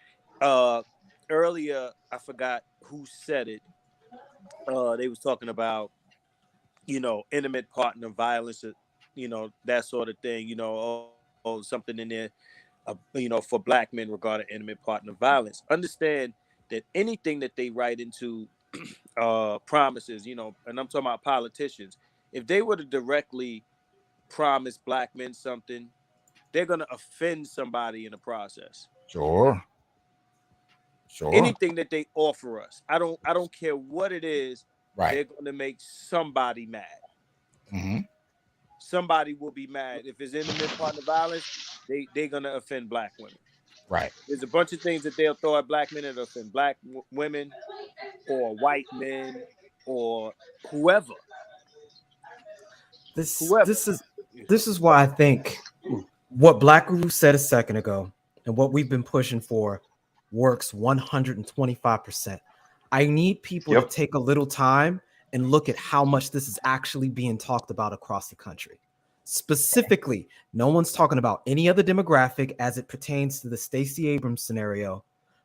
Earlier, I forgot who said it. They was talking about, intimate partner violence, that sort of thing, something in there, for black men regarding intimate partner violence. Understand that anything that they write into promises, and I'm talking about politicians, if they were to directly promise black men something, they're going to offend somebody in the process. Sure. Anything that they offer us, I don't care what it is, right, they're going to make somebody mad. Somebody will be mad. If it's intimate partner violence, they're going to offend black women. Right. There's a bunch of things that they'll throw at black men that offend black women or white men or whoever. This is why I think what Black Guru said a second ago and what we've been pushing for works 125%. I need people to take a little time and look at how much this is actually being talked about across the country. Specifically, no one's talking about any other demographic as it pertains to the Stacey Abrams scenario,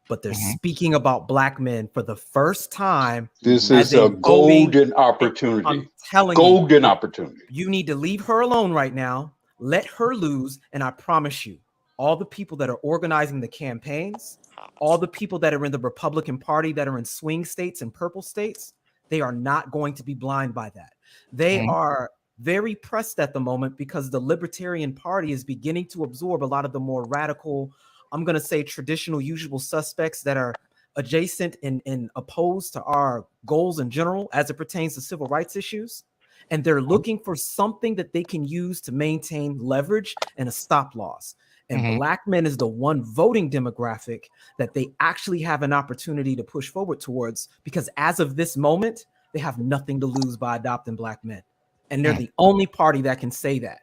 but they're speaking about black men for the first time. This is a golden opportunity. I'm telling you, opportunity. You need to leave her alone right now. Let her lose. And I promise you, all the people that are organizing the campaigns, all the people that are in the Republican Party that are in swing states and purple states, they are not going to be blind by that. They are very pressed at the moment because the Libertarian Party is beginning to absorb a lot of the more radical, I'm going to say traditional usual suspects that are adjacent and opposed to our goals in general as it pertains to civil rights issues. And they're looking for something that they can use to maintain leverage and a stop loss. And black men is the one voting demographic that they actually have an opportunity to push forward towards, because as of this moment, they have nothing to lose by adopting black men. And they're the only party that can say that.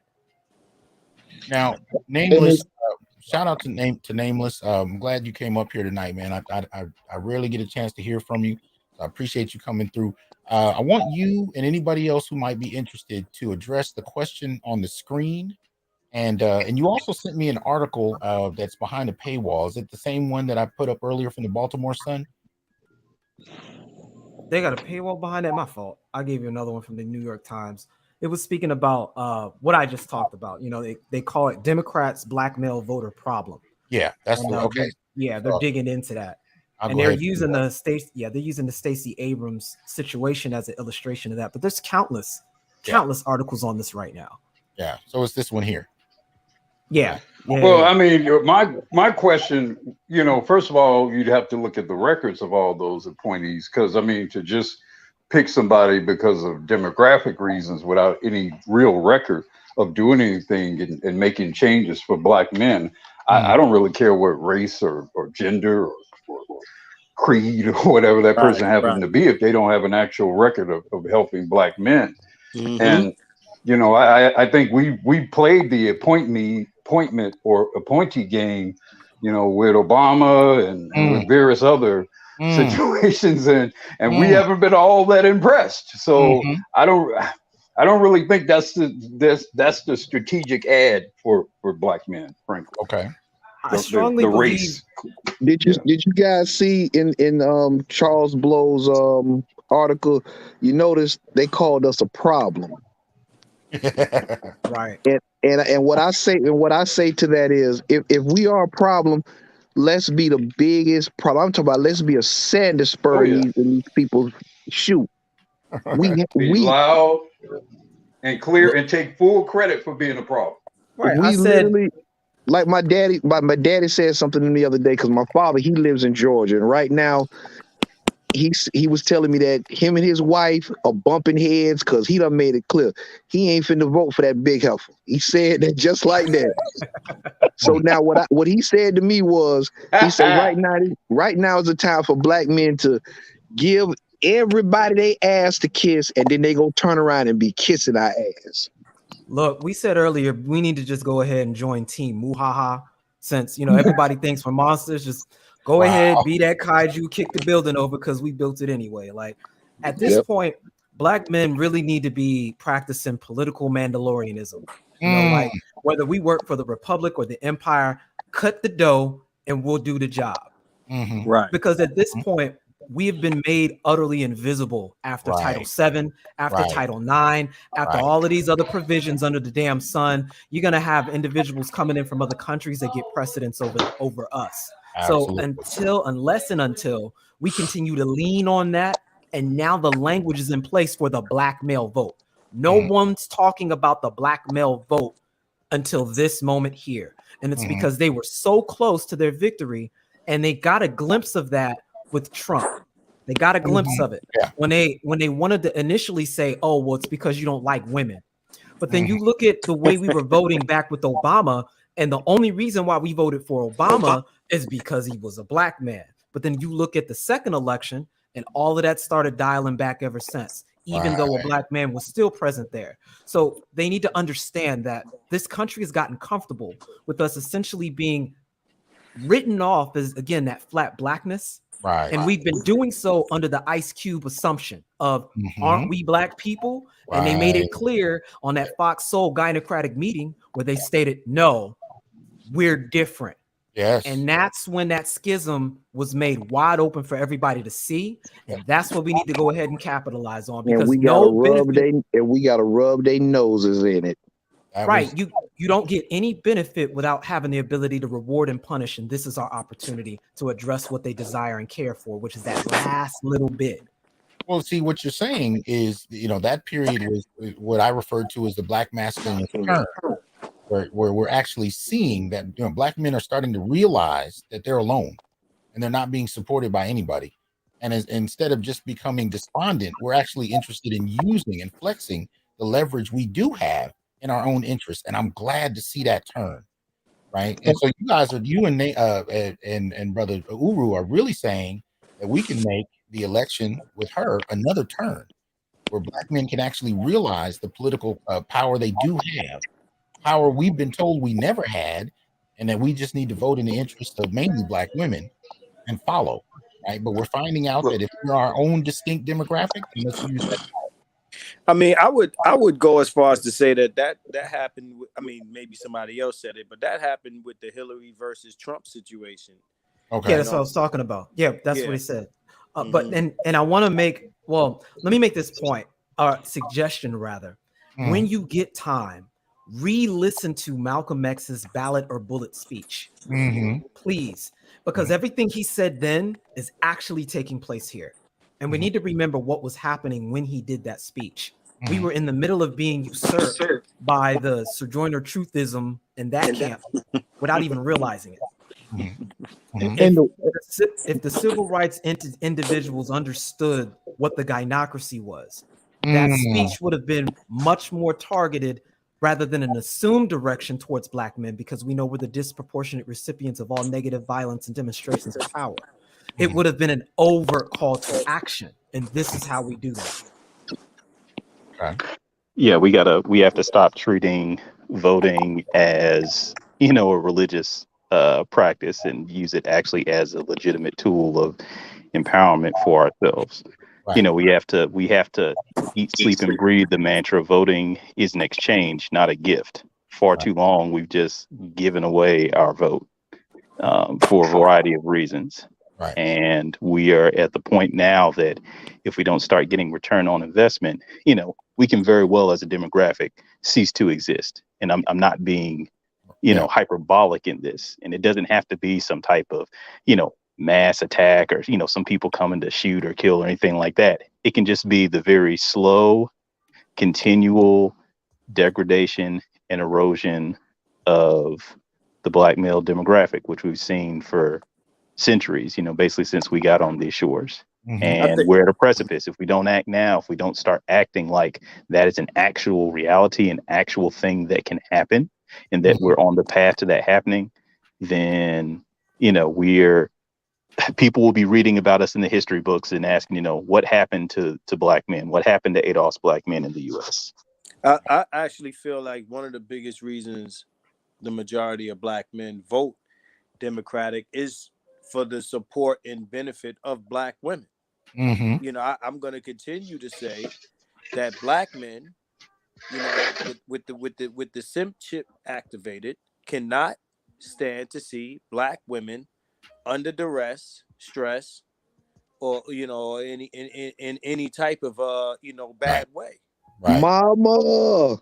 Now, Nameless, shout out to Nameless. I'm glad you came up here tonight, man. I rarely get a chance to hear from you. So I appreciate you coming through. I want you and anybody else who might be interested to address the question on the screen. And you also sent me an article that's behind a paywall. Is it the same one that I put up earlier from the Baltimore Sun? They got a paywall behind it. My fault. I gave you another one from the New York Times. It was speaking about what I just talked about. You know, they call it Democrats' black male voter problem. Yeah, that's okay. They're digging into that. And they're using the Stacey Abrams situation as an illustration of that. But there's countless articles on this right now. Yeah. So it's this one here. Yeah. Well, I mean, my question, first of all, you'd have to look at the records of all those appointees, because I mean, to just pick somebody because of demographic reasons without any real record of doing anything and making changes for black men, I don't really care what race or gender or creed or whatever that person happens to be if they don't have an actual record of helping black men. And I think we played the appointment or appointee game, with Obama and with various other situations, and we haven't been all that impressed. So I don't really think that's the strategic ad for black men, frankly. Okay. I strongly the believe. race. Did you guys see in Charles Blow's article? You notice they called us a problem. Right. And what I say to that is, if we are a problem, let's be the biggest problem. I'm talking about let's be a sand spur in these people's shoe. Be loud and clear and take full credit for being a problem. Right. We literally, like my daddy said something to me the other day, because my father, he lives in Georgia, and right now he was telling me that him and his wife are bumping heads because he done made it clear he ain't finna vote for that big heifer. He said that just like that. So now what he said to me was, he said right now is the time for black men to give everybody they ass to kiss, and then they go turn around and be kissing our ass. Look, we said earlier we need to just go ahead and join Team Muhaha, since everybody thinks we're monsters. Just go ahead, be that kaiju, kick the building over because we built it anyway. Like at this point, black men really need to be practicing political Mandalorianism. Like whether we work for the Republic or the Empire, cut the dough and we'll do the job. Right. Because at this point, we have been made utterly invisible after Title VII, after Title IX, after all of these other provisions under the damn sun. You're going to have individuals coming in from other countries that get precedence over us. Absolutely. So until we continue to lean on that, and now the language is in place for the black male vote. No one's talking about the black male vote until this moment here. And it's because they were so close to their victory, and they got a glimpse of that with Trump. They got a glimpse of it when they wanted to initially say, oh, well, it's because you don't like women. But then you look at the way we were voting back with Obama, and the only reason why we voted for Obama is because he was a black man. But then you look at the second election, and all of that started dialing back ever since, even though a black man was still present there. So they need to understand that this country has gotten comfortable with us essentially being written off as, again, that flat blackness. Right. And we've been doing so under the Ice Cube assumption of aren't we black people? And they made it clear on that Fox Soul Gynocratic meeting where they stated, no, we're different. Yes. And that's when that schism was made wide open for everybody to see. And that's what we need to go ahead and capitalize on, because we gotta rub their noses in it. You don't get any benefit without having the ability to reward and punish, and this is our opportunity to address what they desire and care for, which is that last little bit. Well, see, what you're saying is, that period was what I referred to as the black masculinist turn, where we're actually seeing that black men are starting to realize that they're alone and they're not being supported by anybody. And instead of just becoming despondent, we're actually interested in using and flexing the leverage we do have in our own interest. And I'm glad to see that turn, right? And so you and brother Uru are really saying that we can make the election with her another turn, where black men can actually realize the political power they do have, power we've been told we never had, and that we just need to vote in the interest of mainly black women and follow, right? But we're finding out that if we're our own distinct demographic, then let's use that. I mean, I would go as far as to say that happened. Maybe somebody else said it, but that happened with the Hillary versus Trump situation. Okay, yeah, that's what I was talking about. Yeah, that's what he said. But I want to make let me make this point, or suggestion rather. When you get time, re-listen to Malcolm X's ballot or bullet speech, please, because everything he said then is actually taking place here. And we need to remember what was happening when he did that speech. We were in the middle of being usurped by the Sojourner Truthism in that camp without even realizing it. If the civil rights individuals understood what the gynocracy was, that speech would have been much more targeted rather than an assumed direction towards black men, because we know we're the disproportionate recipients of all negative violence and demonstrations of power. It would have been an overt call to action, and this is how we do that. Okay. Yeah, we have to stop treating voting as a religious practice and use it actually as a legitimate tool of empowerment for ourselves. Right. We have to eat, sleep, and breathe the mantra: voting is an exchange, not a gift. Far too long we've just given away our vote. for a variety of reasons. Right. And we are at the point now that if we don't start getting return on investment, we can very well as a demographic cease to exist. And I'm not being, hyperbolic in this. And it doesn't have to be some type of, mass attack or, some people coming to shoot or kill or anything like that. It can just be the very slow, continual degradation and erosion of the Black male demographic, which we've seen for centuries, basically since we got on these shores. And we're at a precipice. If we don't act now, if we don't start acting like that is an actual reality, an actual thing that can happen, and that we're on the path to that happening, then, people will be reading about us in the history books and asking, what happened to Black men? What happened to Adolph's Black men in the U.S.? I actually feel like one of the biggest reasons the majority of Black men vote Democratic is for the support and benefit of Black women. I'm going to continue to say that Black men, with the simp chip activated, cannot stand to see Black women under duress, stress, or in any type of bad way. Right. Mama.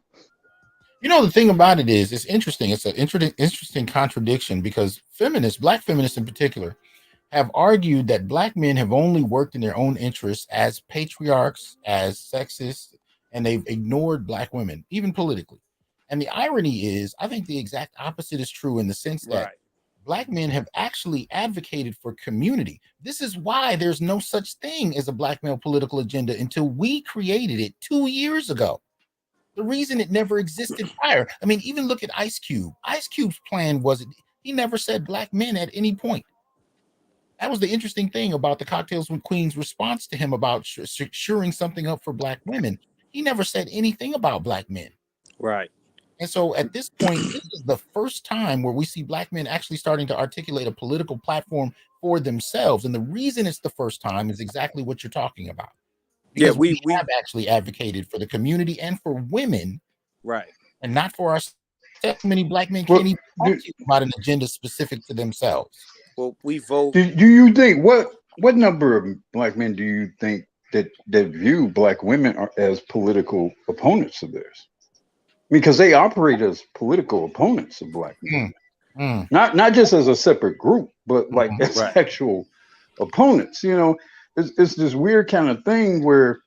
The thing about it is, it's interesting. It's an interesting contradiction because Black feminists in particular, have argued that Black men have only worked in their own interests as patriarchs, as sexists, and they've ignored Black women, even politically. And the irony is, I think the exact opposite is true in the sense that Black men have actually advocated for community. This is why there's no such thing as a Black male political agenda until we created it 2 years ago. The reason it never existed prior. I mean, even look at Ice Cube. Ice Cube's plan was he never said Black men at any point. That was the interesting thing about the Cocktails with Queens response to him about shoring something up for Black women. He never said anything about Black men. Right. And so at this point, this is the first time where we see Black men actually starting to articulate a political platform for themselves. And the reason it's the first time is exactly what you're talking about. Because we have actually advocated for the community and for women. Right. And not for ourselves. Many Black men can't even talk about an agenda specific to themselves. Well, we vote. Do you think what number of Black men do you think that view Black women as political opponents of theirs? Because they operate as political opponents of Black men, not just as a separate group, but like as actual opponents. It's this weird kind of thing where,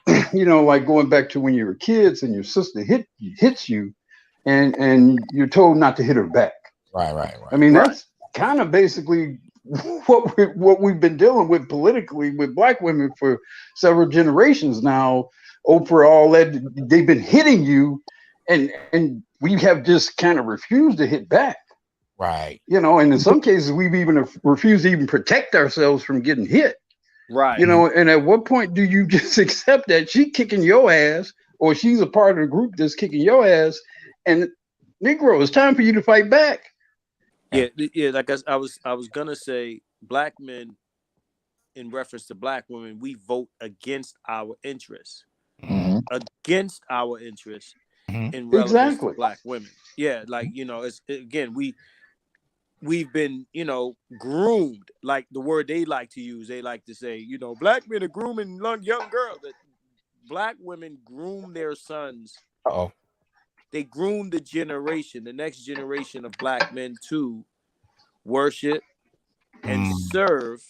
like going back to when you were kids and your sister hits you, and you're told not to hit her back. Right. I mean, that's kind of basically what we've been dealing with politically with Black women for several generations now. Oprah, all that, they've been hitting you, and we have just kind of refused to hit back. Right. And in some cases we've even refused to even protect ourselves from getting hit. Right. And at what point do you just accept that she's kicking your ass, or she's a part of the group that's kicking your ass, and Negro, it's time for you to fight back. Yeah. Like I was gonna say, Black men, in reference to Black women, we vote against our interests, against our interests in relevance to Black women. Yeah, like it's again we've been groomed, like the word they like to use. They like to say Black men are grooming young girls. That Black women groom their sons. They groom the next generation of Black men to worship and serve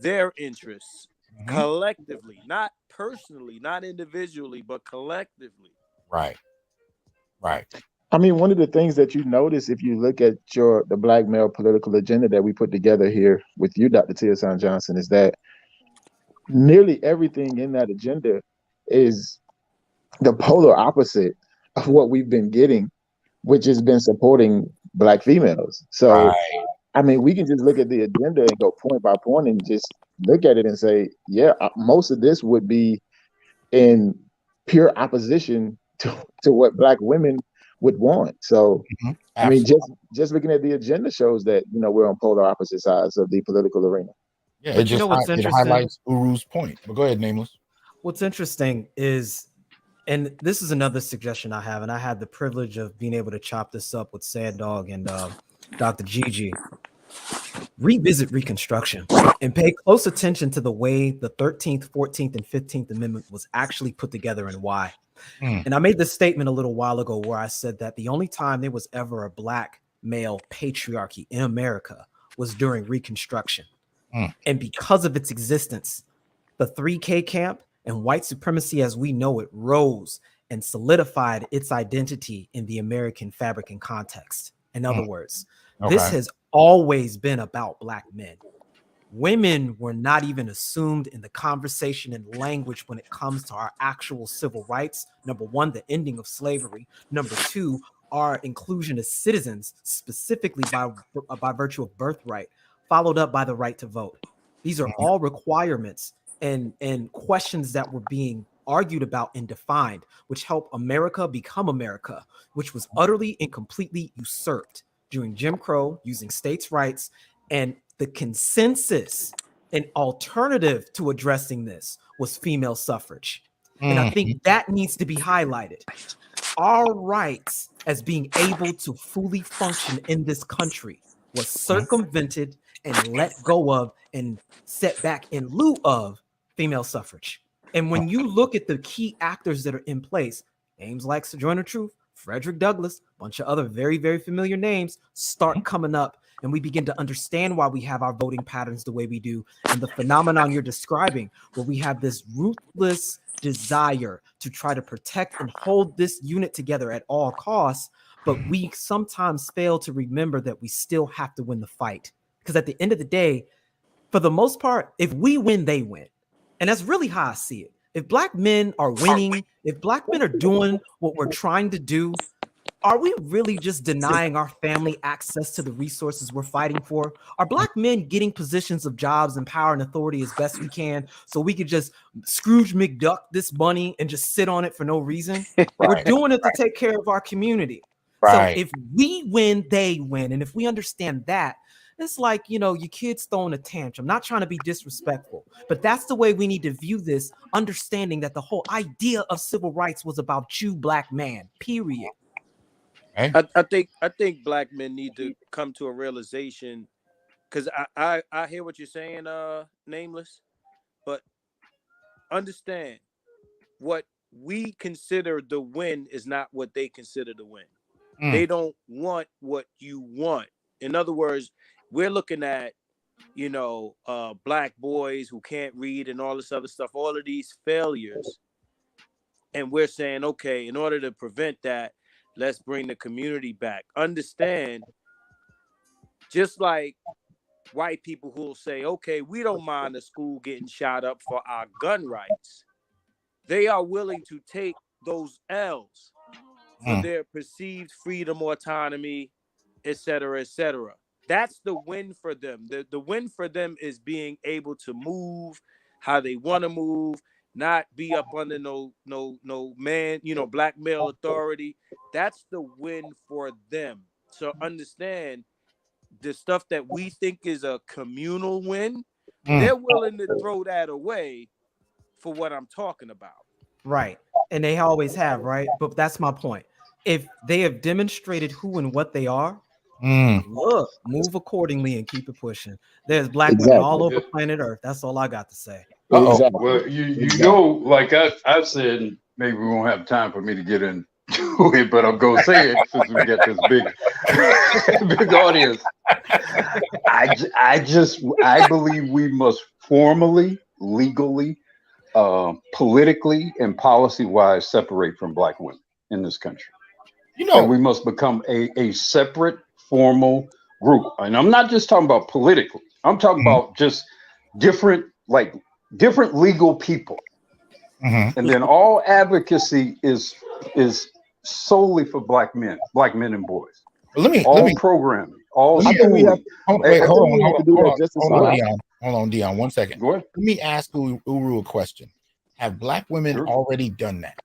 their interests collectively, not personally, not individually, but collectively. Right. I mean, one of the things that you notice if you look at the Black male political agenda that we put together here with you, Dr. Hasan Johnson, is that nearly everything in that agenda is the polar opposite of what we've been getting, which has been supporting Black females. So, I mean, we can just look at the agenda and go point by point and just look at it and say, most of this would be in pure opposition to what Black women would want. So, I mean, just looking at the agenda shows that, we're on polar opposite sides of the political arena. Yeah, but what's interesting? It highlights Uru's point. But go ahead, Nameless. What's interesting is, and this is another suggestion I have, and I had the privilege of being able to chop this up with Sad Dog and Dr. Gigi, revisit Reconstruction and pay close attention to the way the 13th, 14th, and 15th Amendment was actually put together and why. And I made this statement a little while ago where I said that the only time there was ever a black male patriarchy in America was during Reconstruction. And because of its existence, the 3K camp and white supremacy as we know it rose and solidified its identity in the American fabric and context. In other words, this has always been about black men. Women were not even assumed in the conversation and language when it comes to our actual civil rights. Number one, the ending of slavery. Number two, our inclusion as citizens, specifically by virtue of birthright, followed up by the right to vote. These are all requirements and questions that were being argued about and defined, which helped America become America, which was utterly and completely usurped during Jim Crow, using states' rights. And the consensus and alternative to addressing this was female suffrage. And I think that needs to be highlighted. Our rights as being able to fully function in this country was circumvented and let go of and set back in lieu of female suffrage. And when you look at the key actors that are in place, names like Sojourner Truth, Frederick Douglass, a bunch of other very, very familiar names start coming up, and we begin to understand why we have our voting patterns the way we do. And the phenomenon you're describing, where we have this ruthless desire to try to protect and hold this unit together at all costs, but we sometimes fail to remember that we still have to win the fight. Because at the end of the day, for the most part, if we win, they win. And that's really how I see it. If black men are winning, if black men are doing what we're trying to do, are we really just denying our family access to the resources we're fighting for? Are black men getting positions of jobs and power and authority as best we can so we could just Scrooge McDuck this money and just sit on it for no reason? We're doing it to take care of our community. So if we win, they win. And if we understand that, it's like, you know, your kid's throwing a tantrum. Not trying to be disrespectful, but that's the way we need to view this, understanding that the whole idea of civil rights was about you, black man, period. I think black men need to come to a realization, because I hear what you're saying, Nameless, but understand what we consider the win is not what they consider the win. They don't want what you want. In other words, we're looking at, you know, black boys who can't read and all this other stuff, all of these failures. And we're saying, okay, in order to prevent that, let's bring the community back. Understand, just like white people who will say, okay, we don't mind the school getting shot up for our gun rights. They are willing to take those L's for their perceived freedom, autonomy, et cetera, et cetera. That's the win for them. The win for them is being able to move how they want to move, not be up under no man, you know, black male authority. That's the win for them. So understand, the stuff that we think is a communal win, they're willing to throw that away for what I'm talking about. Right. And they always have, right? But that's my point. If they have demonstrated who and what they are, look, move accordingly and keep it pushing. There's black women all over planet Earth. That's all I got to say. Well, you know, like I said, maybe we won't have time for me to get into it, but I'm gonna say it since we get this big audience. I believe we must formally, legally, politically, and policy-wise separate from black women in this country. You know, and we must become a separate, formal group. And I'm not just talking about politically. I'm talking about just different legal people. And then all advocacy is solely for black men and boys. All programming, all schooling. Hold on, Dion, 1 second. Go ahead. Let me ask Uru a question. Have black women already done that?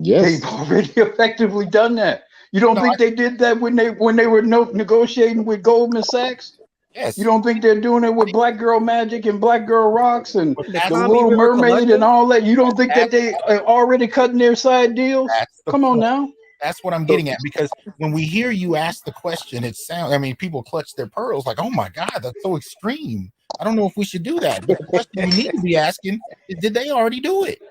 Yes, they've already effectively done that. You don't think they did that when they were negotiating with Goldman Sachs? Yes. You don't think they're doing it with Black Girl Magic and Black Girl Rocks and the Little Mermaid and all that? You don't think that they are already cutting their side deals? Come on now. That's what I'm getting at, because when we hear you ask the question, it sounds, I mean, people clutch their pearls like, oh my God, that's so extreme. I don't know if we should do that. But the question we need to be asking is, did they already do it?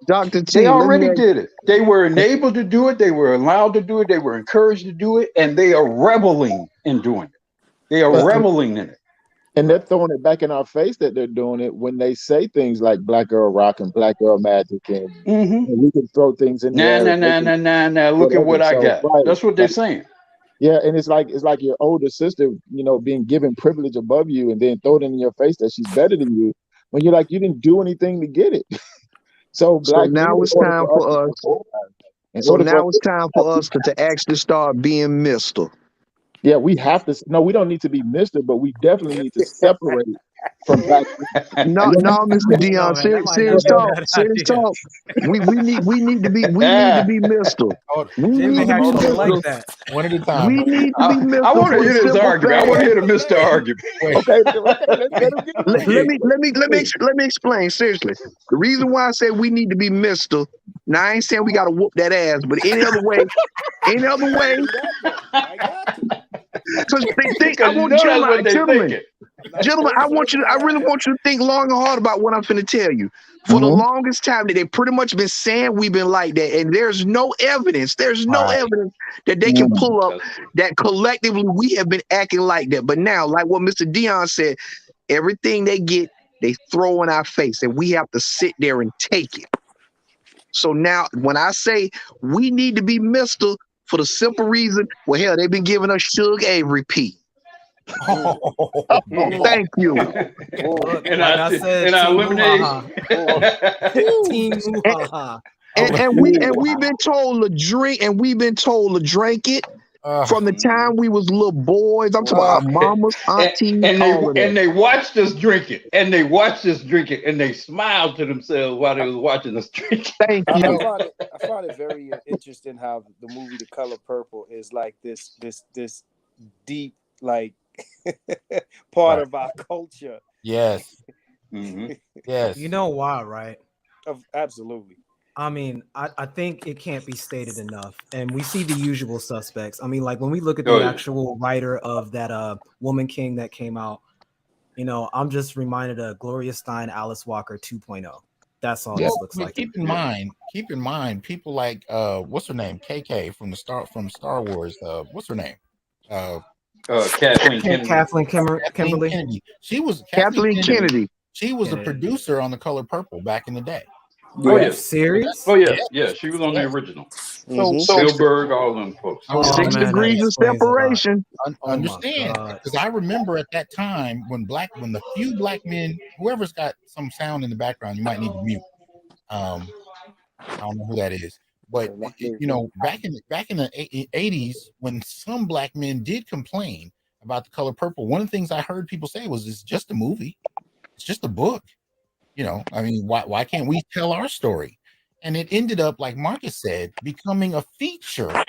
Dr. T, they already did it. They were enabled to do it. They were allowed to do it. They were encouraged to do it. And they are reveling in doing it. They are reveling in it. And they're throwing it back in our face that they're doing it when they say things like Black Girl Rock and Black Girl Magic, and, and we can throw things in there. Nah. Look at what I got. Right. That's what they're saying. Yeah, and it's like your older sister, being given privilege above you, and then throw it in your face that she's better than you, when you're like, you didn't do anything to get it. So now it's time for us. So now it's time for us to actually start being Mr. Yeah, we have to. No, we don't need to be Mr., but we definitely need to separate from Black. No, Mr. Dion. Serious talk. We need to be Mr. We need to be Mr. Like that. One at a time. We need to be Mr. I want to hear this argument. I want to hear the Mr. argument. Okay, let me explain. Seriously, the reason why I said we need to be Mr. Now I ain't saying we got to whoop that ass, but any other way. Because I want gentlemen, I really want you to think long and hard about what I'm finna tell you. For the longest time, they pretty much been saying we've been like that, and there's no evidence. There's no evidence that they can pull up that collectively we have been acting like that. But now, like what Mr. Dion said, everything they get, they throw in our face, and we have to sit there and take it. So now, when I say we need to be Mr., for the simple reason, well, hell, they've been giving us Suge Avery P. Thank you. And I said, lemonade. And we've been told to drink, it from the time we was little boys. I'm talking about our mamas, aunties, and they watched us drink it, and they smiled to themselves while they was watching us drink it. Thank you. I find it very interesting how the movie The Color Purple is like this deep, like part of our culture. Yes. Yes. You know why, right? Absolutely. I mean, I think it can't be stated enough. And we see the usual suspects. I mean, like when we look at the actual writer of that Woman King that came out, I'm just reminded of Gloria Steinem, Alice Walker 2.0. That's all this looks like. Keep in mind, people like what's her name? KK from Star Wars. What's her name? Kathleen Kimberly. She was Kathleen Kennedy. She was a producer on The Color Purple back in the day. Oh yeah, serious? Oh yeah. She was on the original. So Spielberg, all them folks. 6 degrees of separation. Understand? Because I remember at that time when the few black men, whoever's got some sound in the background, you might need to mute. I don't know who that is, but back in the 80s, when some black men did complain about The Color Purple, one of the things I heard people say was, "It's just a movie. It's just a book." I mean, why can't we tell our story? And it ended up, like Marcus said, becoming a feature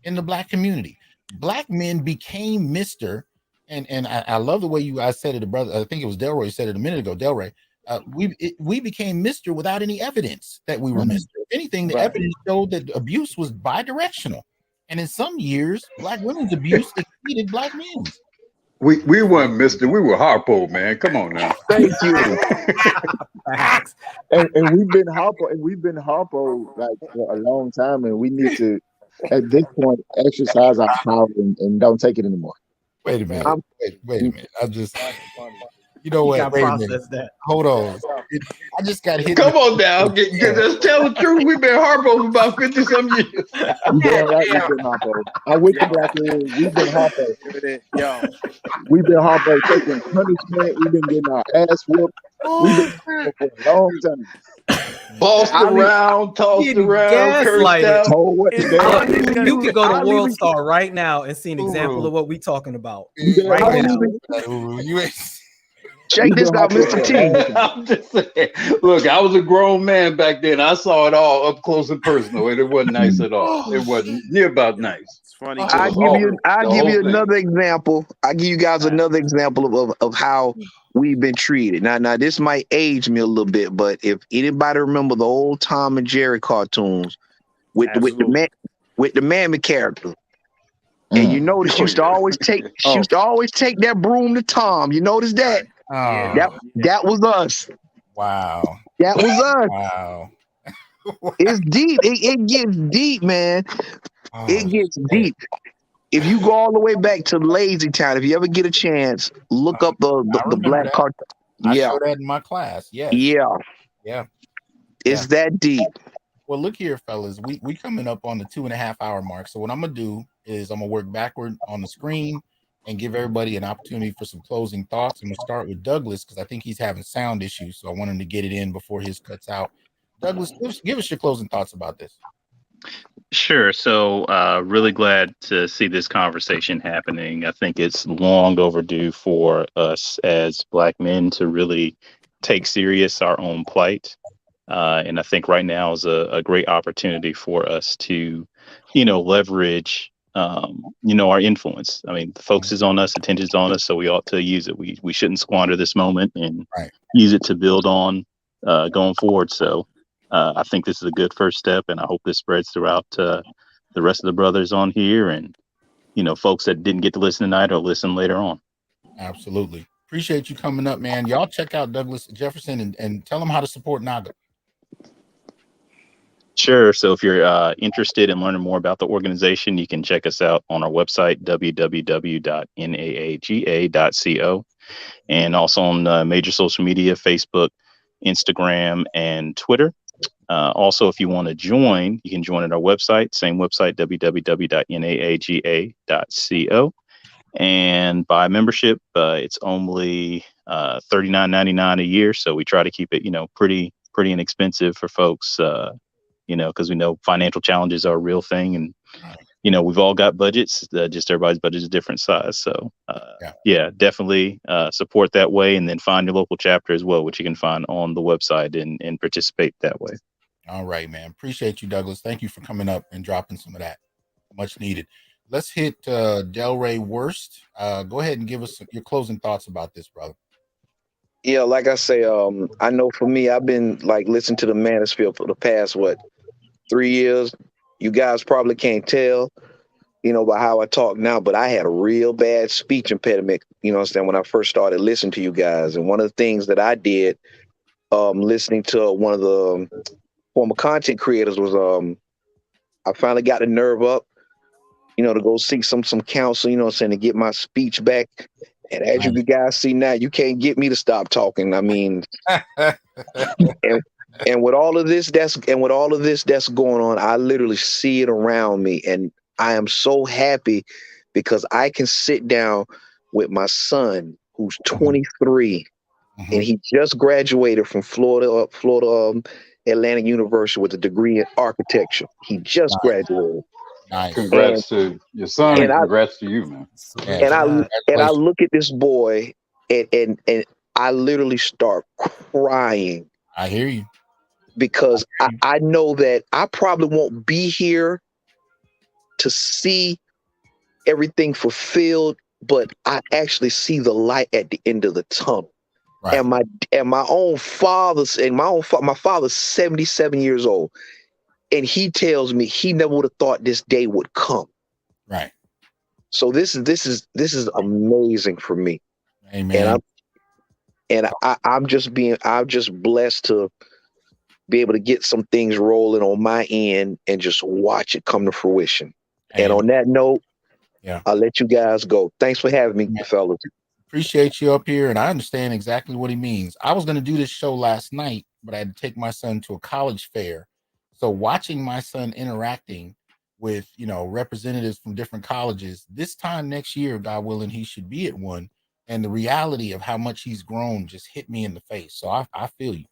in the black community. Black men became Mr. And I love the way you guys said it, brother. I think it was Delroy said it a minute ago. Delroy, we became Mr. without any evidence that we were Mr. If anything, the evidence showed that abuse was bi-directional. And in some years, black women's abuse exceeded black men's. We weren't Mr. We were Harpo, man. Come on now. Thank you. and we've been Harpo like for a long time, and we need to at this point exercise our power and don't take it anymore. Wait a minute. Wait a minute. I just what? Wait a minute. Hold on. I just got hit. Come on now. Just tell the truth. We've been Harpo for about 50-some years. We've been Harpo. I'm with the black men. We've been Harpo. We've been Harpo taking punishment. We've been getting our ass whooped. We've been Harpo for a long time. Bossed around, tossed around, cursed out. You could go to World Star right now and see an example of what we're talking about. Right now. Check this out, Mr. T. I'm just saying. Look, I was a grown man back then. I saw it all up close and personal, and it wasn't nice at all. It wasn't near about nice. It's funny. I'll give you another example. I'll give you guys another example of how we've been treated. Now, this might age me a little bit, but if anybody remember the old Tom and Jerry cartoons with the with the mammy character. And you notice she used to always take that broom to Tom. You notice that? That was us. Wow. That was us. Wow. It's deep. It gets deep, man. It gets deep. If you go all the way back to Lazy Town, if you ever get a chance, look up the black cartoon. I showed that in my class. Yes. Yeah. It's that deep. Well, look here, fellas. We coming up on the 2.5 hour mark. So what I'm gonna do is I'm gonna work backward on the screen and give everybody an opportunity for some closing thoughts. I'm gonna start with Douglas because I think he's having sound issues. So I want him to get it in before his cuts out. Douglas, give us your closing thoughts about this. Sure. So really glad to see this conversation happening. I think it's long overdue for us as Black men to really take serious our own plight. And I think right now is a great opportunity for us to, leverage, our influence. I mean, the focus is on us, attention's on us, so we ought to use it. We shouldn't squander this moment and use it to build on going forward. So I think this is a good first step, and I hope this spreads throughout the rest of the brothers on here and, folks that didn't get to listen tonight or listen later on. Absolutely. Appreciate you coming up, man. Y'all check out Douglas Jefferson and tell them how to support NAGA. Sure. So if you're interested in learning more about the organization, you can check us out on our website, www.naaga.co, and also on major social media, Facebook, Instagram, and Twitter. Also, if you want to join, you can join at our website, same website, www.naaga.co. And by membership, it's only $39.99 a year. So we try to keep it, pretty inexpensive for folks, because we know financial challenges are a real thing. And, we've all got budgets, just everybody's budget is different size. So, definitely support that way, and then find your local chapter as well, which you can find on the website and participate that way. All right, man. Appreciate you, Douglas. Thank you for coming up and dropping some of that. Much needed. Let's hit Delray Worst. Go ahead and give us your closing thoughts about this, brother. Yeah, like I say, I know for me, I've been listening to the Manosphere for the past 3 years. You guys probably can't tell, by how I talk now, but I had a real bad speech impediment, when I first started listening to you guys. And one of the things that I did, listening to one of the former content creators was, I finally got the nerve up, to go seek some counsel, to get my speech back. And as you guys see now, you can't get me to stop talking. I mean, and with all of this that's going on, I literally see it around me, and I am so happy because I can sit down with my son, who's 23, and he just graduated from Florida Atlantic University with a degree in architecture. He just graduated. Nice. Congrats to your son, and congrats to you, man. And I look at this boy, and I literally start crying. I hear you. Because I know that I probably won't be here to see everything fulfilled, but I actually see the light at the end of the tunnel. Right. And my father's 77 years old, and he tells me he never would have thought this day would come. Right. So this is amazing for me. Amen. And I'm just blessed to be able to get some things rolling on my end and just watch it come to fruition. Amen. And on that note, I'll let you guys go. Thanks for having me, fellas. Appreciate you up here, and I understand exactly what he means. I was going to do this show last night, but I had to take my son to a college fair. So watching my son interacting with, representatives from different colleges, this time next year, God willing, he should be at one. And the reality of how much he's grown just hit me in the face. So I feel you.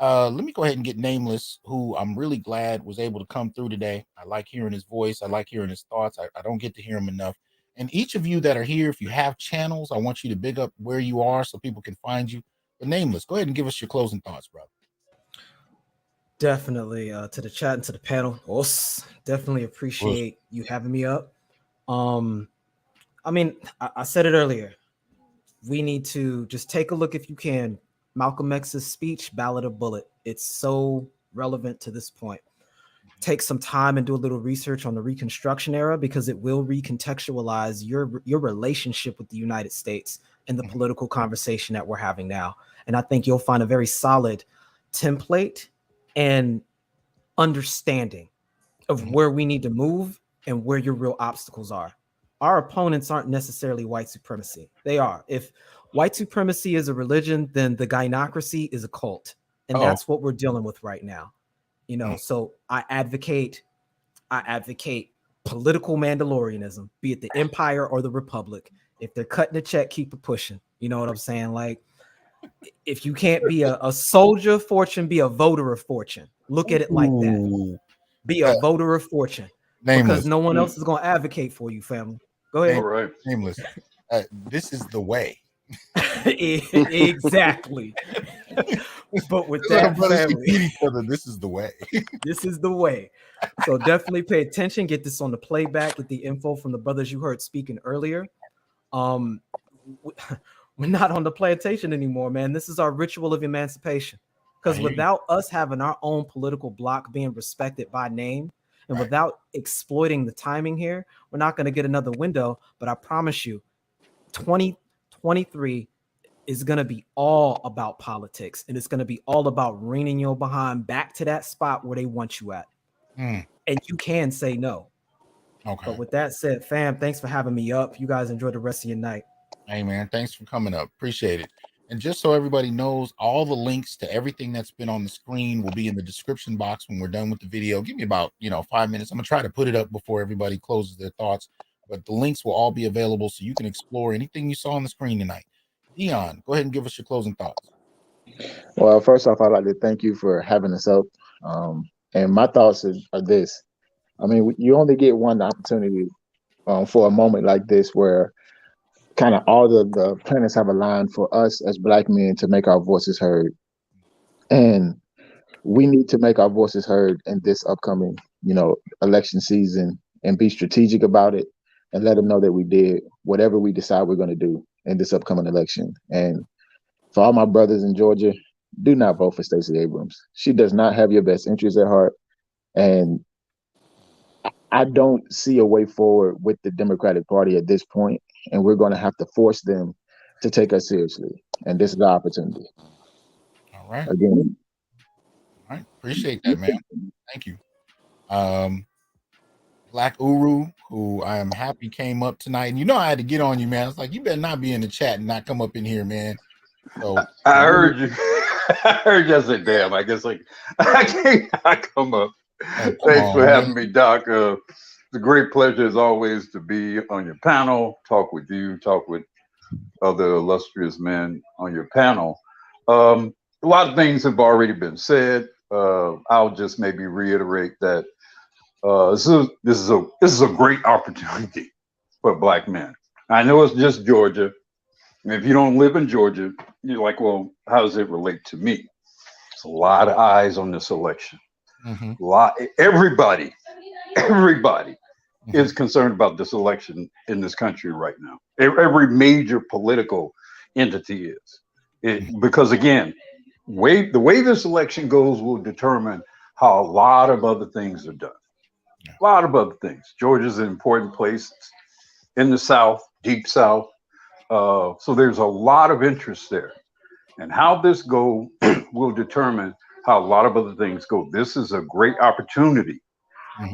Let me go ahead and get Nameless, who I'm really glad was able to come through today. I like hearing his voice. I like hearing his thoughts. I don't get to hear him enough. And each of you that are here, if you have channels, I want you to big up where you are so people can find you. But Nameless, go ahead and give us your closing thoughts, brother. Definitely to the chat and to the panel. Definitely appreciate you having me up. I mean, I said it earlier. We need to just take a look, if you can, Malcolm X's speech, Ballad of Bullet. It's so relevant to this point. take some time and do a little research on the Reconstruction era, because it will recontextualize your relationship with the United States and the political conversation that we're having now. And I think you'll find a very solid template and understanding of where we need to move and where your real obstacles are. Our opponents aren't necessarily white supremacy. They are. If white supremacy is a religion, then the gynarchy is a cult. And that's what we're dealing with right now. You know, so I advocate political Mandalorianism, be it the empire or the republic. If they're cutting the check, keep it pushing. You know what I'm saying? Like, if you can't be a soldier of fortune, be a voter of fortune. Look at it like that. Be a voter of fortune. Nameless. Because no one else is going to advocate for you, family. Go ahead. All right. Nameless. This is the way. Exactly. But with that, family, this is the way. This is the way. So definitely pay attention. Get this on the playback. Get the info from the brothers you heard speaking earlier. We're not on the plantation anymore, man. This is our ritual of emancipation. Because without us having our own political block being respected by name, and without exploiting the timing here, we're not going to get another window. But I promise you, 2023 is going to be all about politics, and it's going to be all about reining your behind back to that spot where they want you at. And you can say no. Okay. But with that said, fam, thanks for having me up. You guys enjoy the rest of your night. Hey, man, thanks for coming up. Appreciate it. And just so everybody knows, all the links to everything that's been on the screen will be in the description box when we're done with the video. Give me about 5 minutes. I'm gonna try to put it up before everybody closes their thoughts, but the links will all be available so you can explore anything you saw on the screen tonight. Dion, go ahead and give us your closing thoughts. Well, first off, I'd like to thank you for having us up. And my thoughts are this. I mean, you only get one opportunity for a moment like this where kind of all the planets have aligned for us as Black men to make our voices heard. And we need to make our voices heard in this upcoming, election season, and be strategic about it and let them know that we did whatever we decide we're going to do in this upcoming election. And for all my brothers in Georgia, do not vote for Stacey Abrams. She does not have your best interests at heart. And I don't see a way forward with the Democratic Party at this point, and we're going to have to force them to take us seriously. And this is the opportunity. All right. Again. All right. Appreciate that, man. Thank you. Black Uru, who I am happy came up tonight. And I had to get on you, man. I was like, you better not be in the chat and not come up in here, man. So I heard you. I heard you. I said, damn, I guess I can't come up. Thanks for having me, Doc. It's a great pleasure as always to be on your panel, talk with you, talk with other illustrious men on your panel. A lot of things have already been said. I'll just maybe reiterate that this is a great opportunity for Black men. I know it's just Georgia. And if you don't live in Georgia, you're like, well, how does it relate to me? There's a lot of eyes on this election. Everybody is concerned about this election in this country right now. Every major political entity is. Because again, the way this election goes will determine how a lot of other things are done. A lot of other things. Georgia's an important place in the South, deep South. So there's a lot of interest there. And how this goes will determine how a lot of other things go. This is a great opportunity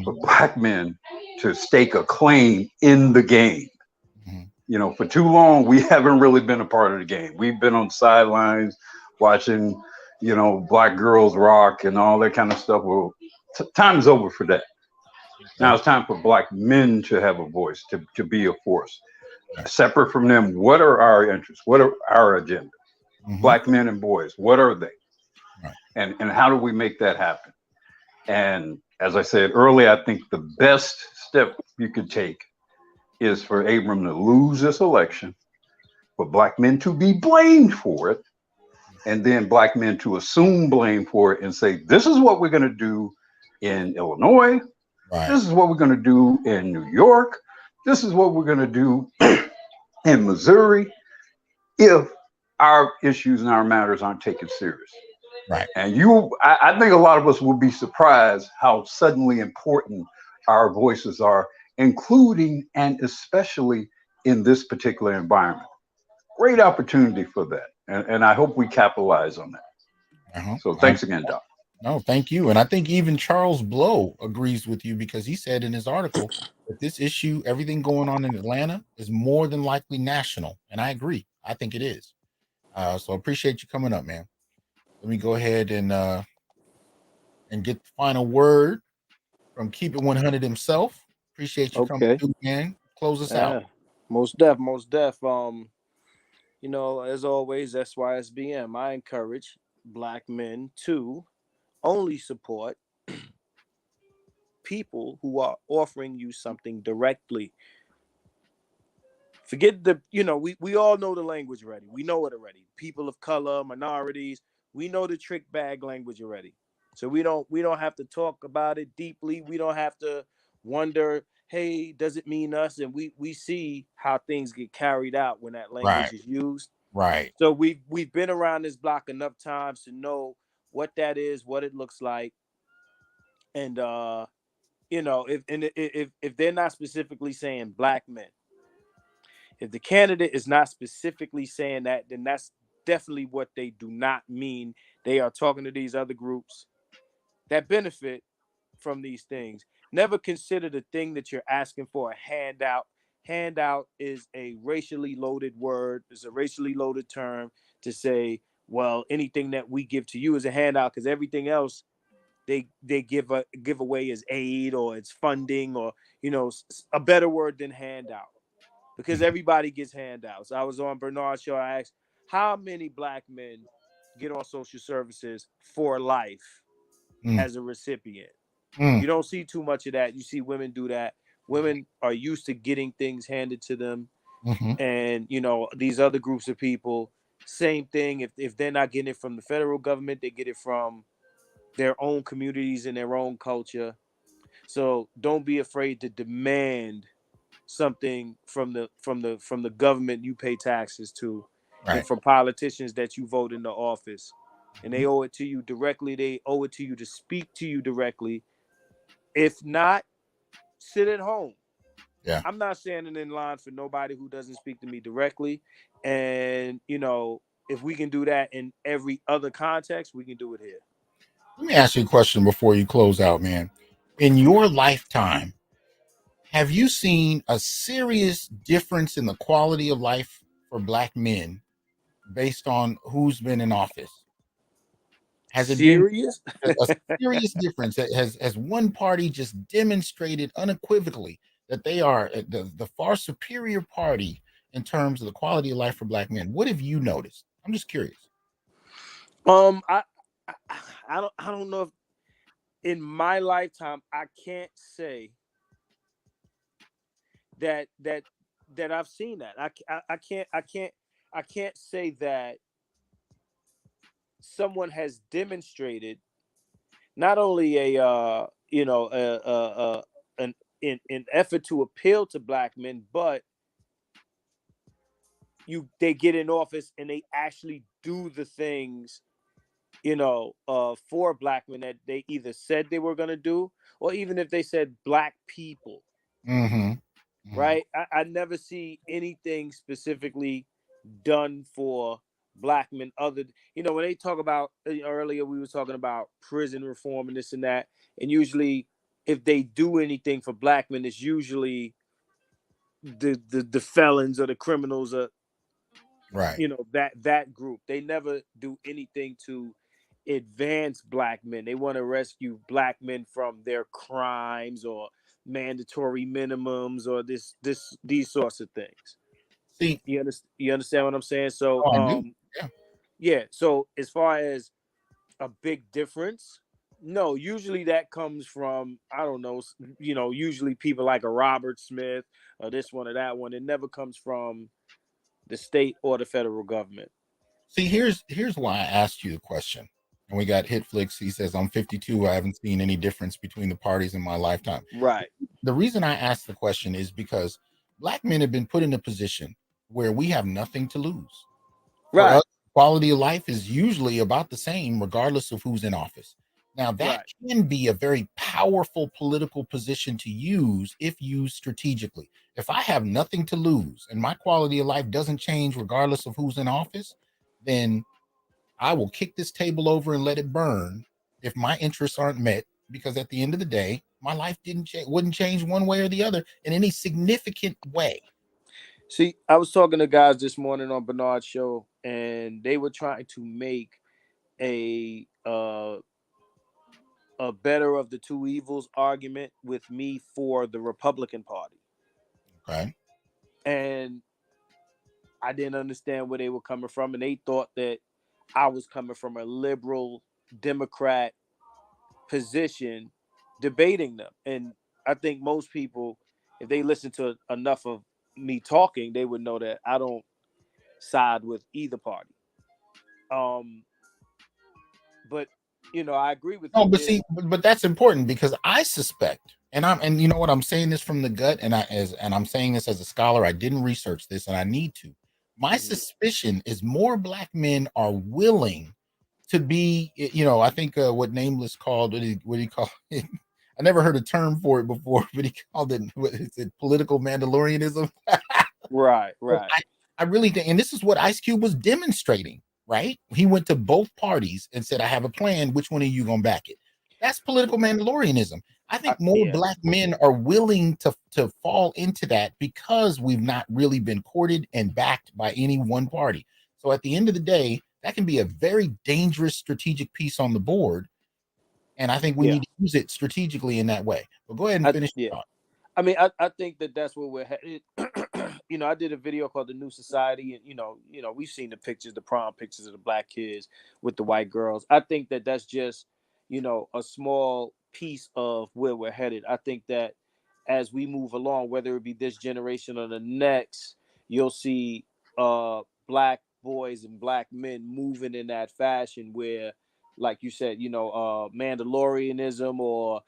for Black men to stake a claim in the game. For too long, we haven't really been a part of the game. We've been on sidelines watching, Black girls rock and all that kind of stuff. Well, time's over for that. Now it's time for Black men to have a voice, to be a force. Separate from them, what are our interests? What are our agendas? Black men and boys, what are they? And how do we make that happen? And as I said earlier, I think the best step you could take is for Abram to lose this election, for Black men to be blamed for it, and then Black men to assume blame for it and say, this is what we're going to do in Illinois. This is what we're going to do in New York. This is what we're going to do in Missouri if our issues and our matters aren't taken serious. Right. And I think a lot of us will be surprised how suddenly important our voices are, including and especially in this particular environment. Great opportunity for that. And I hope we capitalize on that. So thanks again, Doc. No, thank you. And I think even Charles Blow agrees with you, because he said in his article that this issue, everything going on in Atlanta, is more than likely national. And I agree. I think it is. So appreciate you coming up, man. Let me go ahead and get the final word from Keep It 100 himself. Appreciate you coming through, man. Close us out. Most def. You know, as always, SYSBM, I encourage Black men to only support people who are offering you something directly. Forget we all know the language already. We know it already. People of color, minorities, we know the trick bag language already. So we don't have to talk about it deeply. We don't have to wonder, hey, does it mean us? And we see how things get carried out when that language is used. Right. So we've been around this block enough times to know what that is, what it looks like. And if they're not specifically saying Black men, if the candidate is not specifically saying that, then that's definitely what they do not mean. They are talking to these other groups that benefit from these things. Never consider the thing that you're asking for a handout. Handout is a racially loaded word. It's a racially loaded term to say, well, anything that we give to you is a handout, because everything else they give away as aid, or it's funding, or a better word than handout, because everybody gets handouts. I was on Bernard's show. I asked, how many Black men get on social services for life as a recipient? You don't see too much of that. You see women do that. Women are used to getting things handed to them. And these other groups of people, same thing. If they're not getting it from the federal government, they get it from their own communities and their own culture. So don't be afraid to demand something from the government you pay taxes to, and from politicians that you vote into office. And they owe it to you directly. They owe it to you to speak to you directly. If not, sit at home. Yeah. I'm not standing in line for nobody who doesn't speak to me directly. And if we can do that in every other context, we can do it here. Let me ask you a question before you close out, man. In your lifetime, have you seen a serious difference in the quality of life for Black men based on who's been in office? Has it been a serious difference? Has one party just demonstrated unequivocally that they are the far superior party in terms of the quality of life for Black men? What have you noticed? I'm just curious. I don't know if in my lifetime I can't say that I've seen that. I can't say that someone has demonstrated not only an effort to appeal to Black men, but they get in office and they actually do the things for Black men that they either said they were going to do, or even if they said Black people. Right? I never see anything specifically done for Black men other when they talk about earlier, we were talking about prison reform and this and that, and usually if they do anything for Black men, it's usually the felons or the criminals, or that group. They never do anything to advance Black men. They want to rescue Black men from their crimes or mandatory minimums or these sorts of things. See, you understand what I'm saying? So yeah. So as far as a big difference, no, usually that comes from, I don't know, usually people like a Robert Smith or this one or that one. It never comes from the state or the federal government. See, here's why I asked you the question. And we got Hitflix. He says, I'm 52. I haven't seen any difference between the parties in my lifetime. Right. The reason I asked the question is because Black men have been put in a position where we have nothing to lose. Right. quality of life is usually about the same, regardless of who's in office. Now, that can be a very powerful political position to use if used strategically. If I have nothing to lose and my quality of life doesn't change regardless of who's in office, then I will kick this table over and let it burn if my interests aren't met, because at the end of the day, my life wouldn't change one way or the other in any significant way. See, I was talking to guys this morning on Bernard's show, and they were trying to make a better of the two evils argument with me for the Republican Party. Okay. And I didn't understand where they were coming from, and they thought that I was coming from a liberal Democrat position debating them. And I think most people, if they listen to enough of me talking, they would know that I don't side with either party. But I agree with you. No, but see, but that's important, because I suspect, and you know what, I'm saying this from the gut, and I'm saying this as a scholar. I didn't research this, and I need to. My suspicion is more black men are willing to be, I think what Nameless called, what did he call it? I never heard a term for it before, but he called it, what is it, political Mandalorianism? Right. I really think, and this is what Ice Cube was demonstrating, right? He went to both parties and said, I have a plan. Which one of you gonna back it? That's political Mandalorianism. I think more black men are willing to fall into that because we've not really been courted and backed by any one party. So at the end of the day, that can be a very dangerous strategic piece on the board. And I think we need to use it strategically in that way. But go ahead and finish your thought. I mean, I think that's where we're headed. I did a video called The New Society, and we've seen the pictures, the prom pictures of the black kids with the white girls. I think that that's just, a small piece of where we're headed. I think that as we move along, whether it be this generation or the next, you'll see black boys and black men moving in that fashion where, like you said, Mandalorianism, or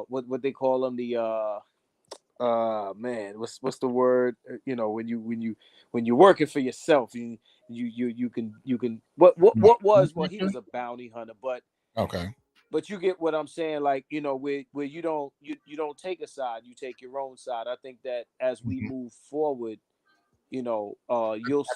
what they call them, the what's the word, when you're working for yourself, you can what was, well, he was a bounty hunter, but okay, but you get what I'm saying, like, where you don't take a side, you take your own side. I think that as we move forward, you'll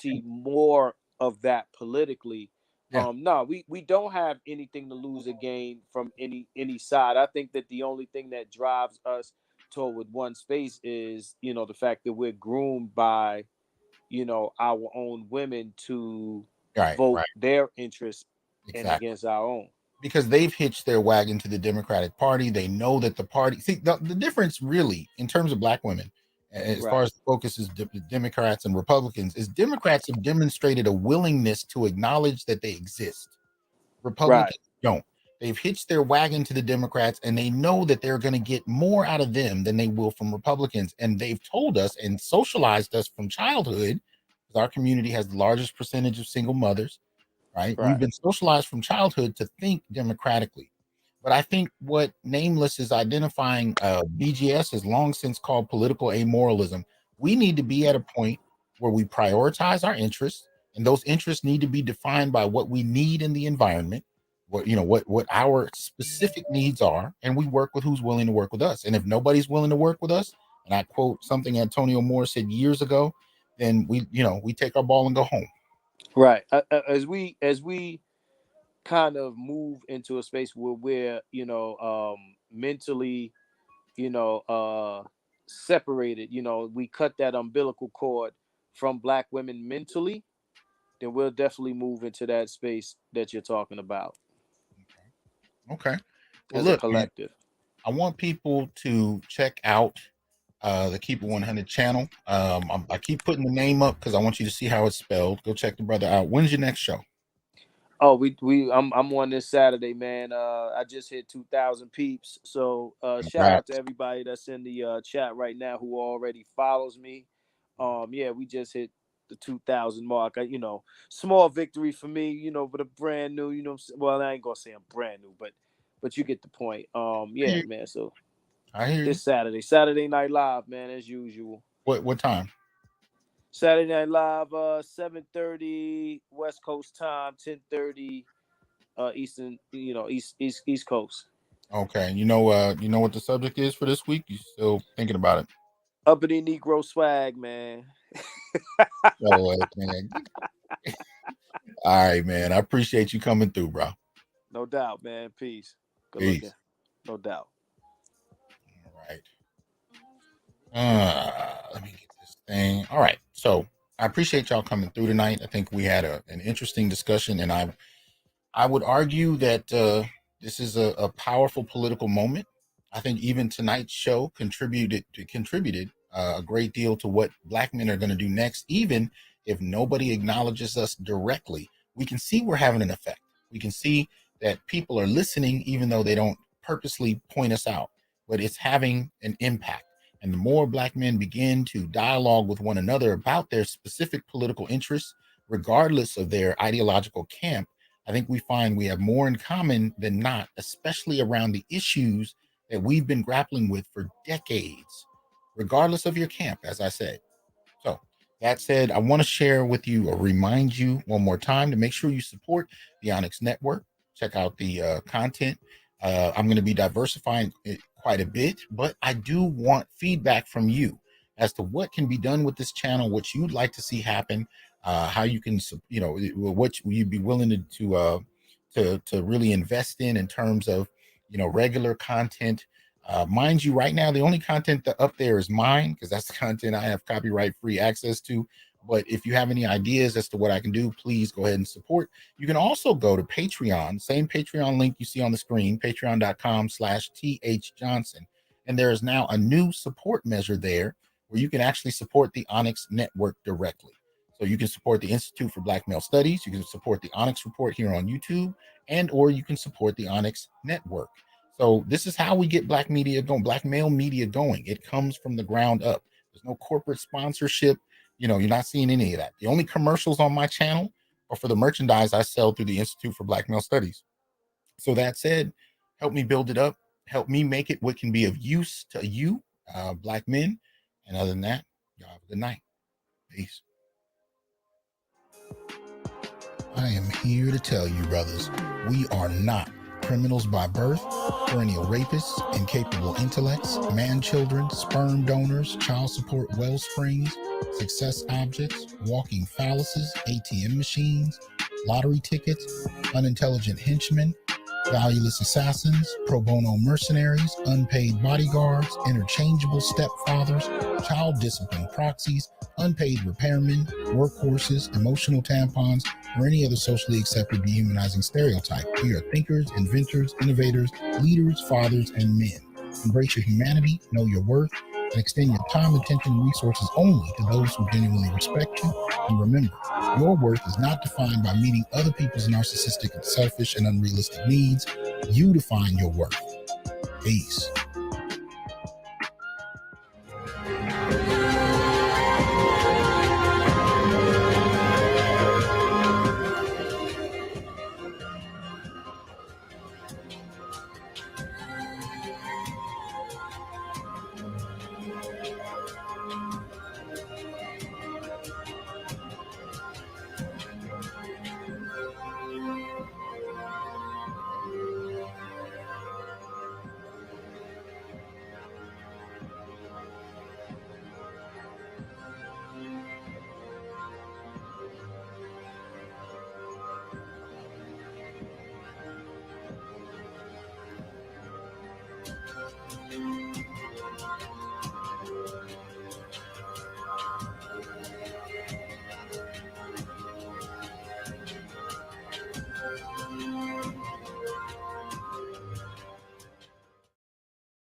see more of that politically. No, we don't have anything to lose or gain from any side. I think that the only thing that drives us toward one space is, the fact that we're groomed by, our own women to vote their interests and against our own. Because they've hitched their wagon to the Democratic Party. They know that the party, see, the difference really in terms of black women, as far as the focus is Democrats and Republicans, is Democrats have demonstrated a willingness to acknowledge that they exist. Republicans don't. They've hitched their wagon to the Democrats, and they know that they're going to get more out of them than they will from Republicans. And they've told us and socialized us from childhood, because our community has the largest percentage of single mothers, right? We've been socialized from childhood to think democratically. But I think what Nameless is identifying, BGS has long since called political amoralism. We need to be at a point where we prioritize our interests, and those interests need to be defined by what we need in the environment, what our specific needs are, and we work with who's willing to work with us. And if nobody's willing to work with us, and I quote something Antonio Moore said years ago, then we take our ball and go home. Right. As we kind of move into a space where we're, mentally, separated, we cut that umbilical cord from black women mentally, then we'll definitely move into that space that you're talking about. Okay. Well, as look, a collective. Man, I want people to check out the Keep It 100 channel. I keep putting the name up because I want you to see how it's spelled. Go check the brother out. When's your next show? Oh, I'm on this Saturday, man. I just hit 2,000 peeps. So shout out to everybody that's in the chat right now who already follows me. We just hit the 2,000 mark. Small victory for me, but a brand new, well, I ain't gonna say I'm brand new, but you get the point. Man. So I hear this Saturday Night Live, man, as usual. What time? Saturday Night Live, 7:30 West Coast time, 10:30 Eastern, East Coast. Okay, you know what the subject is for this week? You still thinking about it? Uppity Negro swag, man. Oh, man. All right, man. I appreciate you coming through, bro. No doubt, man. Peace. Good Peace. looking. No doubt. All right. Let me get this thing. All right. So I appreciate y'all coming through tonight. I think we had an interesting discussion, and I would argue that this is a powerful political moment. I think even tonight's show contributed a great deal to what Black men are going to do next. Even if nobody acknowledges us directly, we can see we're having an effect. We can see that people are listening, even though they don't purposely point us out, but it's having an impact. And the more Black men begin to dialogue with one another about their specific political interests, regardless of their ideological camp, I think we find we have more in common than not, especially around the issues that we've been grappling with for decades, regardless of your camp, as I said. So that said, I want to share with you or remind you one more time to make sure you support the Onyx Network. Check out the content. I'm going to be diversifying it quite a bit, but I do want feedback from you as to what can be done with this channel, what you'd like to see happen, how you can, what you'd be willing to really invest in terms of, regular content. Mind you, right now, the only content that up there is mine, because that's the content I have copyright free access to. But if you have any ideas as to what I can do, please go ahead and support. You can also go to Patreon, same Patreon link you see on the screen, patreon.com/THJohnson. And there is now a new support measure there where you can actually support the Onyx Network directly. So you can support the Institute for Black Male Studies, you can support the Onyx Report here on YouTube, or you can support the Onyx Network. So this is how we get Black media going, Black male media going. It comes from the ground up. There's no corporate sponsorship. You're not seeing any of that. The only commercials on my channel are for the merchandise I sell through the Institute for Black Male Studies. So that said, help me build it up. Help me make it what can be of use to you, Black men. And other than that, y'all have a good night. Peace. I am here to tell you, brothers, we are not criminals by birth, perennial rapists, incapable intellects, man-children, sperm donors, child support wellsprings, success objects, walking phalluses, ATM machines, lottery tickets, unintelligent henchmen, valueless assassins, pro bono mercenaries, unpaid bodyguards, interchangeable stepfathers, child discipline proxies, unpaid repairmen, workhorses, emotional tampons, or any other socially accepted dehumanizing stereotype. We are thinkers, inventors, innovators, leaders, fathers, and men. Embrace your humanity, know your worth, and extend your time, attention, and resources only to those who genuinely respect you. And remember, your worth is not defined by meeting other people's narcissistic and selfish and unrealistic needs. You define your worth. Peace.